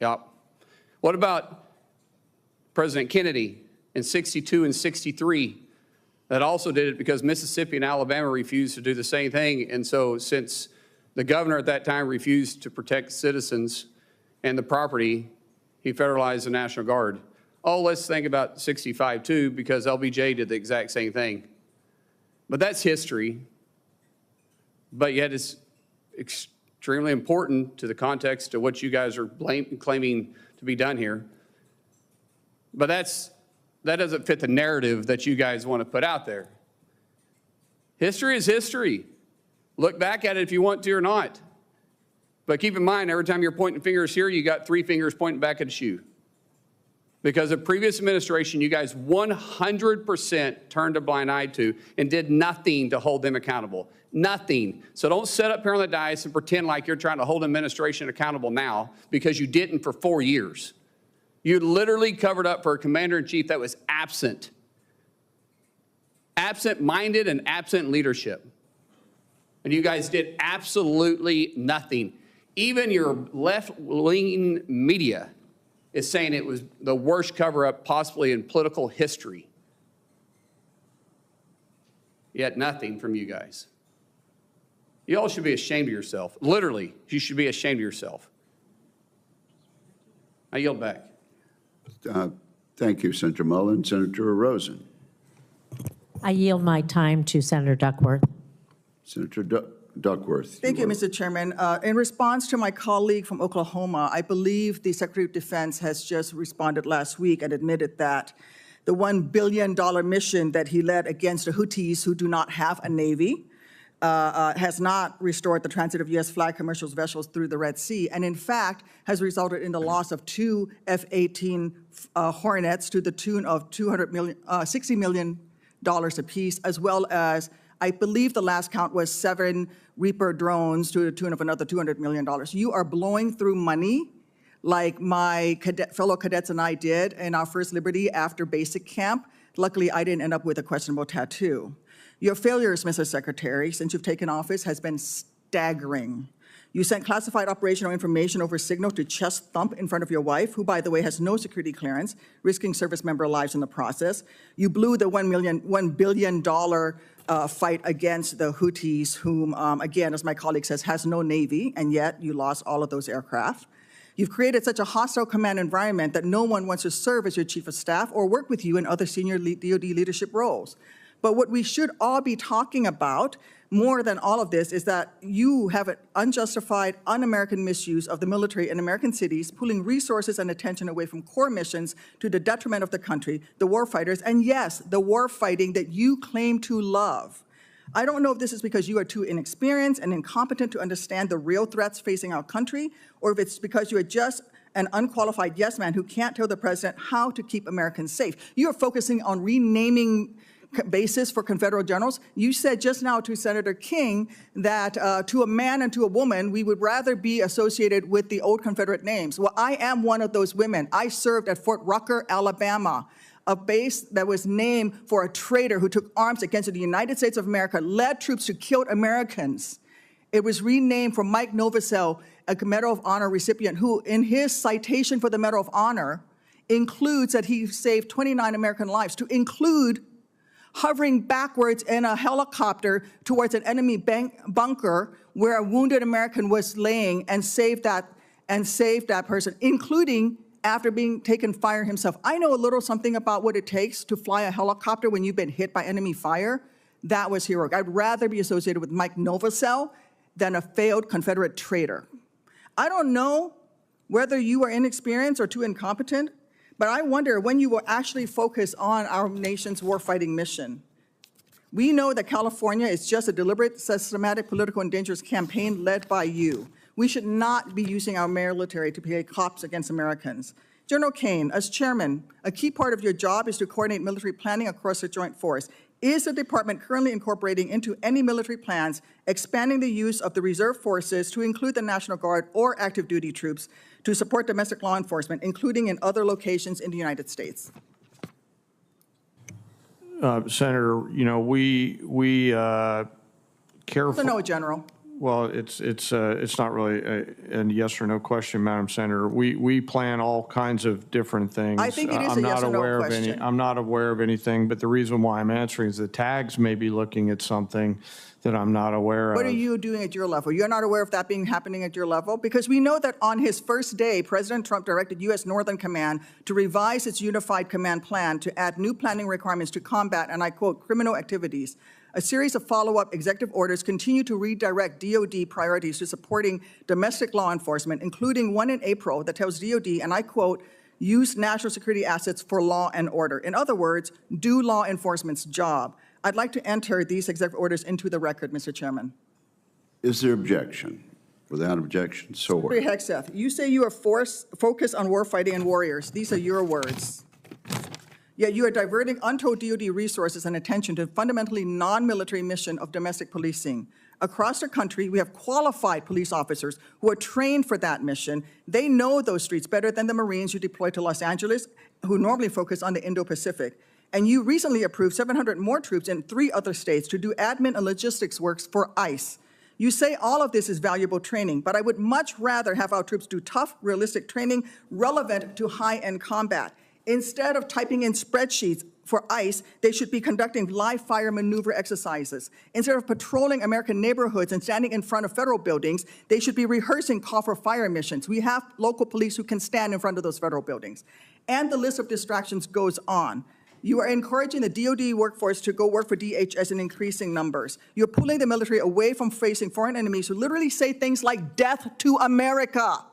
Yep. What about President Kennedy in 62 and 63? That also did it because Mississippi and Alabama refused to do the same thing. And so since the governor at that time refused to protect citizens and the property, he federalized the National Guard. Oh, let's think about 65 too, because LBJ did the exact same thing. But that's history. But yet it's extremely important to the context of what you guys are claiming to be done here. But that doesn't fit the narrative that you guys want to put out there. History is history. Look back at it if you want to or not. But keep in mind, every time you're pointing fingers here, you got three fingers pointing back at you. Because of previous administration, you guys 100% turned a blind eye to and did nothing to hold them accountable. Nothing. So don't sit up here on the dais and pretend like you're trying to hold administration accountable now because you didn't for 4 years. You literally covered up for a commander-in-chief that was absent. Absent-minded and absent leadership. And you guys did absolutely nothing. Even your left-leaning media is saying it was the worst cover-up possibly in political history. Yet nothing from you guys. You all should be ashamed of yourself. Literally, you should be ashamed of yourself. I yield back. Thank you, Senator Mullen. Senator Rosen. I yield my time to Senator Duckworth. Senator Duckworth. Thank you, Mr. Chairman. In response to my colleague from Oklahoma, I believe the Secretary of Defense has just responded last week and admitted that the $1 billion mission that he led against the Houthis, who do not have a Navy, has not restored the transit of U.S. flag commercial vessels through the Red Sea, and in fact has resulted in the loss of 2 F-18 Hornets to the tune of $60 million apiece, as well as, I believe the last count was 7 Reaper drones to the tune of another $200 million. You are blowing through money like my fellow cadets and I did in our first Liberty after basic camp. Luckily, I didn't end up with a questionable tattoo. Your failures, Mr. Secretary, since you've taken office has been staggering. You sent classified operational information over Signal to chest thump in front of your wife, who, by the way, has no security clearance, risking service member lives in the process. You blew the $1 billion fight against the Houthis, whom, again, as my colleague says, has no Navy, and yet you lost all of those aircraft. You've created such a hostile command environment that no one wants to serve as your chief of staff or work with you in other senior DoD leadership roles. But what we should all be talking about more than all of this is that you have an unjustified, un-American misuse of the military in American cities, pulling resources and attention away from core missions to the detriment of the country, the war fighters, and yes, the war fighting that you claim to love. I don't know if this is because you are too inexperienced and incompetent to understand the real threats facing our country, or if it's because you are just an unqualified yes man who can't tell the president how to keep Americans safe. You are focusing on renaming basis for Confederate generals. You said just now to Senator King that to a man and to a woman, we would rather be associated with the old Confederate names. Well, I am one of those women. I served at Fort Rucker, Alabama, a base that was named for a traitor who took arms against the United States of America, led troops who killed Americans. It was renamed for Mike Novosel, a Medal of Honor recipient who, in his citation for the Medal of Honor, includes that he saved 29 American lives, to include hovering backwards in a helicopter towards an enemy bunker where a wounded American was laying and saved that person, including after being taken fire himself. I know a little something about what it takes to fly a helicopter when you've been hit by enemy fire. That was heroic. I'd rather be associated with Mike Novosel than a failed Confederate traitor. I don't know whether you are inexperienced or too incompetent, but I wonder when you will actually focus on our nation's warfighting mission. We know that California is just a deliberate, systematic political and dangerous campaign led by you. We should not be using our military to play cops against Americans. General Kane, as chairman, a key part of your job is to coordinate military planning across the joint force. Is the department currently incorporating into any military plans expanding the use of the reserve forces to include the National Guard or active duty troops to support domestic law enforcement, including in other locations in the United States? Senator, you know, we careful. No, General. Well, it's not really a yes or no question, Madam Senator. We plan all kinds of different things. I think it is a yes or no question. I'm not aware of anything, but the reason why I'm answering is the tags may be looking at something that I'm not aware of. What are you doing at your level? You're not aware of that happening at your level? Because we know that on his first day, President Trump directed U.S. Northern Command to revise its unified command plan to add new planning requirements to combat, and I quote, criminal activities. A series of follow-up executive orders continue to redirect DOD priorities to supporting domestic law enforcement, including one in April that tells DOD, and I quote, use national security assets for law and order. In other words, do law enforcement's job. I'd like to enter these executive orders into the record, Mr. Chairman. Is there objection? Without objection, so ordered. Secretary Hegseth, you say you are focused on warfighting and warriors. These are your words. Yet you are diverting untold DOD resources and attention to a fundamentally non-military mission of domestic policing. Across the country, we have qualified police officers who are trained for that mission. They know those streets better than the Marines you deploy to Los Angeles, who normally focus on the Indo-Pacific. And you recently approved 700 more troops in 3 other states to do admin and logistics works for ICE. You say all of this is valuable training, but I would much rather have our troops do tough, realistic training relevant to high-end combat. Instead of typing in spreadsheets for ICE, they should be conducting live fire maneuver exercises. Instead of patrolling American neighborhoods and standing in front of federal buildings, they should be rehearsing call for fire missions. We have local police who can stand in front of those federal buildings. And the list of distractions goes on. You are encouraging the DOD workforce to go work for DHS in increasing numbers. You're pulling the military away from facing foreign enemies who literally say things like death to America.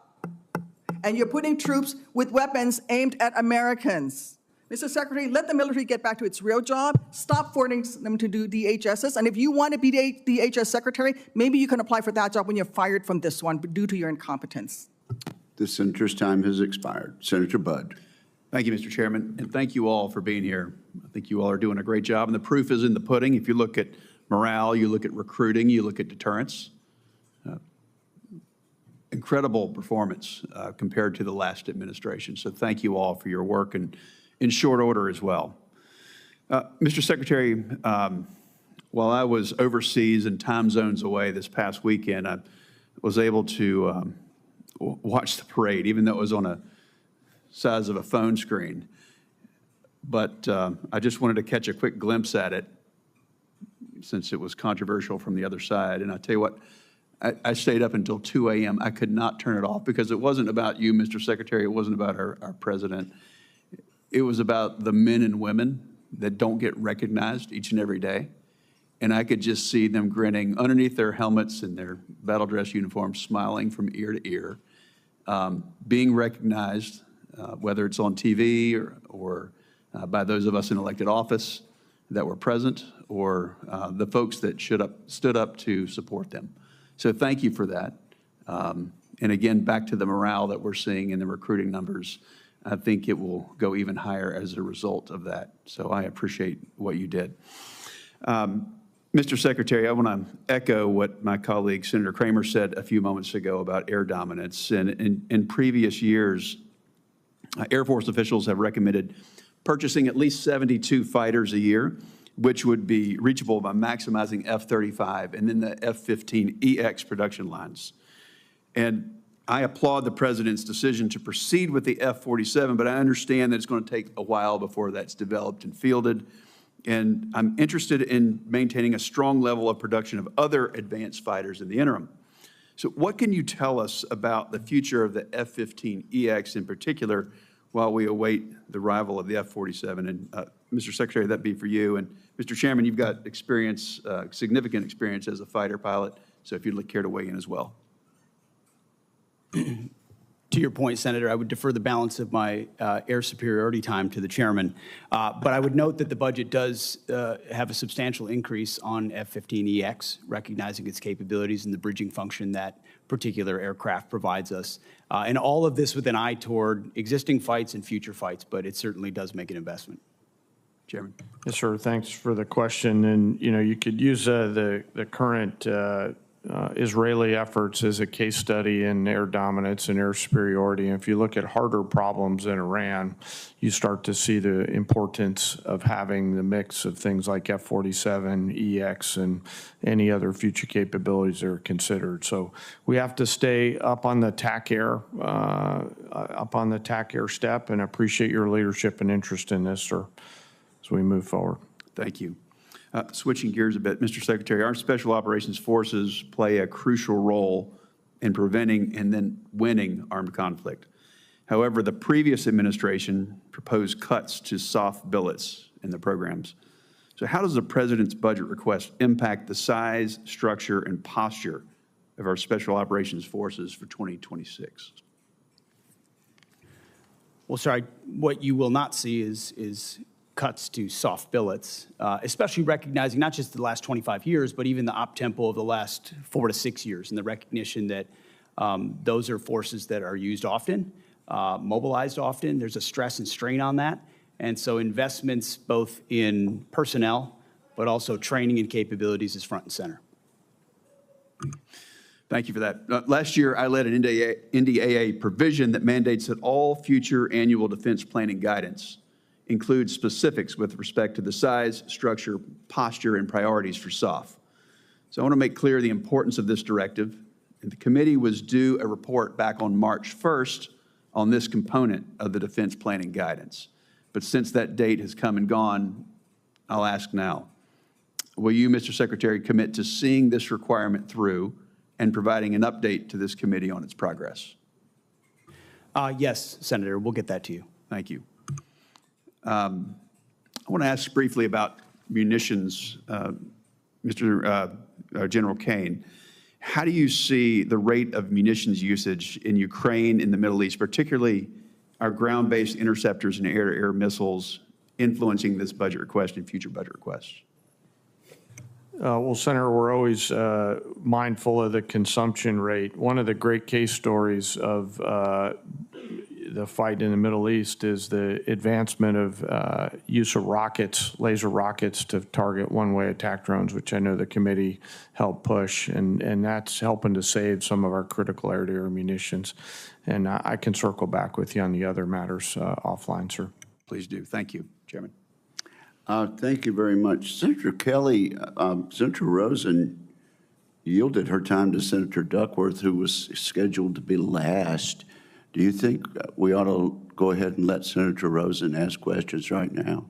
And you're putting troops with weapons aimed at Americans. Mr. Secretary, let the military get back to its real job. Stop forcing them to do DHSs. And if you want to be the DHS Secretary, maybe you can apply for that job when you're fired from this one due to your incompetence. The senator's time has expired. Senator Budd. Thank you, Mr. Chairman, and thank you all for being here. I think you all are doing a great job, and the proof is in the pudding. If you look at morale, you look at recruiting, you look at deterrence. Incredible performance compared to the last administration. So thank you all for your work, and in short order as well. Mr. Secretary, while I was overseas and time zones away this past weekend, I was able to watch the parade, even though it was on a size of a phone screen. But I just wanted to catch a quick glimpse at it since it was controversial from the other side. And I tell you what, I stayed up until 2 a.m. I could not turn it off because it wasn't about you, Mr. Secretary. It wasn't about our president. It was about the men and women that don't get recognized each and every day. And I could just see them grinning underneath their helmets and their battle dress uniforms, smiling from ear to ear, being recognized, whether it's on TV or by those of us in elected office that were present, or the folks that stood up to support them. So thank you for that. And again, back to the morale that we're seeing in the recruiting numbers, I think it will go even higher as a result of that. So I appreciate what you did. Mr. Secretary, I want to echo what my colleague Senator Kramer said a few moments ago about air dominance. And in previous years, Air Force officials have recommended purchasing at least 72 fighters a year, which would be reachable by maximizing F-35 and then the F-15EX production lines. And I applaud the President's decision to proceed with the F-47, but I understand that it's going to take a while before that's developed and fielded. And I'm interested in maintaining a strong level of production of other advanced fighters in the interim. So what can you tell us about the future of the F-15EX in particular while we await the arrival of the F-47? And Mr. Secretary, that'd be for you. And Mr. Chairman, you've got experience, significant experience as a fighter pilot, so if you'd care to weigh in as well. To your point, Senator, I would defer the balance of my air superiority time to the chairman. But I would note that the budget does have a substantial increase on F-15EX, recognizing its capabilities and the bridging function that particular aircraft provides us. And all of this with an eye toward existing fights and future fights, but it certainly does make an investment. Chairman. Yes, sir. Thanks for the question. And, you know, you could use the current Israeli efforts as a case study in air dominance and air superiority. And if you look at harder problems in Iran, you start to see the importance of having the mix of things like F-47, EX, and any other future capabilities that are considered. So we have to stay up on the TAC air, step, and appreciate your leadership and interest in this, sir, as we move forward. Thank you. Switching gears a bit, Mr. Secretary, our Special Operations Forces play a crucial role in preventing and then winning armed conflict. However, the previous administration proposed cuts to soft billets in the programs. So how does the President's budget request impact the size, structure, and posture of our Special Operations Forces for 2026? Well, sir, what you will not see is cuts to soft billets, especially recognizing not just the last 25 years, but even the op-tempo of the last 4 to 6 years, and the recognition that those are forces that are used often, mobilized often. There's a stress and strain on that. And so investments both in personnel, but also training and capabilities is front and center. Thank you for that. Last year, I led an NDAA provision that mandates that all future annual defense planning guidance includes specifics with respect to the size, structure, posture, and priorities for SOF. So I want to make clear the importance of this directive. And the committee was due a report back on March 1st on this component of the defense planning guidance. But since that date has come and gone, I'll ask now, will you, Mr. Secretary, commit to seeing this requirement through and providing an update to this committee on its progress? Yes, Senator, we'll get that to you. Thank you. I want to ask briefly about munitions, Mr. General Kane. How do you see the rate of munitions usage in Ukraine, in the Middle East, particularly our ground-based interceptors and air-to-air missiles influencing this budget request and future budget requests? Well, Senator, we're always mindful of the consumption rate. One of the great case stories of the fight in the Middle East is the advancement of use of rockets, laser rockets, to target one-way attack drones, which I know the committee helped push, and that's helping to save some of our critical air-to-air munitions. And I can circle back with you on the other matters offline, sir. Please do. Thank you, Chairman. Thank you very much. Senator Kelly, Senator Rosen yielded her time to Senator Duckworth, who was scheduled to be last. Do you think we ought to go ahead and let Senator Rosen ask questions right now?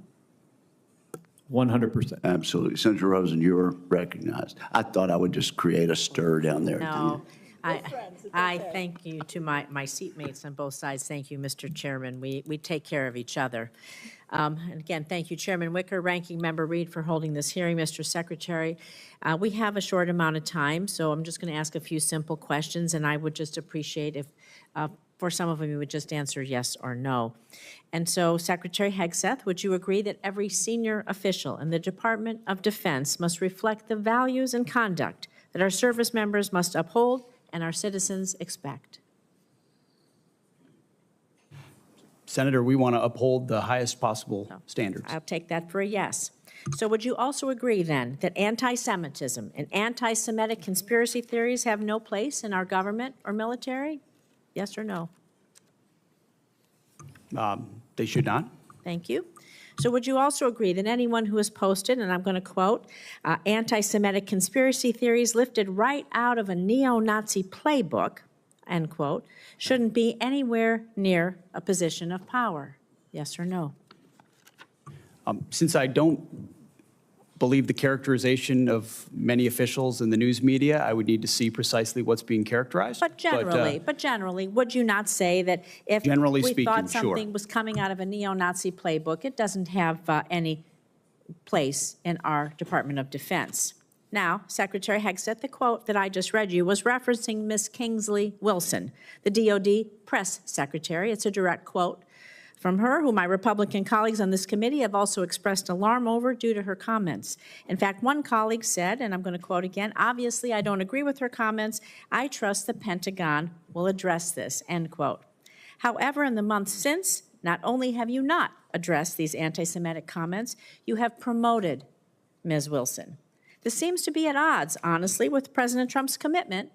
100%. Absolutely. Senator Rosen, you're recognized. I thought I would just create a stir down there. No, I thank you to my seatmates on both sides. Thank you, Mr. Chairman. We take care of each other. And again, thank you, Chairman Wicker, Ranking Member Reed, for holding this hearing, Mr. Secretary. We have a short amount of time, so I'm just going to ask a few simple questions, and I would just appreciate if, for some of them, you would just answer yes or no. And so, Secretary Hegseth, would you agree that every senior official in the Department of Defense must reflect the values and conduct that our service members must uphold and our citizens expect? Senator, we want to uphold the highest possible standards. I'll take that for a yes. So would you also agree then that anti-Semitism and anti-Semitic conspiracy theories have no place in our government or military? Yes or no? They should not. Thank you. So would you also agree that anyone who has posted, and I'm going to quote, anti-Semitic conspiracy theories lifted right out of a neo-Nazi playbook, end quote, shouldn't be anywhere near a position of power? Yes or no? Since I don't believe the characterization of many officials in the news media, I would need to see precisely what's being characterized. But generally, would you not say that if Generally we speaking, thought sure. something was coming out of a neo-Nazi playbook, it doesn't have any place in our Department of Defense? Now, Secretary Hegseth, the quote that I just read you was referencing Ms. Kingsley Wilson, the DOD press secretary. It's a direct quote from her, who my Republican colleagues on this committee have also expressed alarm over due to her comments. In fact, one colleague said, and I'm going to quote again, obviously I don't agree with her comments. I trust the Pentagon will address this, end quote. However, in the months since, not only have you not addressed these anti-Semitic comments, you have promoted Ms. Wilson. This seems to be at odds, honestly, with President Trump's commitment,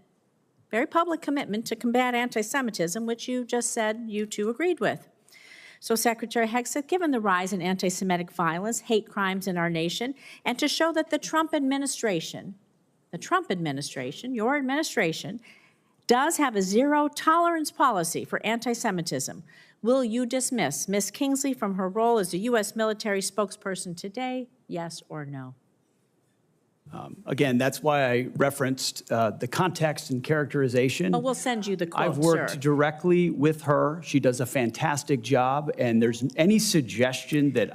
very public commitment to combat anti-Semitism, which you just said you too agreed with. So, Secretary Hegseth, given the rise in anti-Semitic violence, hate crimes in our nation, and to show that the Trump administration, your administration, does have a zero-tolerance policy for anti-Semitism, will you dismiss Ms. Kingsley from her role as a U.S. military spokesperson today, yes or no? Again, that's why I referenced the context and characterization. Well, we'll send you the quote, I've worked sir. directly with her. She does a fantastic job, and there's any suggestion that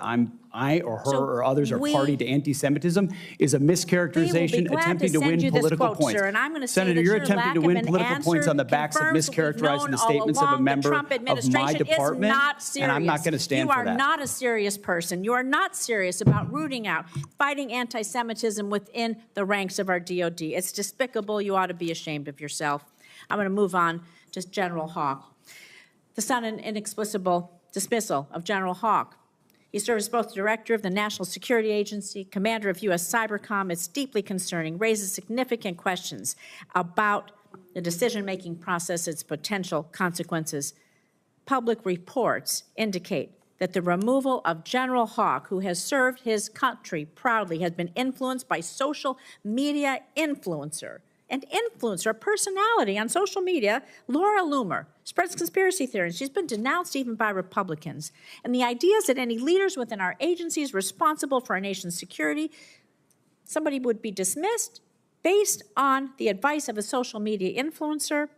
I or her or others are party to anti-Semitism is a mischaracterization attempting to win political points. Sir, and I'm going to say Senator, that you're your attempting to lack win of an political points on the backs of confirms what we've mischaracterizing known the statements of all a along. member The Trump of my administration department, is not serious. and I'm not going to stand for that. You are not a serious person. You are not serious about rooting out, fighting anti-Semitism within the ranks of our DOD. It's despicable. You ought to be ashamed of yourself. I'm going to move on to General Hawk. The sudden inexplicable dismissal of General Hawk. He serves both director of the National Security Agency, commander of U.S. Cybercom. It's deeply concerning, raises significant questions about the decision-making process, its potential consequences. Public reports indicate that the removal of General Hawk, who has served his country proudly, has been influenced by social media influencer, a personality on social media, Laura Loomer, spreads conspiracy theories. She's been denounced even by Republicans. And the idea is that any leaders within our agencies responsible for our nation's security, somebody would be dismissed based on the advice of a social media influencer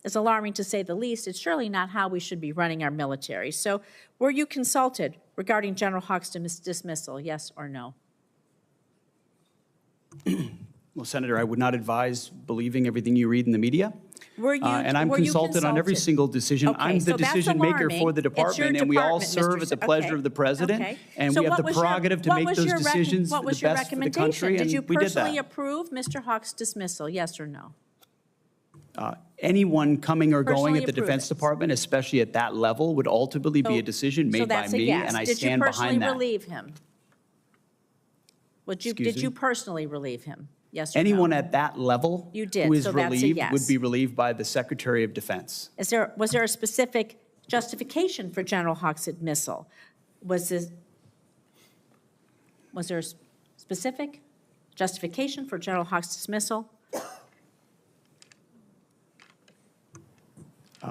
is alarming, to say the least. It's surely not how we should be running our military. So were you consulted regarding General Hawk's dismissal, yes or no? Well, Senator, I would not advise believing everything you read in the media. And I'm consulted on every single decision. Okay, I'm the so that's decision maker alarming. for the It's your department, and we all department, serve Mr. at the pleasure of the president. Okay. And So we have what the was your- prerogative to what make was those your decisions what for was the your best for the recommendation? country, Did and you we did personally that. approve Mr. Hawk's dismissal, yes or no? Anyone coming or going Personally at the approve Defense it. Department, especially at that level, would ultimately be a decision So made by that's a me, yes. and I Did you stand personally behind that. relieve him? Excuse Did me? you personally relieve him? Yes or Anyone no? at that level You did, who is so that's a relieved yes. would be relieved by the Secretary of Defense. Was there a specific justification for General Hawk's dismissal? Was there a specific justification for General Hawk's dismissal?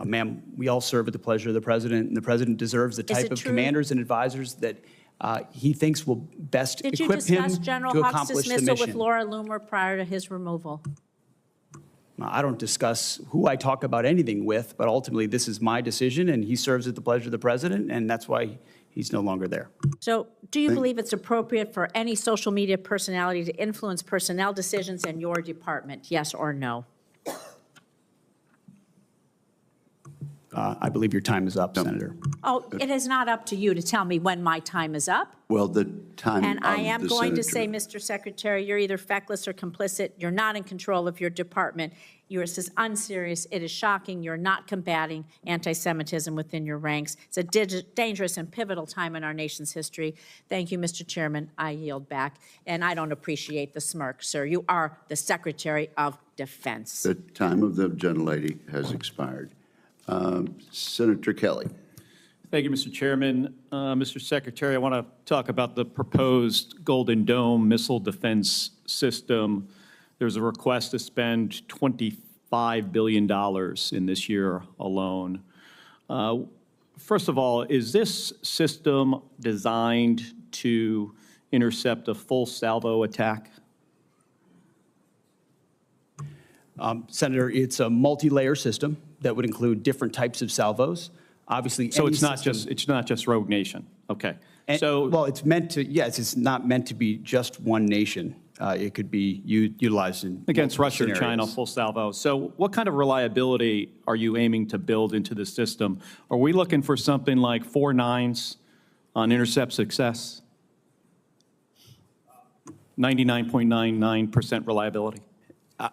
Ma'am, we all serve at the pleasure of the president, and the president deserves the Is type it of true? commanders and advisors that he thinks will best Did you equip him discuss General to Hawk's accomplish the dismissal with mission. Laura Loomer prior to his removal? I don't discuss who I talk about anything with, but ultimately this is my decision, and he serves at the pleasure of the president, and that's why he's no longer there. So do you believe it's appropriate for any social media personality to influence personnel decisions in your department? Yes or no? I believe your time is up, Senator. Oh, it is not up to you to tell me when my time is up. Well, the time And I of am the going to senator. say, Mr. Secretary, you're either feckless or complicit. You're not in control of your department. You're as unserious. It is shocking. You're not combating anti-Semitism within your ranks. It's a dangerous and pivotal time in our nation's history. Thank you, Mr. Chairman. I yield back. And I don't appreciate the smirk, sir. You are the Secretary of Defense. The time of the gentlelady has expired. Senator Kelly. Thank you, Mr. Chairman. Mr. Secretary, I want to talk about the proposed Golden Dome missile defense system. There's a request to spend $25 billion in this year alone. First of all, is this system designed to intercept a full salvo attack? Senator, it's a multi-layer system that would include different types of salvos. Obviously, So any it's not system- just Rogue Nation. Okay. And, well, it's meant to, yes, it's not meant to be just one nation. It could be utilized in Against multiple Russia and China, scenarios. full salvo. So what kind of reliability are you aiming to build into the system? Are we looking for something like 4 nines on intercept success? 99.99% reliability?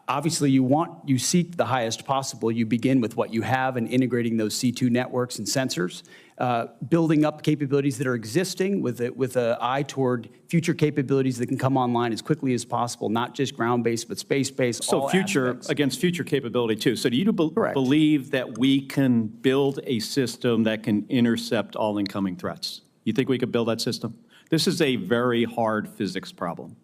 Obviously, you seek the highest possible. You begin with what you have and integrating those C2 networks and sensors, building up capabilities that are existing with an eye toward future capabilities that can come online as quickly as possible, not just ground-based, but space-based, So all future, aspects. against future capability too. So do you believe that we can build a system that can intercept all incoming threats? You think we could build that system? This is a very hard physics problem.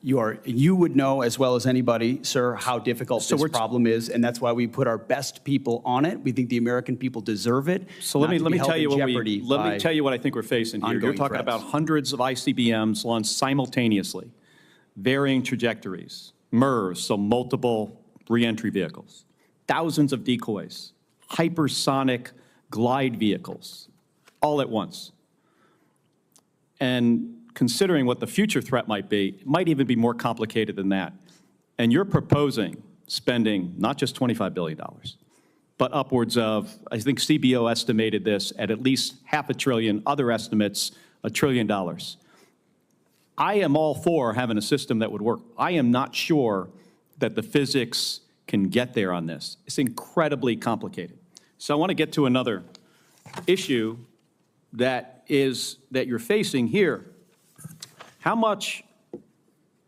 You would know as well as anybody, sir, how difficult this problem is, and that's why we put our best people on it. We think the American people deserve it. So let me tell you what I think we're facing here. You're ongoing talking threats. about hundreds of ICBMs launched simultaneously, varying trajectories, MIRVs, so multiple reentry vehicles, thousands of decoys, hypersonic glide vehicles, all at once. And considering what the future threat might be, it might even be more complicated than that. And you're proposing spending not just $25 billion, but upwards of, I think CBO estimated this at least $500 billion, other estimates, $1 trillion. I am all for having a system that would work. I am not sure that the physics can get there on this. It's incredibly complicated. So I want to get to another issue that you're facing here. How much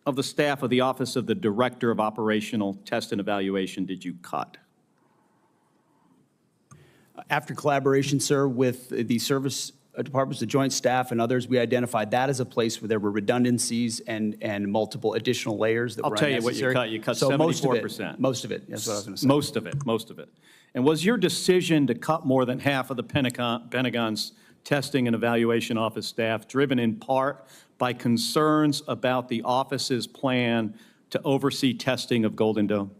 of the staff of the Office of the Director of Operational Test and Evaluation did you cut? After collaboration, sir, with the service departments, the joint staff and others, we identified that as a place where there were redundancies and multiple additional layers that were I'll tell you what you unnecessary. cut. You cut So 74%. Most of it, that's what I was going to say. Most of it. And was your decision to cut more than half of the Pentagon's testing and evaluation office staff driven in part by concerns about the office's plan to oversee testing of Golden Dome?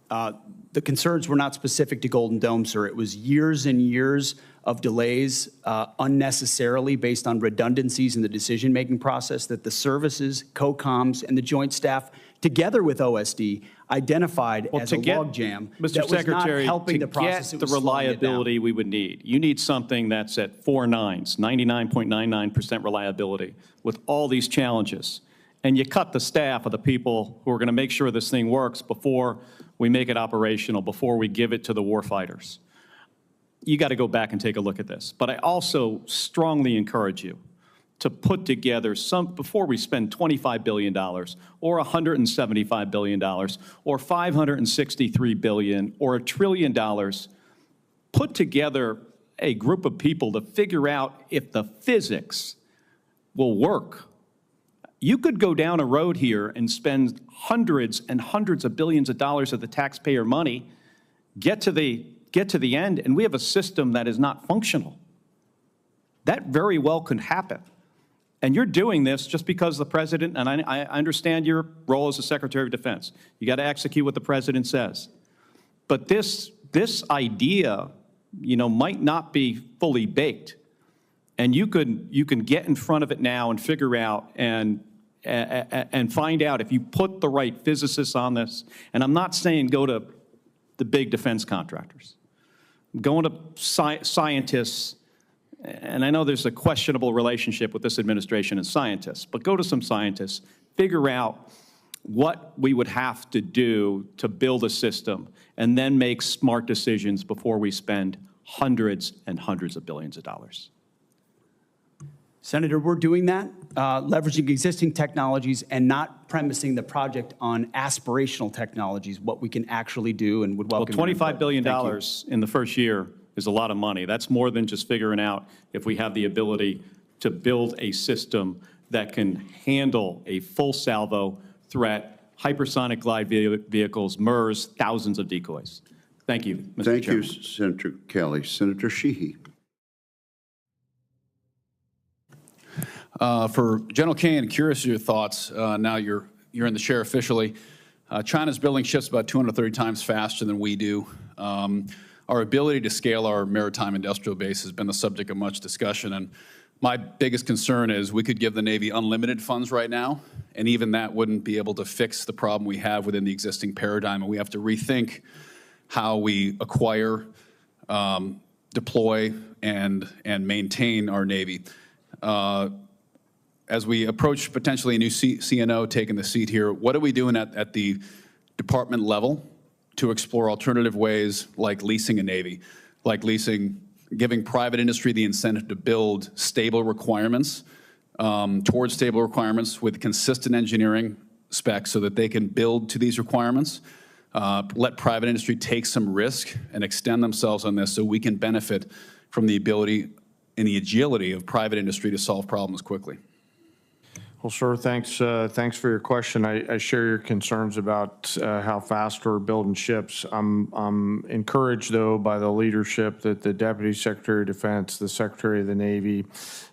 The concerns were not specific to Golden Dome, sir. It was years and years of delays unnecessarily based on redundancies in the decision-making process that the services, COCOMs, and the joint staff, together with OSD, identified as a logjam Mr. that was Secretary, not helping the to process. get it the was slowing it down. reliability we would need, you need something that's at 4 nines, 99.99% reliability with all these challenges. And you cut the staff of the people who are going to make sure this thing works before we make it operational, before we give it to the warfighters. You got to go back and take a look at this. But I also strongly encourage you to put together before we spend $25 billion or $175 billion or $563 billion or $1 trillion, put together a group of people to figure out if the physics will work. You could go down a road here and spend hundreds and hundreds of billions of dollars of the taxpayer money, get to the end, and we have a system that is not functional. That very well could happen. And you're doing this just because the president, and I understand your role as the Secretary of Defense. You got to execute what the president says. But this idea, might not be fully baked. And you can get in front of it now and figure out and find out if you put the right physicists on this. And I'm not saying go to the big defense contractors. Going to scientists, and I know there's a questionable relationship with this administration and scientists, but go to some scientists, figure out what we would have to do to build a system, and then make smart decisions before we spend hundreds and hundreds of billions of dollars. Senator, we're doing that, leveraging existing technologies and not premising the project on aspirational technologies, what we can actually do, and would welcome. Well, $25 billion in the first year is a lot of money. That's more than just figuring out if we have the ability to build a system that can handle a full salvo threat, hypersonic glide vehicles, MERS, thousands of decoys. Thank you, Mr. Thank Chairman. you, Senator Kelly. Senator Sheehy. For General Kane, curious of your thoughts. Now you're in the chair officially. China's building ships about 230 times faster than we do. Our ability to scale our maritime industrial base has been the subject of much discussion. And my biggest concern is we could give the Navy unlimited funds right now, and even that wouldn't be able to fix the problem we have within the existing paradigm. And we have to rethink how we acquire, deploy, and maintain our Navy. As we approach potentially a new CNO taking the seat here, what are we doing at the department level to explore alternative ways like leasing a Navy, like giving private industry the incentive to build stable requirements, towards stable requirements with consistent engineering specs so that they can build to these requirements, let private industry take some risk and extend themselves on this so we can benefit from the ability and the agility of private industry to solve problems quickly. Well, sir, thanks for your question. I share your concerns about how fast we're building ships. I'm encouraged, though, by the leadership that the Deputy Secretary of Defense, the Secretary of the Navy,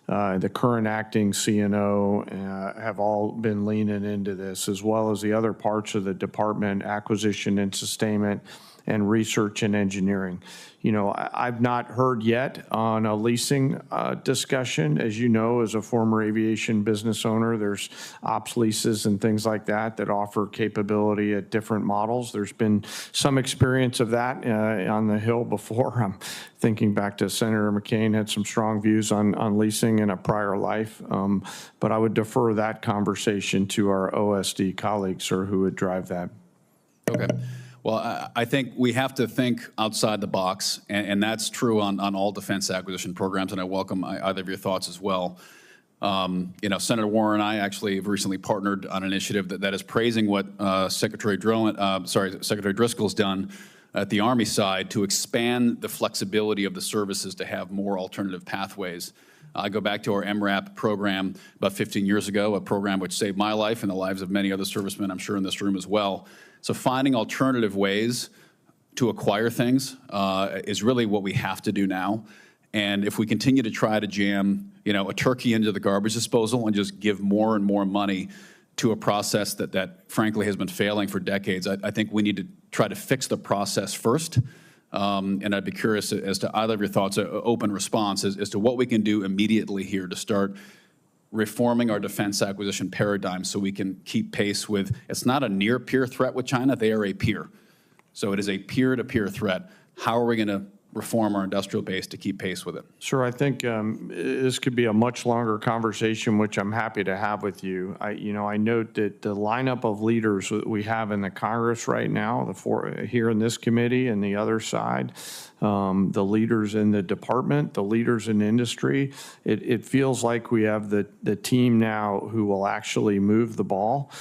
the current acting CNO have all been leaning into this, as well as the other parts of the department, acquisition and sustainment, and research and engineering. I've not heard yet on a leasing discussion. As you know, as a former aviation business owner, there's ops leases and things like that offer capability at different models. There's been some experience of that on the Hill before. I'm thinking back to Senator McCain had some strong views on leasing in a prior life, but I would defer that conversation to our OSD colleagues, sir, who would drive that. Okay. Well, I think we have to think outside the box, and that's true on all defense acquisition programs, and I welcome either of your thoughts as well. Senator Warren and I actually have recently partnered on an initiative that is praising what Secretary Driscoll's done at the Army side to expand the flexibility of the services to have more alternative pathways. I go back to our MRAP program about 15 years ago, a program which saved my life and the lives of many other servicemen, I'm sure in this room as well. So finding alternative ways to acquire things is really what we have to do now. And if we continue to try to jam, a turkey into the garbage disposal and just give more and more money to a process that frankly has been failing for decades, I think we need to try to fix the process first. And I'd be curious as to either of your thoughts, an open response as to what we can do immediately here to start reforming our defense acquisition paradigm so we can keep pace with, it's not a near peer threat with China, they are a peer. So it is a peer-to-peer threat. How are we going to reform our industrial base to keep pace with it? Sir, I think this could be a much longer conversation, which I'm happy to have with you. I note that the lineup of leaders that we have in the Congress right now, here in this committee and the other side, the leaders in the department, the leaders in industry, it feels like we have the team now who will actually move the ball,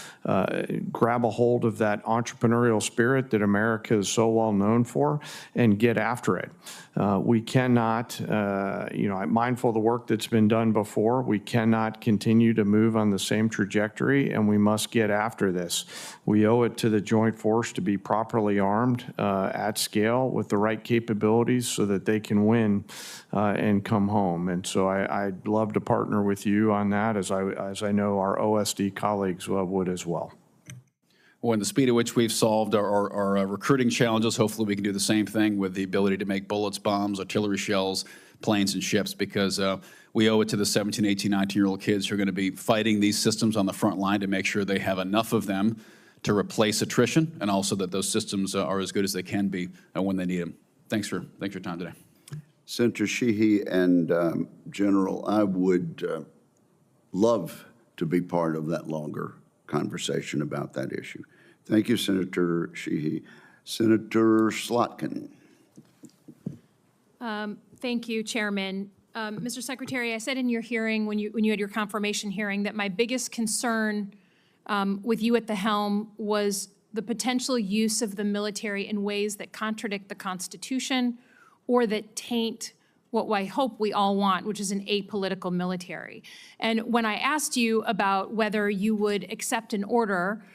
grab a hold of that entrepreneurial spirit that America is so well known for, and get after it. We cannot, I'm mindful of the work that's been done before. We cannot continue to move on the same trajectory, and we must get after this. We owe it to the joint force to be properly armed at scale with the right capability capabilities so that they can win and come home. And so I'd love to partner with you on that, as I know our OSD colleagues would as well. Well, in the speed at which we've solved our recruiting challenges, hopefully we can do the same thing with the ability to make bullets, bombs, artillery shells, planes, and ships, because we owe it to the 17, 18, 19-year-old kids who are going to be fighting these systems on the front line to make sure they have enough of them to replace attrition, and also that those systems are as good as they can be when they need them. Thanks for your time today. Senator Sheehy and General, I would love to be part of that longer conversation about that issue. Thank you, Senator Sheehy. Senator Slotkin. Thank you, Chairman. Mr. Secretary, I said in your hearing, when you had your confirmation hearing, that my biggest concern with you at the helm was the potential use of the military in ways that contradict the Constitution or that taint what I hope we all want, which is an apolitical military. And when I asked you about whether you would accept an order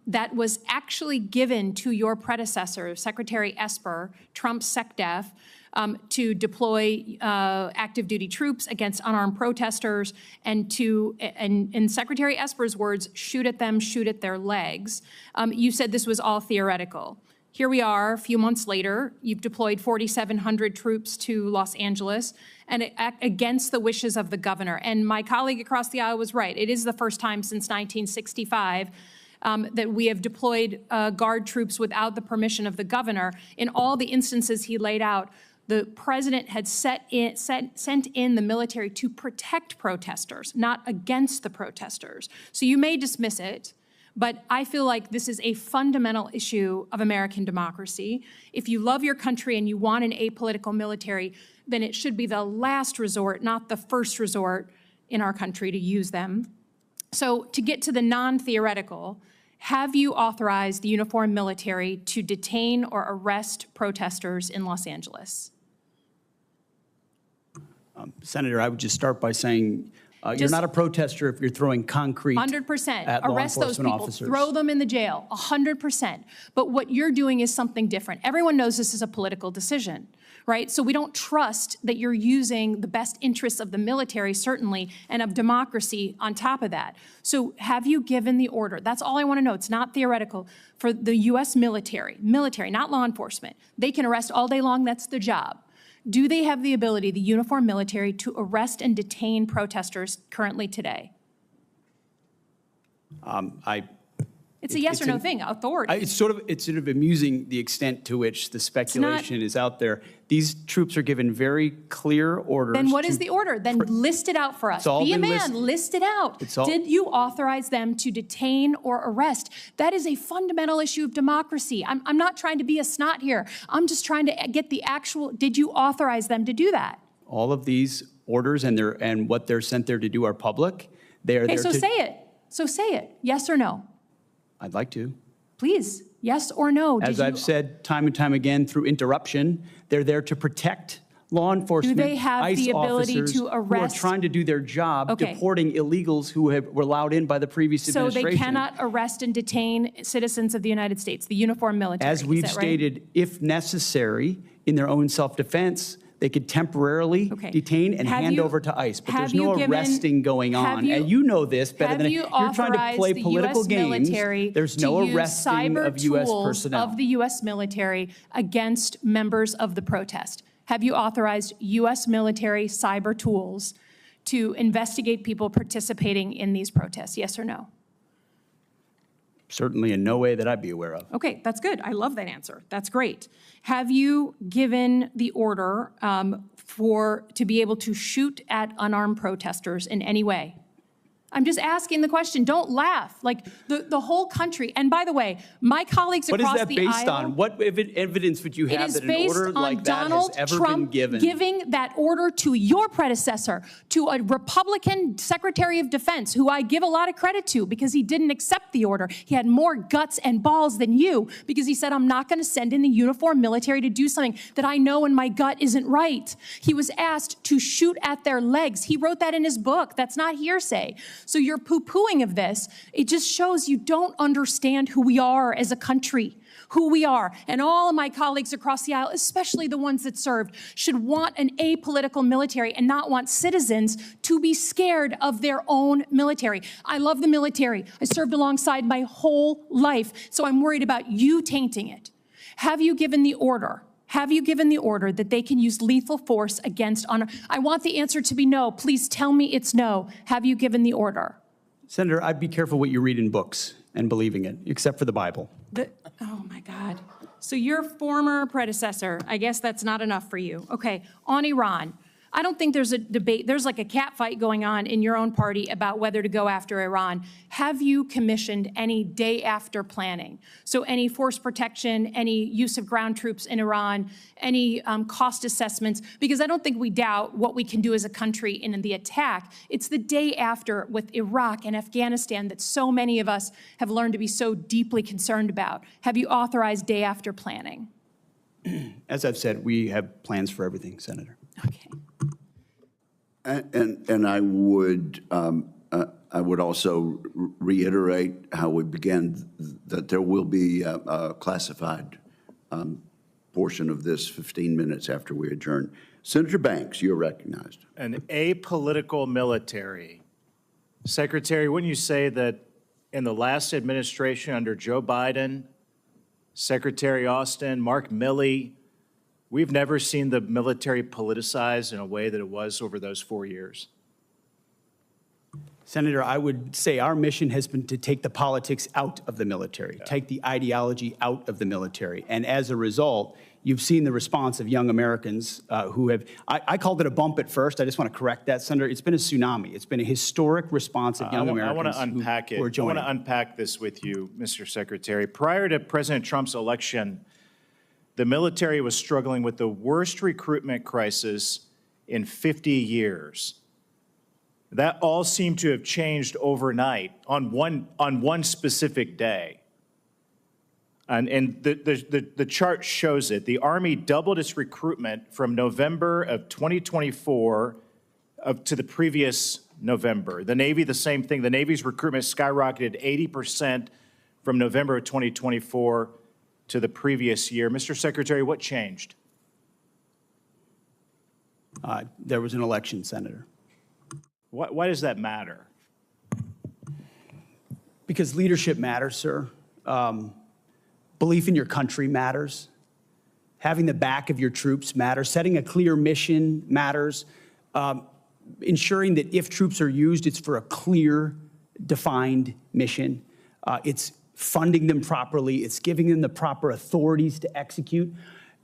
that was actually given to your predecessor, Secretary Esper, Trump's SecDef, to deploy active duty troops against unarmed protesters and to, in Secretary Esper's words, shoot at them, shoot at their legs. You said this was all theoretical. Here we are, a few months later, you've deployed 4,700 troops to Los Angeles and against the wishes of the governor. And my colleague across the aisle was right. It is the first time since 1965 that we have deployed Guard troops without the permission of the governor. In all the instances he laid out, the president had sent in the military to protect protesters, not against the protesters. So you may dismiss it, but I feel like this is a fundamental issue of American democracy. If you love your country and you want an apolitical military, then it should be the last resort, not the first resort in our country to use them. So to get to the non-theoretical, have you authorized the uniformed military to detain or arrest protesters in Los Angeles? Senator, I would just start by saying you're not a protester if you're throwing concrete 100%. at law Arrest those enforcement people. officers. Throw them in the jail. 100%. But what you're doing is something different. Everyone knows this is a political decision, right? So we don't trust that you're using the best interests of the military, certainly, and of democracy on top of that. So have you given the order? That's all I want to know. It's not theoretical. For the U.S. military, not law enforcement. They can arrest all day long. That's their job. Do they have the ability, the uniformed military, to arrest and detain protesters currently today? It's a yes or no thing, authority. It's sort of amusing the extent to which the speculation is out there. These troops are given very clear orders. Then what is the order? Then list it out for us. Be a man, list it out. Did you authorize them to detain or arrest? That is a fundamental issue of democracy. I'm not trying to be a snot here. I'm just trying to get the actual, did you authorize them to do that? All of these orders and what they're sent there to do are public. They are there so to... say it. So say it. Yes or no? I'd like to. Please, yes or no? As I've said time and time again through interruption, they're there to protect law enforcement, do they have ICE the ability officers to arrest? who are trying to do their job, deporting illegals who were allowed in by the previous administration. So they cannot arrest and detain citizens of the United States, the uniformed military. As we've stated, if necessary, in their own self-defense, they could temporarily detain and hand over to ICE. But there's no arresting going on. And you know this better than you're trying to play political games. There's no arresting of U.S. personnel. Of the U.S. military against members of the protest. Have you authorized U.S. military cyber tools to investigate people participating in these protests? Yes or no? Certainly in no way that I'd be aware of. Okay, that's good. I love that answer. That's great. Have you given the order to be able to shoot at unarmed protesters in any way? I'm just asking the question. Don't laugh. Like the whole country. And by the way, my colleagues across the aisle. What is that based on? What evidence would you have that an order like that has ever been given? Giving that order to your predecessor, to a Republican Secretary of Defense, who I give a lot of credit to because he didn't accept the order. He had more guts and balls than you because he said, I'm not going to send in the uniformed military to do something that I know in my gut isn't right. He was asked to shoot at their legs. He wrote that in his book. That's not hearsay. So your poo-pooing of this, it just shows you don't understand who we are as a country. who we are. And all of my colleagues across the aisle, especially the ones that served, should want an apolitical military and not want citizens to be scared of their own military. I love the military. I served alongside my whole life, so I'm worried about you tainting it. Have you given the order? Have you given the order that they can use lethal force against honor? I want the answer to be no. Please tell me it's no. Have you given the order? Senator, I'd be careful what you read in books and believing it, except for the Bible. Oh my God. So your former predecessor, I guess that's not enough for you. Okay, on Iran. I don't think there's a debate. There's like a cat fight going on in your own party about whether to go after Iran. Have you commissioned any day after planning? So any force protection, any use of ground troops in Iran, any cost assessments? Because I don't think we doubt what we can do as a country in the attack. It's the day after with Iraq and Afghanistan that so many of us have learned to be so deeply concerned about. Have you authorized day after planning? As I've said, we have plans for everything, Senator. Okay. And I would also reiterate how we began, that there will be a classified portion of this 15 minutes after we adjourn. Senator Banks, you're recognized. An apolitical military. Secretary, wouldn't you say that in the last administration under Joe Biden, Secretary Austin, Mark Milley, we've never seen the military politicized in a way that it was over those 4 years? Senator, I would say our mission has been to take the politics out of the military, take the ideology out of the military. And as a result, you've seen the response of young Americans who have, I called it a bump at first. I just want to correct that, Senator. It's been a tsunami. It's been a historic response of young Americans. I want to unpack it. I want to unpack this with you, Mr. Secretary. Prior to President Trump's election, the military was struggling with the worst recruitment crisis in 50 years. That all seemed to have changed overnight on one specific day. And the chart shows it. The Army doubled its recruitment from November of 2024 to the previous November. The Navy, the same thing. The Navy's recruitment skyrocketed 80% from November of 2024 to the previous year. Mr. Secretary, what changed? There was an election, Senator. Why does that matter? Because leadership matters, sir. Belief in your country matters. Having the back of your troops matters. Setting a clear mission matters. Ensuring that if troops are used, it's for a clear, defined mission. It's funding them properly. It's giving them the proper authorities to execute.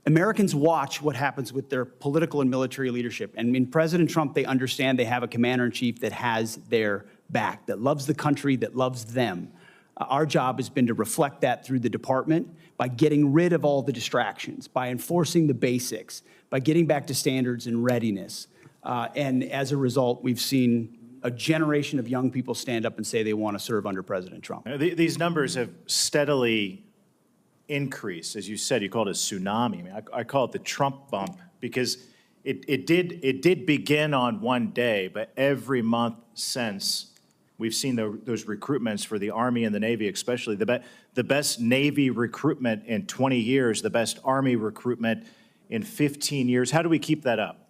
Americans watch what happens with their political and military leadership. And in President Trump, they understand they have a commander-in-chief that has their back, that loves the country, that loves them. Our job has been to reflect that through the department by getting rid of all the distractions, by enforcing the basics, by getting back to standards and readiness. And as a result, we've seen a generation of young people stand up and say they want to serve under President Trump. These numbers have steadily increased. As you said, you called it a tsunami. I mean, I call it the Trump bump because it did begin on one day, but every month since, we've seen those recruitments for the Army and the Navy, especially the best Navy recruitment in 20 years, the best Army recruitment in 15 years. How do we keep that up?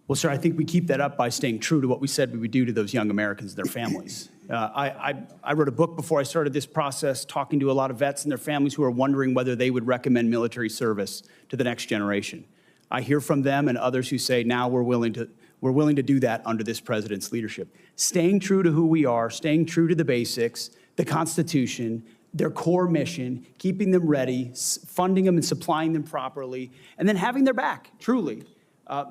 Well, sir, I think we keep that up by staying true to what we said we would do to those young Americans and their families. I wrote a book before I started this process, talking to a lot of vets and their families who are wondering whether they would recommend military service to the next generation. I hear from them and others who say, now we're willing to do that under this president's leadership. Staying true to who we are, staying true to the basics, the Constitution, their core mission, keeping them ready, funding them and supplying them properly, and then having their back, truly.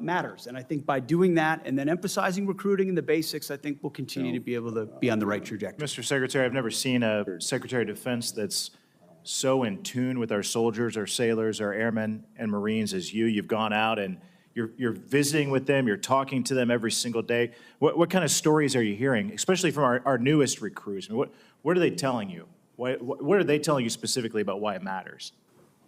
Matters. And I think by doing that and then emphasizing recruiting and the basics, I think we'll continue to be able to be on the right trajectory. Mr. Secretary, I've never seen a Secretary of Defense that's so in tune with our soldiers, our sailors, our airmen and Marines as you. You've gone out and you're visiting with them, you're talking to them every single day. What kind of stories are you hearing, especially from our newest recruits? I mean, what are they telling you? What are they telling you specifically about why it matters?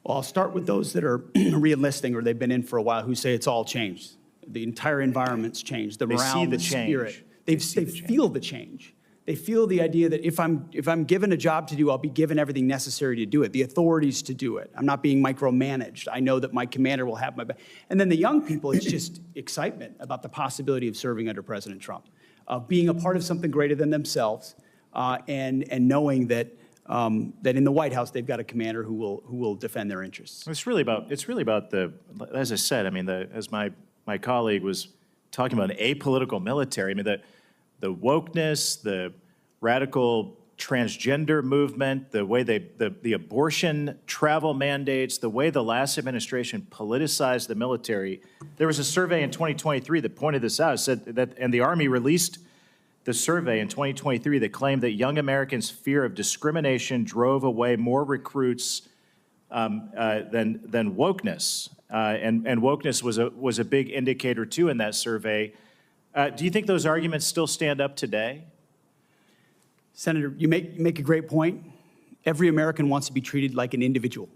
Well, I'll start with those that are re-enlisting or they've been in for a while who say it's all changed. The entire environment's changed. The morale, the spirit. They feel the change. They feel the idea that if I'm given a job to do, I'll be given everything necessary to do it, the authorities to do it. I'm not being micromanaged. I know that my commander will have my back. And then the young people, it's just excitement about the possibility of serving under President Trump, of being a part of something greater than themselves, and knowing that that in the White House they've got a commander who will defend their interests. It's really about the, as I said, I mean, as my colleague was talking about, an apolitical military. I mean, the wokeness, the radical transgender movement, the way the abortion travel mandates, the way the last administration politicized the military. There was a survey in 2023 that pointed this out. It said that, and the Army released the survey in 2023 that claimed that young Americans' fear of discrimination drove away more recruits than wokeness. And wokeness was a big indicator too in that survey. Do you think those arguments still stand up today? Senator, you make a great point. Every American wants to be treated like an individual,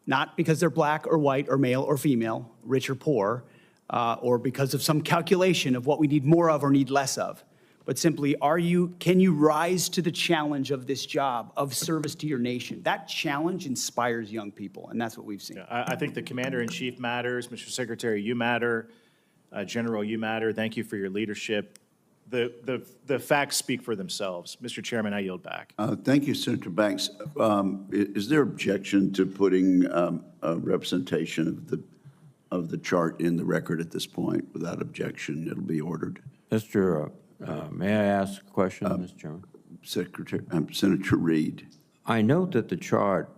not because they're black or white or male or female, rich or poor, or because of some calculation of what we need more of or need less of, but simply, can you rise to the challenge of this job of service to your nation? That challenge inspires young people, and that's what we've seen. Yeah, I think the Commander-in-Chief matters. Mr. Secretary, you matter. General, you matter. Thank you for your leadership. The facts speak for themselves. Mr. Chairman, I yield back. Thank you, Senator Banks. Is there objection to putting a representation of the chart in the record at this point? Without objection, it'll be ordered. Mr. May I ask a question, Mr. Chairman? Senator Reid. I note that the chart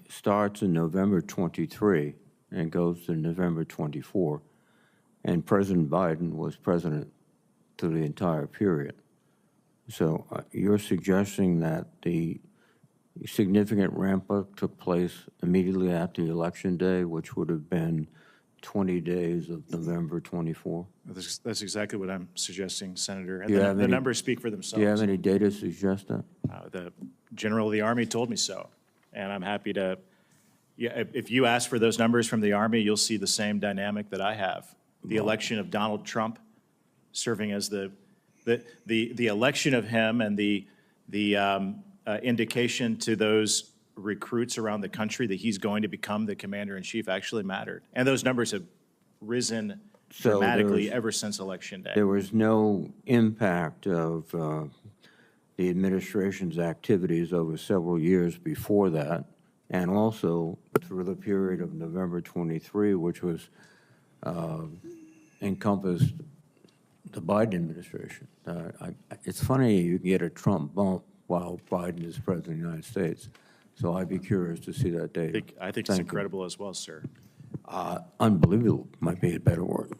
starts in November 23 and goes to November 24, and President Biden was president through the entire period. So you're suggesting that the significant ramp-up took place immediately after the election day, which would have been 20 days of November 24? That's exactly what I'm suggesting, Senator. And the numbers speak for themselves. Do you have any data to suggest that? The General of the Army told me so, and I'm happy to. Yeah, if you ask for those numbers from the Army, you'll see the same dynamic that I have. The election of Donald Trump, serving as the election of him, and the indication to those recruits around the country that he's going to become the commander-in-chief actually mattered. And those numbers have risen dramatically ever since Election Day. There was no impact of the administration's activities over several years before that, and also through the period of November 23, which was encompassed the Biden administration. It's funny you can get a Trump bump while Biden is president of the United States. So I'd be curious to see that data. I think it's incredible as well, sir. Unbelievable might be a better word.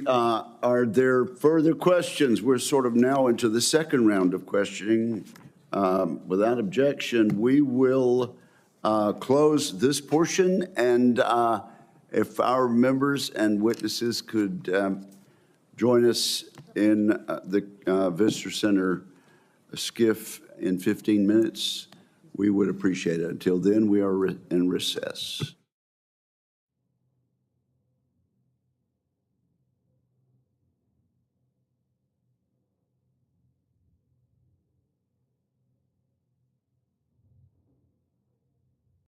Are there further questions? We're sort of now into the second round of questioning. Without objection, we will close this portion, and if our members and witnesses could join us in the Visitor Center skiff in 15 minutes, we would appreciate it. Until then, we are in recess.